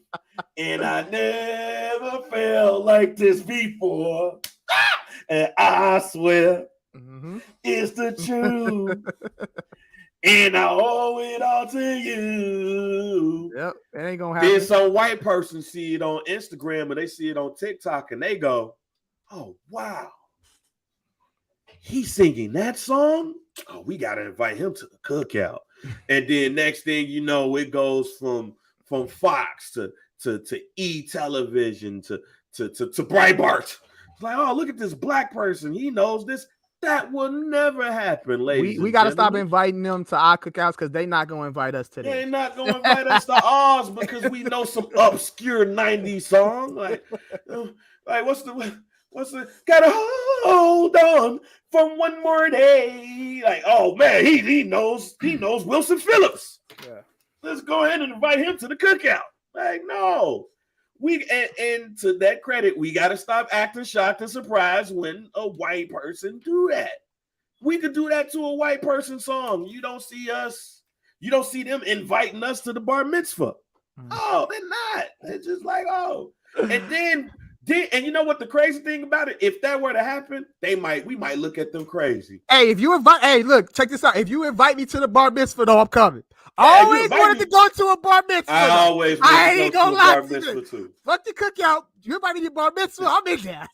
and I never felt like this before. And I swear it's the truth. and I owe it all to you.
Yep, it ain't gonna happen.
Then some white person see it on Instagram or they see it on TikTok and they go, "Oh wow, he's singing that song. Oh, we gotta invite him to the cookout." And then next thing you know, it goes from Fox to E Television to Breitbart. It's like, oh, look at this black person. He knows this. That will never happen, ladies.
We got to stop inviting them to our cookouts because they're not going to invite us to
They're not going to invite us to ours because we know some obscure 90s song. Like what's the gotta hold on for one more day? Like, oh man, he knows Wilson Phillips.
Yeah.
Let's go ahead and invite him to the cookout. Like, no. And to that credit, we got to stop acting shocked and surprised when a white person do that. We could do that to a white person song. You don't see them inviting us to the bar mitzvah. Mm-hmm. Oh, they're not. They're just like, oh. And then you know what the crazy thing about it? If that were to happen, we might look at them crazy.
Hey, look, check this out. If you invite me to the bar mitzvah, though, I'm coming. I always wanted to go to a bar mitzvah. I ain't gonna lie to you. Fuck the cookout. You invite me to a bar mitzvah, I'm in there.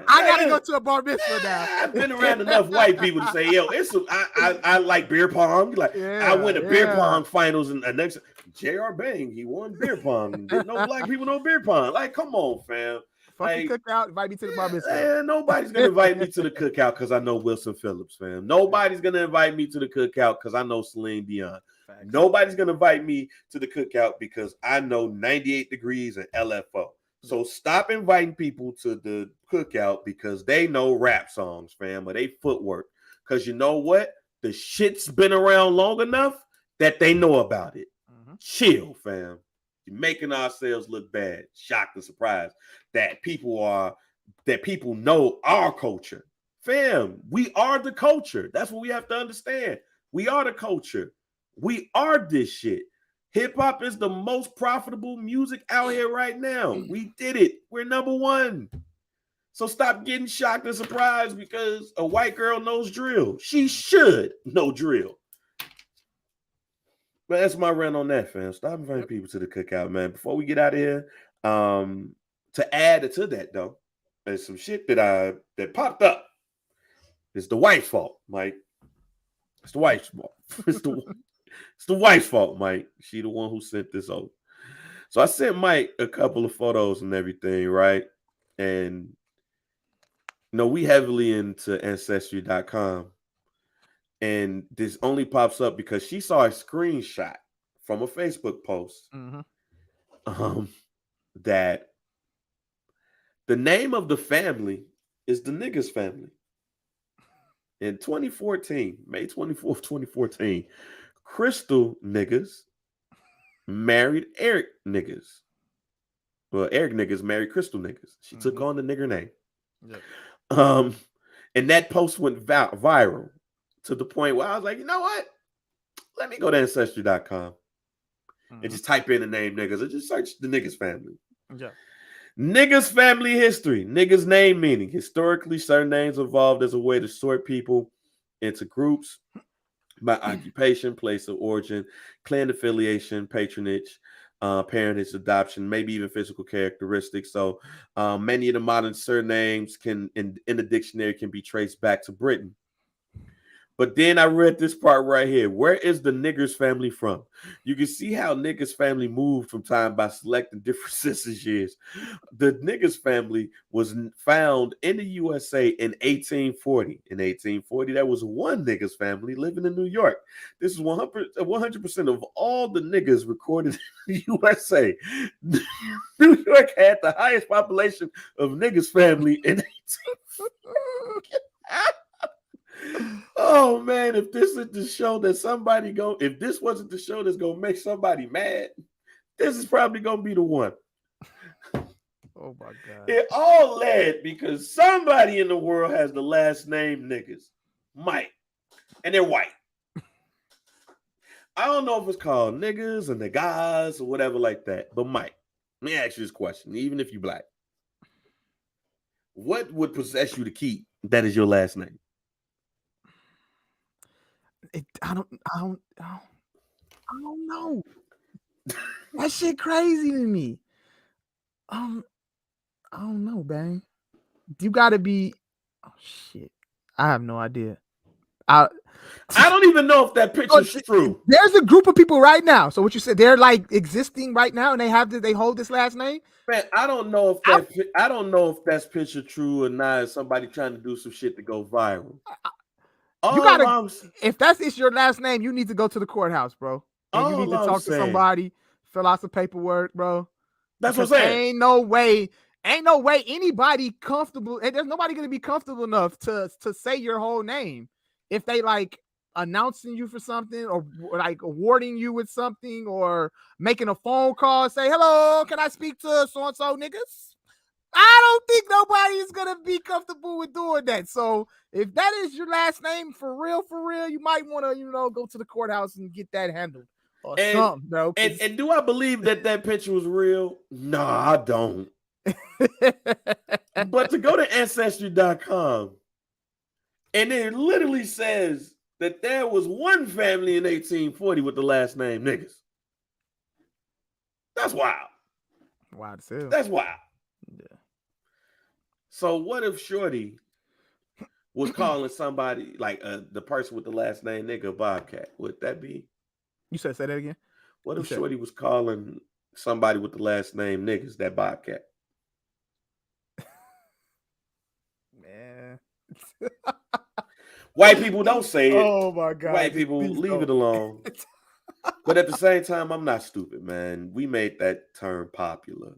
I gotta go to a bar mitzvah now.
I've been around enough white people to say, yo, I like beer pong. Like, I went to beer pong finals and the next J.R. Bang, he won beer pong. Didn't no black people know beer pong. Like, come on, fam.
Fuck the cookout, invite me to the bar mitzvah.
Nobody's gonna invite me to the cookout because I know Wilson Phillips, fam. Nobody's gonna invite me to the cookout because I know Celine Dion. Facts. Nobody's gonna invite me to the cookout because I know 98 Degrees and LFO. So stop inviting people to the cookout because they know rap songs, fam, or they footwork. Because you know what? The shit's been around long enough that they know about it. Mm-hmm. Chill, fam. You're making ourselves look bad, shocked and surprised that people know our culture. Fam, we are the culture. That's what we have to understand. We are the culture. We are this shit. Hip hop is the most profitable music out here right now. We did it. We're number one. So stop getting shocked and surprised because a white girl knows drill. She should know drill. But that's my rant on that, fam. Stop inviting people to the cookout, man. Before we get out of here, to add to that, though, there's some shit that popped up. It's the wife's fault, Mike. It's the wife's fault. It's the wife's fault, Mike. She the one who sent this over. So I sent Mike a couple of photos and everything, right? And we heavily into Ancestry.com. And this only pops up because she saw a screenshot from a Facebook post that the name of the family is the niggas family. In 2014, May 24th, 2014, Crystal niggas married Eric niggas. Well, Eric niggas married Crystal niggas. She took on the nigger name. Yep. And that post went viral. To the point where I was like, you know what? Let me go to Ancestry.com and just type in the name niggas and just search the niggas family. Yeah. Niggas family history. Niggas name meaning. Historically, certain names evolved as a way to sort people into groups by occupation, place of origin, clan affiliation, patronage, parentage, adoption, maybe even physical characteristics. So many of the modern surnames in the dictionary can be traced back to Britain. But then I read this part right here. Where is the niggers family from? You can see how niggers family moved from time by selecting different census years. The niggers family was found in the USA in 1840. In 1840, there was one niggers family living in New York. This is 100% of all the niggers recorded in the USA. New York had the highest population of niggers family in 1840. Oh man, if this is the show that if this wasn't the show that's gonna make somebody mad, this is probably gonna be the one.
Oh my God.
It all led because somebody in the world has the last name niggas, Mike, and they're white. I don't know if it's called niggas or niggas or whatever like that, but Mike, let me ask you this question, even if you're black. What would possess you to keep that is your last name?
I don't know. That shit crazy to me. I don't know, bang. You gotta be. Oh shit! I have no idea.
I don't even know if that picture's true.
There's a group of people right now. So what you said, they're like existing right now, and they hold this last name.
Man, I don't know if that's picture true or not. Somebody trying to do some shit to go viral.
If it's your last name, you need to go to the courthouse, bro. And you need to talk to somebody, fill out some paperwork, bro.
That's what I'm saying.
Ain't no way anybody comfortable, and there's nobody gonna be comfortable enough to say your whole name if they like announcing you for something or like awarding you with something or making a phone call, say, hello, can I speak to so-and-so niggas? I don't think nobody is gonna be comfortable with doing that. So if that is your last name for real, you might want to, go to the courthouse and get that handled or something, bro.
And do I believe that picture was real? No, I don't. But to go to Ancestry.com, and it literally says that there was one family in 1840 with the last name niggas. That's wild.
Wild as hell.
That's wild.
Yeah.
So what if Shorty was calling somebody like the person with the last name nigga Bobcat? Would that be?
You said say that again?
What if Shorty was calling somebody with the last name niggas that Bobcat?
Man.
White people don't say it.
Oh my God.
White people leave it alone. But at the same time, I'm not stupid, man. We made that term popular.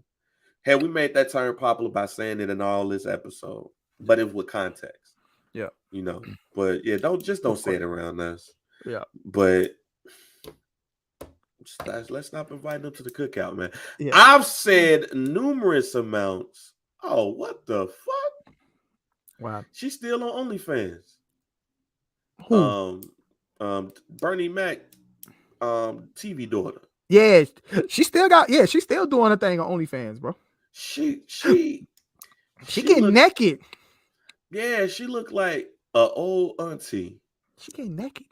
Hell, we made that term popular by saying it in all this episode, but it with context.
Yeah.
But yeah, don't say it around us.
Yeah.
But let's not invite them to the cookout, man.
Yeah.
I've said numerous amounts. Oh, what the fuck?
Wow.
She's still on OnlyFans.
Who?
Bernie Mac, TV daughter.
Yeah, she's still doing a thing on OnlyFans, bro.
She
getting naked.
Yeah, she looked like an old auntie.
She getting naked.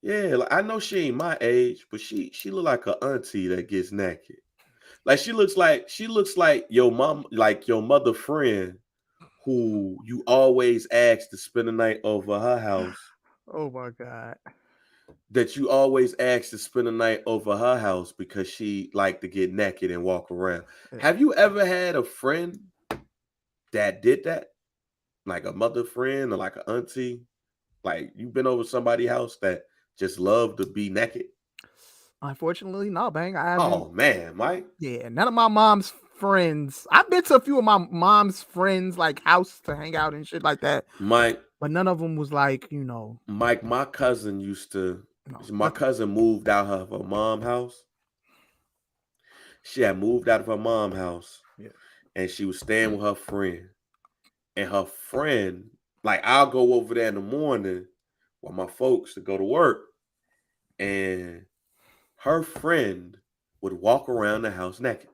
Yeah, like, I know she ain't my age, but she look like an auntie that gets naked. Like she looks like your mom, like your mother friend who you always ask to spend the night over her house.
Oh my God.
That you always ask to spend the night over her house because she liked to get naked and walk around. Have you ever had a friend that did that? Like a mother friend or like an auntie? Like you've been over somebody's house that just loved to be naked?
Unfortunately, no, bang. I haven't.
Oh man, Mike.
Yeah, none of my mom's friends. I've been to a few of my mom's friends' like house to hang out and shit like that.
Mike.
But none of them was like,
Mike, my cousin my cousin moved out of her mom's house. She had moved out of her mom's house.
Yeah.
And she was staying with her friend. And her friend, like I'll go over there in the morning with my folks to go to work. And her friend would walk around the house naked.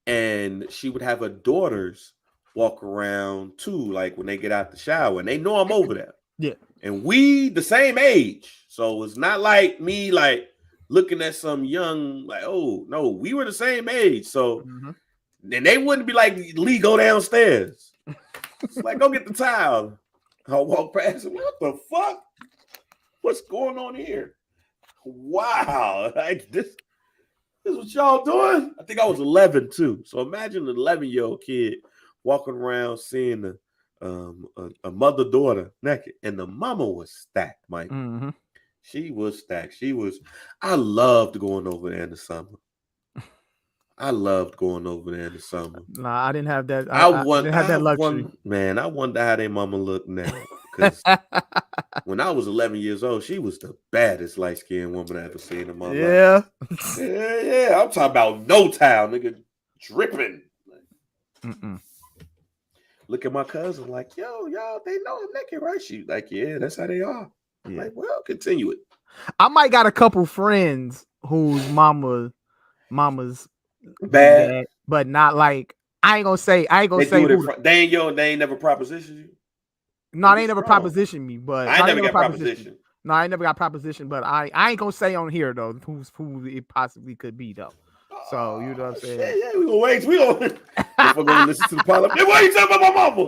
And she would have her daughters walk around too, like when they get out the shower, and they know I'm over there.
Yeah. And
we the same age. So it's not like me like looking at some young, like, oh no, we were the same age. So then they wouldn't be like, Lee, go downstairs. It's like, go get the towel. I'll walk past and what the fuck? What's going on here? Wow. Like this is what y'all doing? I think I was 11 too. So imagine an 11-year-old kid walking around seeing a mother-daughter naked. And the mama was stacked, Mike.
Mm-hmm.
She was stacked. I loved going over there in the summer.
Nah, I didn't have that.
I
didn't have that luxury.
Man, I wonder how their mama looked now. Because when I was 11 years old, she was the baddest light-skinned woman I ever seen in my life. Yeah. I'm talking about no towel, nigga, dripping. Look at my cousin, like, yo, y'all, they know I'm naked, right? She like, yeah, that's how they are.
Yeah.
Like, well, continue it.
I might got a couple friends whose mama's
bad,
but not like I ain't gonna say.
They ain't never propositioned you.
No, they never propositioned me, but
I never got propositioned.
No, I never got propositioned, but I ain't gonna say on here though who it possibly could be though. So you know what I'm saying?
Shit, yeah, we gonna wait. We gonna if we're gonna listen to the pilot. Hey, why you talking about my mama?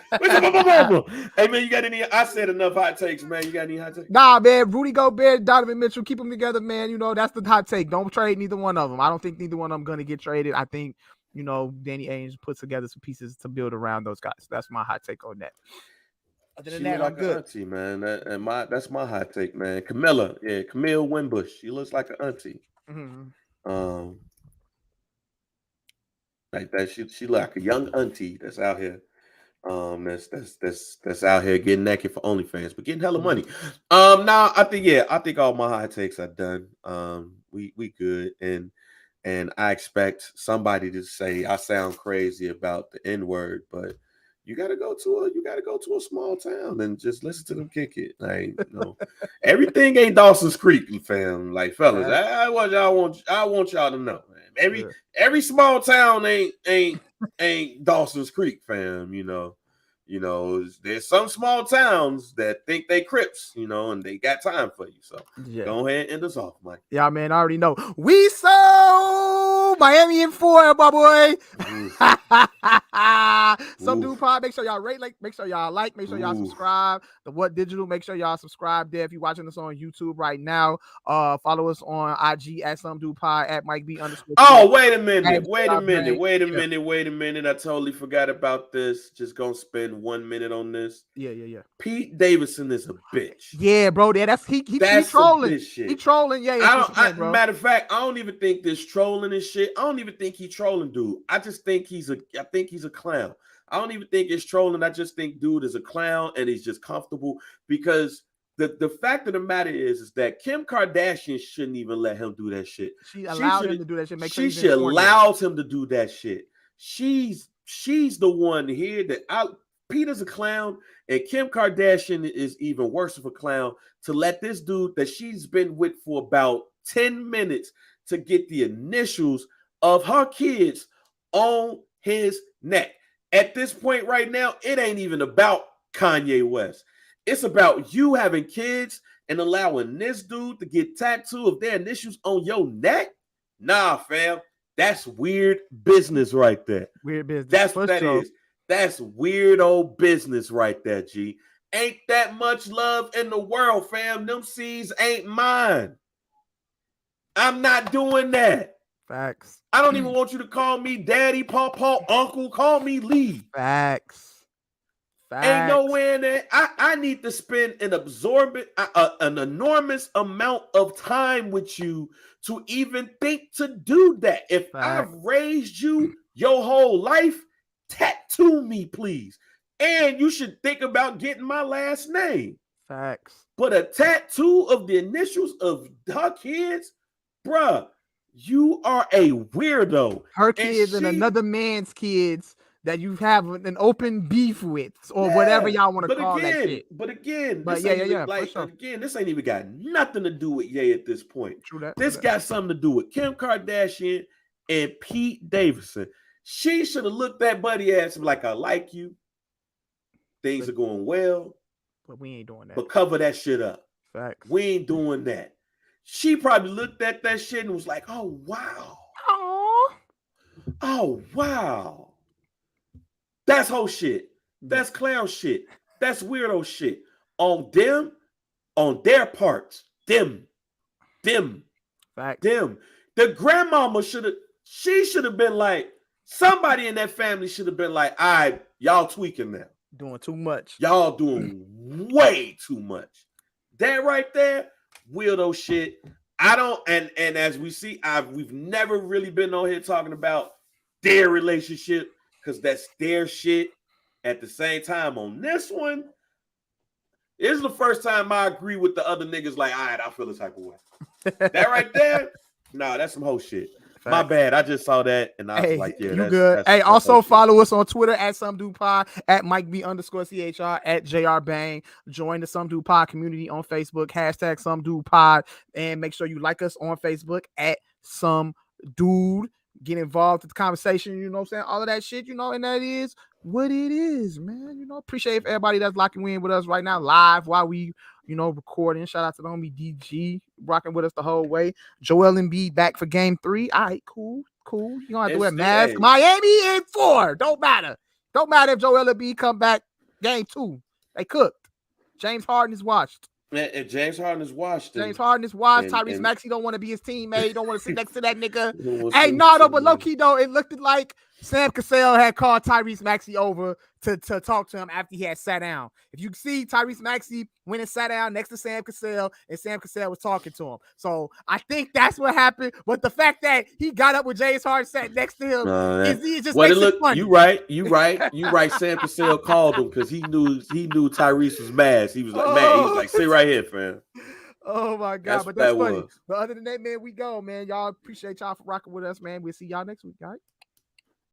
What you talking about my mama? Hey man, you got any? I said enough hot takes, man. You got any hot takes?
Nah, man. Rudy Gobert, Donovan Mitchell, keep them together, man. You know that's the hot take. Don't trade neither one of them. I don't think neither one of them gonna get traded. I think Danny Ainge puts together some pieces to build around those guys. That's my hot take on that. Other than that, I'm good.
Auntie, man. That's my hot take, man. Camille Winbush. She looks like an auntie.
Mm-hmm.
Like that. She like a young auntie that's out here. That's out here getting naked for OnlyFans, but getting hella money. Now I think all my hot takes are done. We good, and I expect somebody to say I sound crazy about the N-word, but you gotta go to a small town and just listen to them kick it. Like, everything ain't Dawson's Creek, fam. Like, fellas, I want y'all to know, man. Every small town ain't Dawson's Creek, fam. There's some small towns that think they Crips, and they got time for you. So go ahead and end us off, Mike.
Yeah, man, I already know. We so Miami in 4, my boy. Some Dude Pod. Make sure y'all rate, make sure y'all like, make sure y'all subscribe. The What Digital. Make sure y'all subscribe there. If you're watching us on YouTube right now, follow us on IG at Some Dude Pod at Mike B _.
Oh, wait a minute. I totally forgot about this. Just gonna spend 1 minute on this.
Yeah.
Pete Davidson is a bitch.
Yeah, bro. That's trolling. He trolling. Yeah.
Matter of fact, I don't even think this trolling and shit. I don't even think he trolling, dude. I think he's a clown. I don't even think it's trolling. I just think dude is a clown and he's just comfortable because the fact of the matter is that Kim Kardashian shouldn't even let him do that shit.
She allowed him to do that shit.
She should allow him to do that shit. She's the one here that Peter's a clown and Kim Kardashian is even worse of a clown to let this dude that she's been with for about 10 minutes to get the initials of her kids on his neck. At this point right now, it ain't even about Kanye West. It's about you having kids and allowing this dude to get tattoo of their initials on your neck. Nah, fam. That's weird business right there.
Weird business.
That's what that is. That's weird old business right there, G. Ain't that much love in the world, fam. Them seeds ain't mine. I'm not doing that.
Facts.
I don't even want you to call me daddy, pawpaw, uncle. Call me Lee.
Facts.
Ain't nowhere in there. I need to spend an enormous amount of time with you to even think to do that. If I've raised you your whole life, tattoo me, please. And you should think about getting my last name.
Facts.
But a tattoo of the initials of her kids, bruh, you are a weirdo.
Her kids and another man's kids that you have an open beef with, or whatever y'all want to call that shit.
But again,
this
ain't even got nothing to do with Ye at this point.
True that.
This got something to do with Kim Kardashian and Pete Davidson. She should have looked that buddy ass and be like, I like you. Things are going well.
But we ain't doing that.
But cover that shit up.
Facts.
We ain't doing that. She probably looked at that shit and was like, oh, wow.
Aww.
Oh, wow. That's whole shit. That's clown shit. That's weirdo shit. On their parts. Them.
Facts.
Them. The grandmama should have been like, somebody in that family should have been like, all right, y'all tweaking now.
Doing too much.
Y'all doing way too much. That right there, weirdo shit. And as we see, we've never really been on here talking about their relationship because that's their shit. At the same time, on this one, this is the first time I agree with the other niggas. Like, all right, I feel the type of way. That right there, nah, that's some whole shit. Facts. My bad. I just saw that and I was like, yeah,
you good. Hey, also follow us on Twitter at Some Dude Pod, at Mike B _CHR, at JR Bang. Join the Some Dude Pod community on Facebook, hashtag Some Dude Pod, and make sure you like us on Facebook at Some Dude. get involved in the conversation, you know what I'm saying? All of that shit, you know, and that is what it is, man. You know, appreciate everybody that's locking in with us right now live while we, you know, recording. Shout out to the homie DG rocking with us the whole way. Joel Embiid back for game 3. All right, cool. You don't have to wear a mask.
Hey.
Miami in 4. Don't matter if Joel Embiid come back game 2. They cooked. James Harden is washed.
And James Harden is washed.
Tyrese Maxey don't want to be his teammate. Don't want to sit next to that nigga. Hey, no, but low key though, it looked like Sam Cassell had called Tyrese Maxey over to talk to him after he had sat down. If you see, Tyrese Maxey went and sat down next to Sam Cassell, and Sam Cassell was talking to him. So I think that's what happened. But the fact that he got up with James Harden sat next to him is just makes it funny.
You right. Sam Cassell called him because he knew Tyrese was mad. He was like, man, he was like, sit right here, fam.
Oh my God, that's funny. But other than that, man, we go, man. Y'all appreciate y'all for rocking with us, man. We'll see y'all next week, all right?